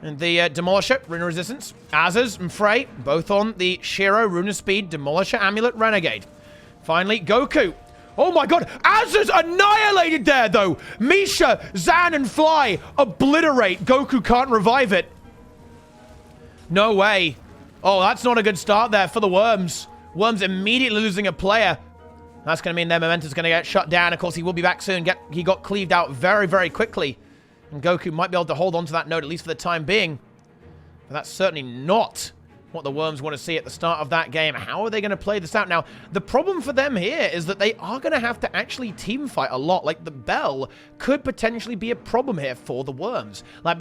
And the Demolisher, Rune Resistance. Azaz and Frey, both on the Shiro, Rune Speed, Demolisher, Amulet, Renegade. Finally, Goku. Oh my god, Azaz annihilated there, though. Misha, Zan, and Fly obliterate. Goku can't revive it. No way. Oh, that's not a good start there for the Worms. Worms immediately losing a player. That's going to mean their momentum's going to get shut down. Of course, he will be back soon. He got cleaved out very, very quickly. And Goku might be able to hold on to that note, at least for the time being. But that's certainly not what the Worms want to see at the start of that game. How are they going to play this out? Now, the problem for them here is that they are going to have to actually team fight a lot. Like, the Bell could potentially be a problem here for the Worms. Like,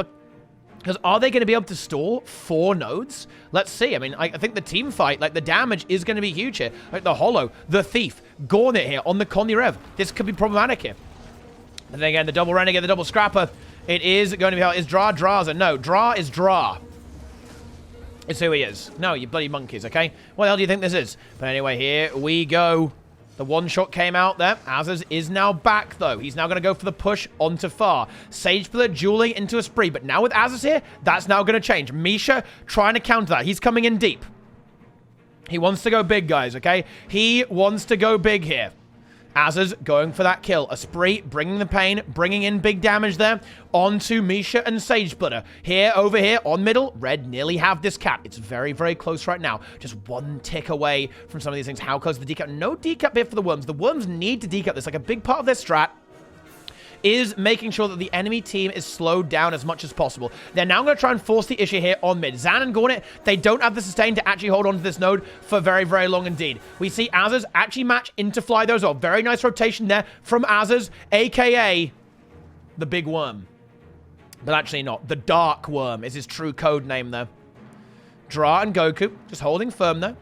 because are they going to be able to stall 4 nodes? Let's see. I mean, I think the team fight, like, the damage is going to be huge here. Like, the Hollow, the Thief, Gornet here on the Condy Rev. This could be problematic here. And then again, the double Renegade, the double Scrapper. It is going to be... Is Dra Draza? No, Dra is Dra. It's who he is. No, you bloody monkeys, okay? What the hell do you think this is? But anyway, here we go. The one shot came out there. Azaz is now back, though. He's now going to go for the push onto Far. Sageblood dueling into a spree. But now with Azaz here, that's now going to change. Misha trying to counter that. He's coming in deep. He wants to go big, guys, okay? He wants to go big here. Azaz going for that kill. A spree, bringing the pain, bringing in big damage there onto Misha and Sageblood. Here, over here, on middle, Red nearly have this cap. It's very, very close right now. Just one tick away from some of these things. How close is the decap? No decap here for the Worms. The Worms need to decap this. Like, a big part of their strat is making sure that the enemy team is slowed down as much as possible. They're now going to try and force the issue here on mid. Zan and Gornet, they don't have the sustain to actually hold on to this node for very, very long indeed. We see Azaz actually match into Fly those off. Very nice rotation there from Azaz, a.k.a. the Big Worm. But actually not. The Dark Worm is his true code name, though. Dra and Goku just holding firm, though.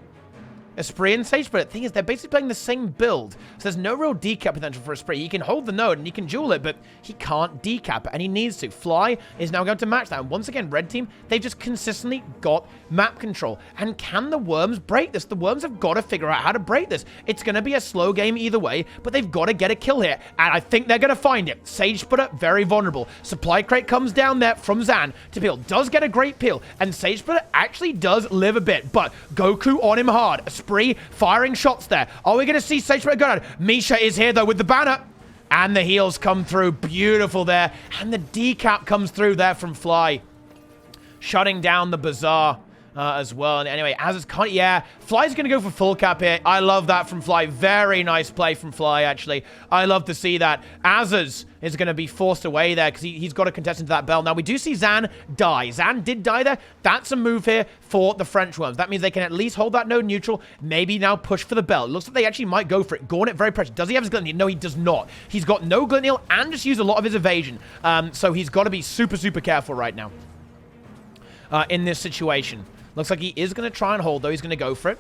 Esprit and Sage, but the thing is, they're basically playing the same build. So there's no real decap potential for Esprit. He can hold the node and he can duel it, but he can't decap it, and he needs to. Fly is now going to match that. And once again, Red Team, they've just consistently got map control. And can the Worms break this? The Worms have got to figure out how to break this. It's going to be a slow game either way, but they've got to get a kill here. And I think they're going to find it. Sage Splitter, very vulnerable. Supply Crate comes down there from Zan to peel. Does get a great peel. And Sage Splitter actually does live a bit, but Goku on him hard. Spree firing shots there. Are we going to see Sage Splitter go down? Misha is here, though, with the banner. And the heals come through. Beautiful there. And the decap comes through there from Fly. Shutting down the Bazaar as well. And anyway, Azaz can't... Yeah, Fly's going to go for full cap here. I love that from Fly. Very nice play from Fly, actually. I love to see that. Azaz is going to be forced away there because he's got to contest into that bell. Now, we do see Zan die. Zan did die there. That's a move here for the French Worms. That means they can at least hold that node neutral, maybe now push for the bell. It looks like they actually might go for it. Gornet, very precious. Does he have his Glintneal? No, he does not. He's got no Glintneal and just used a lot of his evasion. So he's got to be super, super careful right now in this situation. Looks like he is going to try and hold, though. He's going to go for it.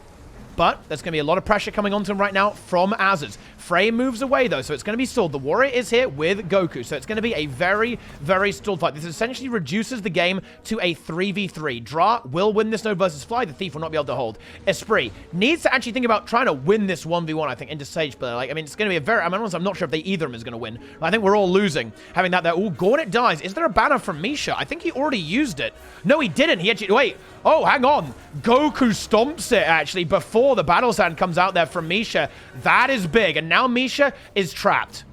But there's going to be a lot of pressure coming onto him right now from Azaz. Frey moves away, though, so it's going to be stalled. The Warrior is here with Goku, so it's going to be a very, very stalled fight. This essentially reduces the game to a 3v3. Dra will win this node versus Fly. The Thief will not be able to hold. Esprit needs to actually think about trying to win this 1v1, I think, into Sage Player. Like, I mean, it's going to be a very... I'm not sure if either of them is going to win. I think we're all losing having that there. Oh, Gornet dies. Is there a banner from Misha? I think he already used it. No, he didn't. He actually... Wait. Oh, hang on. Goku stomps it, actually, before the battle sand comes out there from Misha. That is big. And now Misha is trapped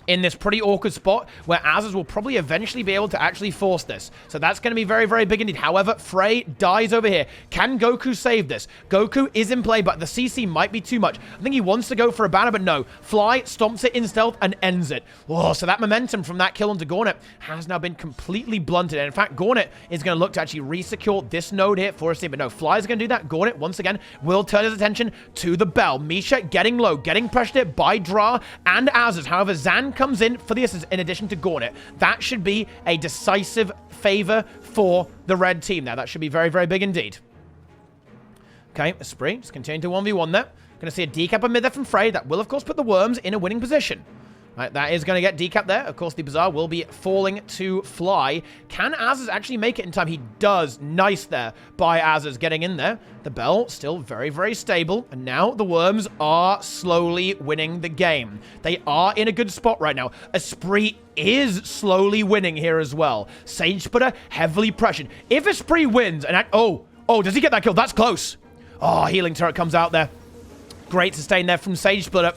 in this pretty awkward spot where Azaz will probably eventually be able to actually force this. So that's going to be very, very big indeed. However, Frey dies over here. Can Goku save this? Goku is in play, but the CC might be too much. I think he wants to go for a banner, but no. Fly stomps it in stealth and ends it. Oh, so that momentum from that kill onto Gornet has now been completely blunted. And in fact, Gornet is going to look to actually re-secure this node here for us. But no, Fly's going to do that. Gornet, once again, will turn his attention to the bell. Misha getting low, getting pressured by Dra and Azaz. However, Zan comes in for the assist in addition to Gornet. That should be a decisive favor for the red team now. That should be very, very big indeed. Okay, Esprit just continuing to 1v1 there. Going to see a decap amid there from Frey. That will, of course, put the Worms in a winning position. Right, that is going to get decap there. Of course, the Bazaar will be falling to Fly. Can Azaz actually make it in time? He does. Nice there by Azaz getting in there. The bell still very, very stable. And now the Worms are slowly winning the game. They are in a good spot right now. Esprit is slowly winning here as well. Sage Splitter heavily pressured. If Esprit wins, and oh, does he get that kill? That's close. Oh, healing turret comes out there. Great sustain there from Sage Splitter.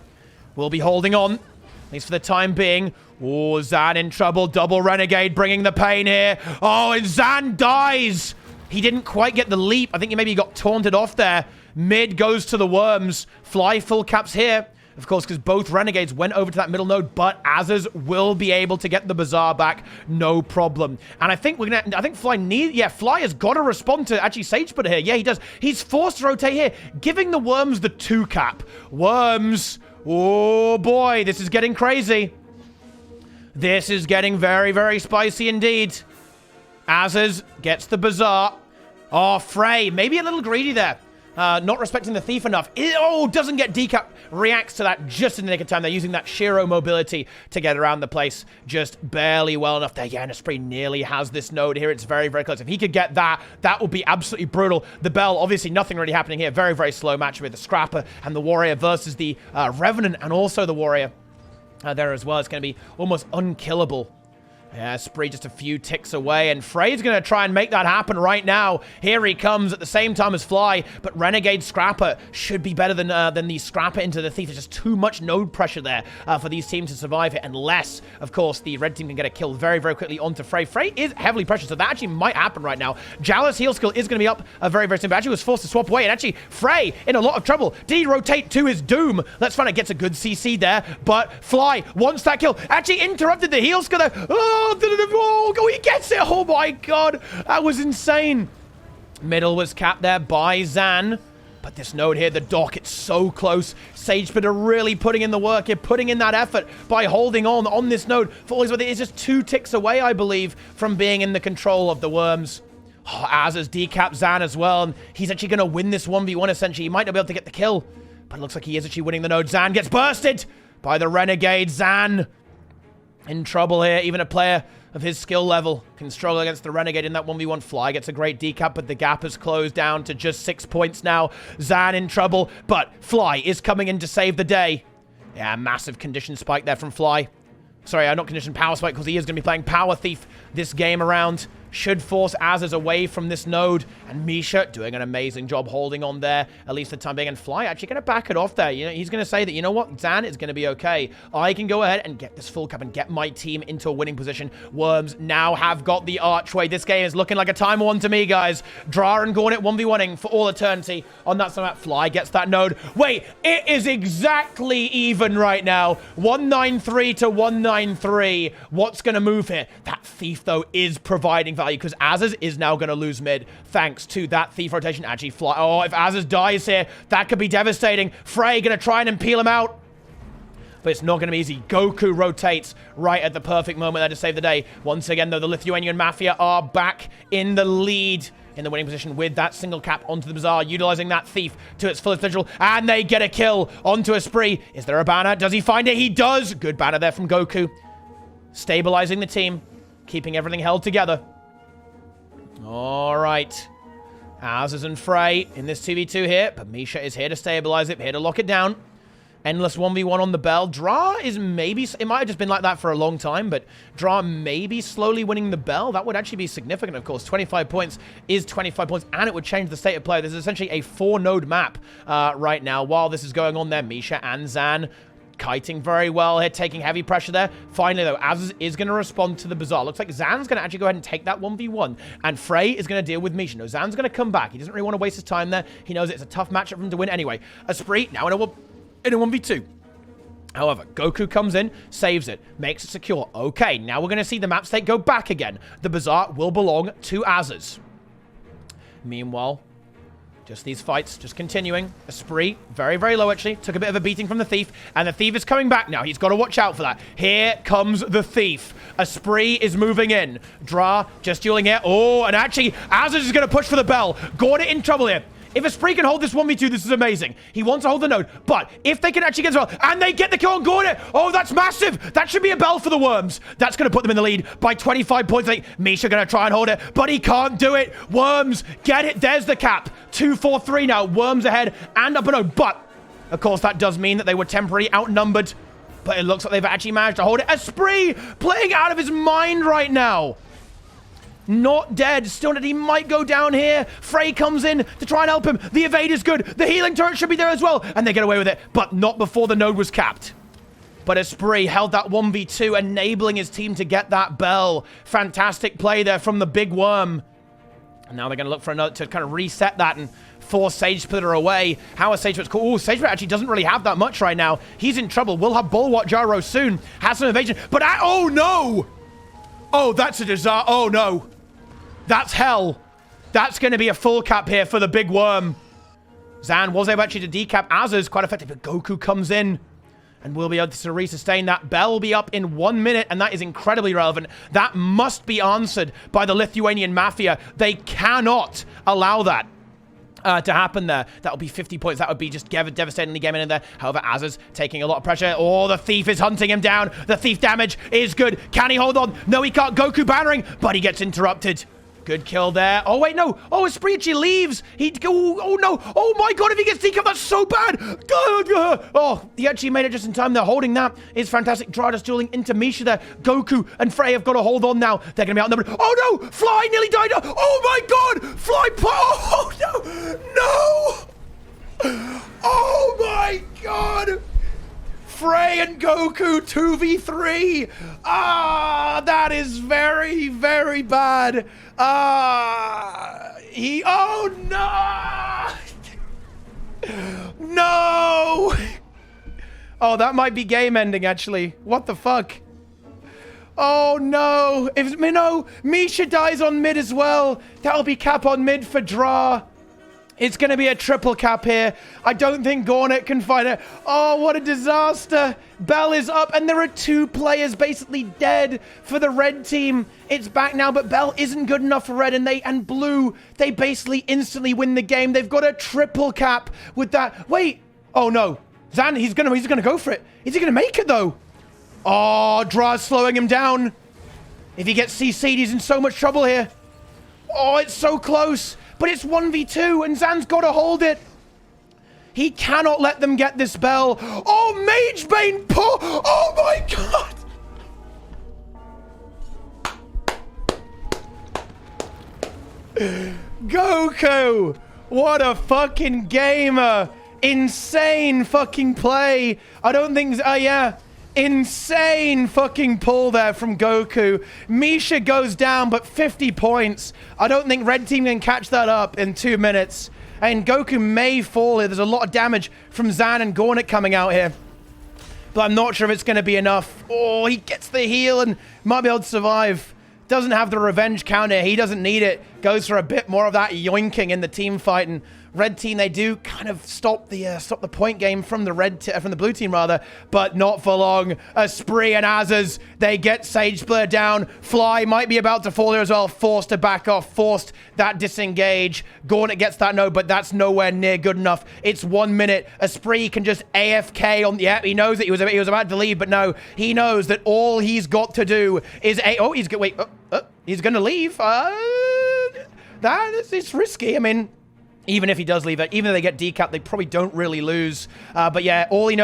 We'll be holding on. At least for the time being. Oh, Zan in trouble. Double Renegade bringing the pain here. Oh, and Zan dies. He didn't quite get the leap. I think he maybe got taunted off there. Mid goes to the Worms. Fly full caps here. of course, because both Renegades went over to that middle node, but Azaz will be able to get the Bazaar back, no problem. And I think Fly has got to respond to actually Sagebud here. Yeah, he does. He's forced to rotate here, giving the Worms the 2 cap. Worms, oh boy, this is getting crazy. This is getting very, very spicy indeed. Azaz gets the Bazaar. Oh, Frey, maybe a little greedy there. Not respecting the Thief enough. Doesn't get decap. Reacts to that just in the nick of time. They're using that Shiro mobility to get around the place just barely well enough there. Yeah, and Esprit nearly has this node here. It's very, very close. If he could get that, that would be absolutely brutal. The Bell, obviously nothing really happening here. Very, very slow match with the Scrapper and the Warrior versus the Revenant and also the Warrior there as well. It's going to be almost unkillable. Yeah, Spree just a few ticks away, and Frey's going to try and make that happen right now. Here he comes at the same time as Fly, but Renegade Scrapper should be better than the Scrapper into the Thief. There's just too much node pressure there for these teams to survive it, unless, of course, the red team can get a kill very, very quickly onto Frey. Frey is heavily pressured, so that actually might happen right now. Jala's heal skill is going to be up very, very soon, but actually was forced to swap away, and actually Frey in a lot of trouble. Did he rotate to his doom? Let's find out. Gets a good CC there, but Fly wants that kill. Actually interrupted the heal skill there. Oh, he gets it. Oh my god, that was insane. Middle was capped there by Zan, but this node here, the dock, it's so close. Sagebud are really putting in the work here, putting in that effort by holding on this node for all he's worth. It's just 2 ticks away, I believe, from being in the control of the Worms. Oh, Azaz decapped Zan as well, and he's actually going to win this 1v1 essentially. He might not be able to get the kill, but it looks like he is actually winning the node. Zan gets bursted by the Renegade. Zan in trouble here. Even a player of his skill level can struggle against the Renegade in that 1v1. Fly gets a great decap, but the gap has closed down to just 6 points now. Zan in trouble, but Fly is coming in to save the day. Yeah, massive condition spike there from Fly. Sorry, not condition, power spike, because he is going to be playing Power Thief this game around. Should force Azaz away from this node. And Misha doing an amazing job holding on there, at least for the time being. And Fly actually going to back it off there. You know, he's going to say that, you know what, Zan is going to be okay. I can go ahead and get this full cap and get my team into a winning position. Worms now have got the archway. This game is looking like a time one to me, guys. Dra and Gornet 1v1ing for all eternity on that side. Fly gets that node. Wait, it is exactly even right now. 193 to 193. What's going to move here? That Thief, though, is providing value, because Azaz is now going to lose mid thanks to that Thief rotation. Actually, Fly. Oh, if Azaz dies here, that could be devastating. Frey going to try and impale him out, but it's not going to be easy. Goku rotates right at the perfect moment there to save the day. Once again, though, the Lithuanian Mafia are back in the lead, in the winning position with that single cap onto the Bazaar, utilizing that Thief to its fullest potential, and they get a kill onto Esprit. Is there a banner? Does he find it? He does. Good banner there from Goku. Stabilizing the team, keeping everything held together. All right. Azaz and Frey in this 2v2 here, but Misha is here to stabilize it, here to lock it down. Endless 1v1 on the Bell. Dra is maybe, it might have just been like that for a long time, but Dra maybe slowly winning the Bell. That would actually be significant, of course. 25 points is 25 points, and it would change the state of play. This is essentially a 4-node map right now. While this is going on there, Misha and Zan kiting very well here, taking heavy pressure there. Finally, though, Azaz is going to respond to the Bazaar. Looks like Zan's going to actually go ahead and take that 1v1, and Frey is going to deal with Misha. No, Zan's going to come back. He doesn't really want to waste his time there. He knows it's a tough matchup for him to win anyway. Esprit now in a 1v2. However, Goku comes in, saves it, makes it secure. Okay, now we're going to see the map state go back again. The Bazaar will belong to Azaz. Meanwhile, just these fights, just continuing. Esprit, very, very low actually. Took a bit of a beating from the Thief, and the Thief is coming back now. He's got to watch out for that. Here comes the Thief. Esprit is moving in. Dra just dueling here. Oh, and actually, Azaz is going to push for the Bell. Gornet in trouble here. If Esprit can hold this 1v2, this is amazing. He wants to hold the node, but if they can actually get as well, and they get the kill on Gornet, oh, that's massive. That should be a Bell for the Worms. That's going to put them in the lead by 25 points. I think Misha going to try and hold it, but he can't do it. Worms get it. There's the cap. 2-4-3 now. Worms ahead and up a node, but of course that does mean that they were temporarily outnumbered, but it looks like they've actually managed to hold it. Esprit playing out of his mind right now. Not dead. Still dead. He might go down here. Frey comes in to try and help him. The evade is good. The healing turret should be there as well. And they get away with it. But not before the node was capped. But Esprit held that 1v2, enabling his team to get that Bell. Fantastic play there from the Big Worm. And now they're going to look for another to kind of reset that and force Sage Splitter away. How is Sage Splitter? Oh, Sage Splitter actually doesn't really have that much right now. He's in trouble. We'll have Bulwark Gyro soon. Has some evasion. But, oh no! Oh, that's a disaster. Oh no. That's hell. That's going to be a full cap here for the big worm. Zan was able actually to decap Azers quite effectively, but Goku comes in and will be able to resustain that. Bell will be up in 1 minute, and that is incredibly relevant. That must be answered by the Lithuanian Mafia. They cannot allow that to happen there. That would be 50 points. That would be just devastatingly gaming in there. However, Azers taking a lot of pressure. Oh, the Thief is hunting him down. The Thief damage is good. Can he hold on? No, he can't. Goku bannering, but he gets interrupted. Good kill there. Oh, wait, no. Oh, Esprit actually leaves. Oh, no. Oh, my God, if he gets decapped, that's so bad. Oh, he actually made it just in time. They're holding that. It's fantastic. Dradas dueling into Misha there. Goku and Frey have got to hold on now. They're going to be outnumbered. Oh, no. Fly nearly died. Oh, my God. Fly. Oh, no. Oh, my God. Frey and Goku 2v3. That is very, very bad. Oh no! No! Oh, that might be game ending, actually. What the fuck? Oh no! If Misha dies on mid as well, that'll be cap on mid for draw. It's going to be a triple cap here. I don't think Gornet can fight it. Oh, what a disaster. Bell is up, and there are 2 players basically dead for the red team. It's back now, but Bell isn't good enough for red, and blue, they basically instantly win the game. They've got a triple cap with that. Wait. Oh, no. Zan, he's gonna go for it. Is he going to make it, though? Oh, Dra's slowing him down. If he gets CC'd, he's in so much trouble here. Oh, it's so close. But it's 1v2, and Zan's got to hold it. He cannot let them get this bell. Oh, Magebane pull. Oh, my God. Goku. What a fucking gamer. Insane fucking play. I don't think... yeah. Insane fucking pull there from Goku. Misha goes down, but 50 points. I don't think red team can catch that up in 2 minutes. And Goku may fall here. There's a lot of damage from Zan and Gornet coming out here. But I'm not sure if it's going to be enough. Oh, he gets the heal and might be able to survive. Doesn't have the revenge counter. He doesn't need it. Goes for a bit more of that yoinking in the team fight. And red team, they do kind of stop the point game from the from the blue team rather, but not for long. Esprit and Azers, they get Sage Splitter down. Fly might be about to fall here as well. Forced to back off. Forced that disengage. Gornet gets that no, but that's nowhere near good enough. It's 1 minute. Esprit can just AFK on. Yeah, he knows that he was about to leave, but no, he knows that all he's got to do is he's gonna leave. It's risky. I mean, even if he does leave it, even if they get decapped, they probably don't really lose. But yeah, all he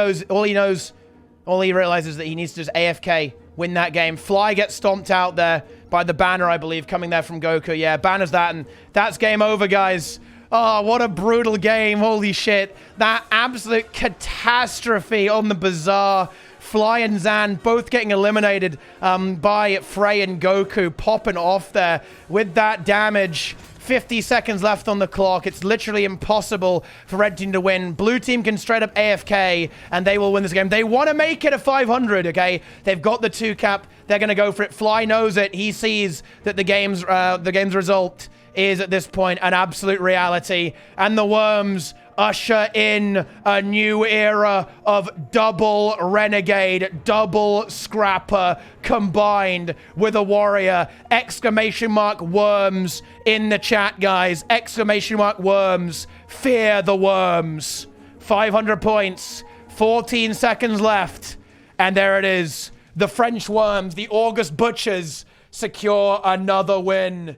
realizes that he needs to just AFK, win that game. Fly gets stomped out there by the banner, I believe, coming there from Goku. Yeah, banners that, and that's game over, guys. Oh, what a brutal game. Holy shit. That absolute catastrophe on the bazaar. Fly and Zan both getting eliminated by Frey and Goku, popping off there with that damage. 50 seconds left on the clock. It's literally impossible for red team to win. Blue team can straight up AFK, and they will win this game. They want to make it a 500, okay? They've got the 2 cap. They're going to go for it. Fly knows it. He sees that the game's result is, at this point, an absolute reality. And the Worms usher in a new era of double Renegade, double Scrapper combined with a Warrior. Exclamation mark Worms in the chat, guys. Exclamation mark Worms. Fear the Worms. 500 points. 14 seconds left. And there it is. The French Worms, the August Butchers, secure another win.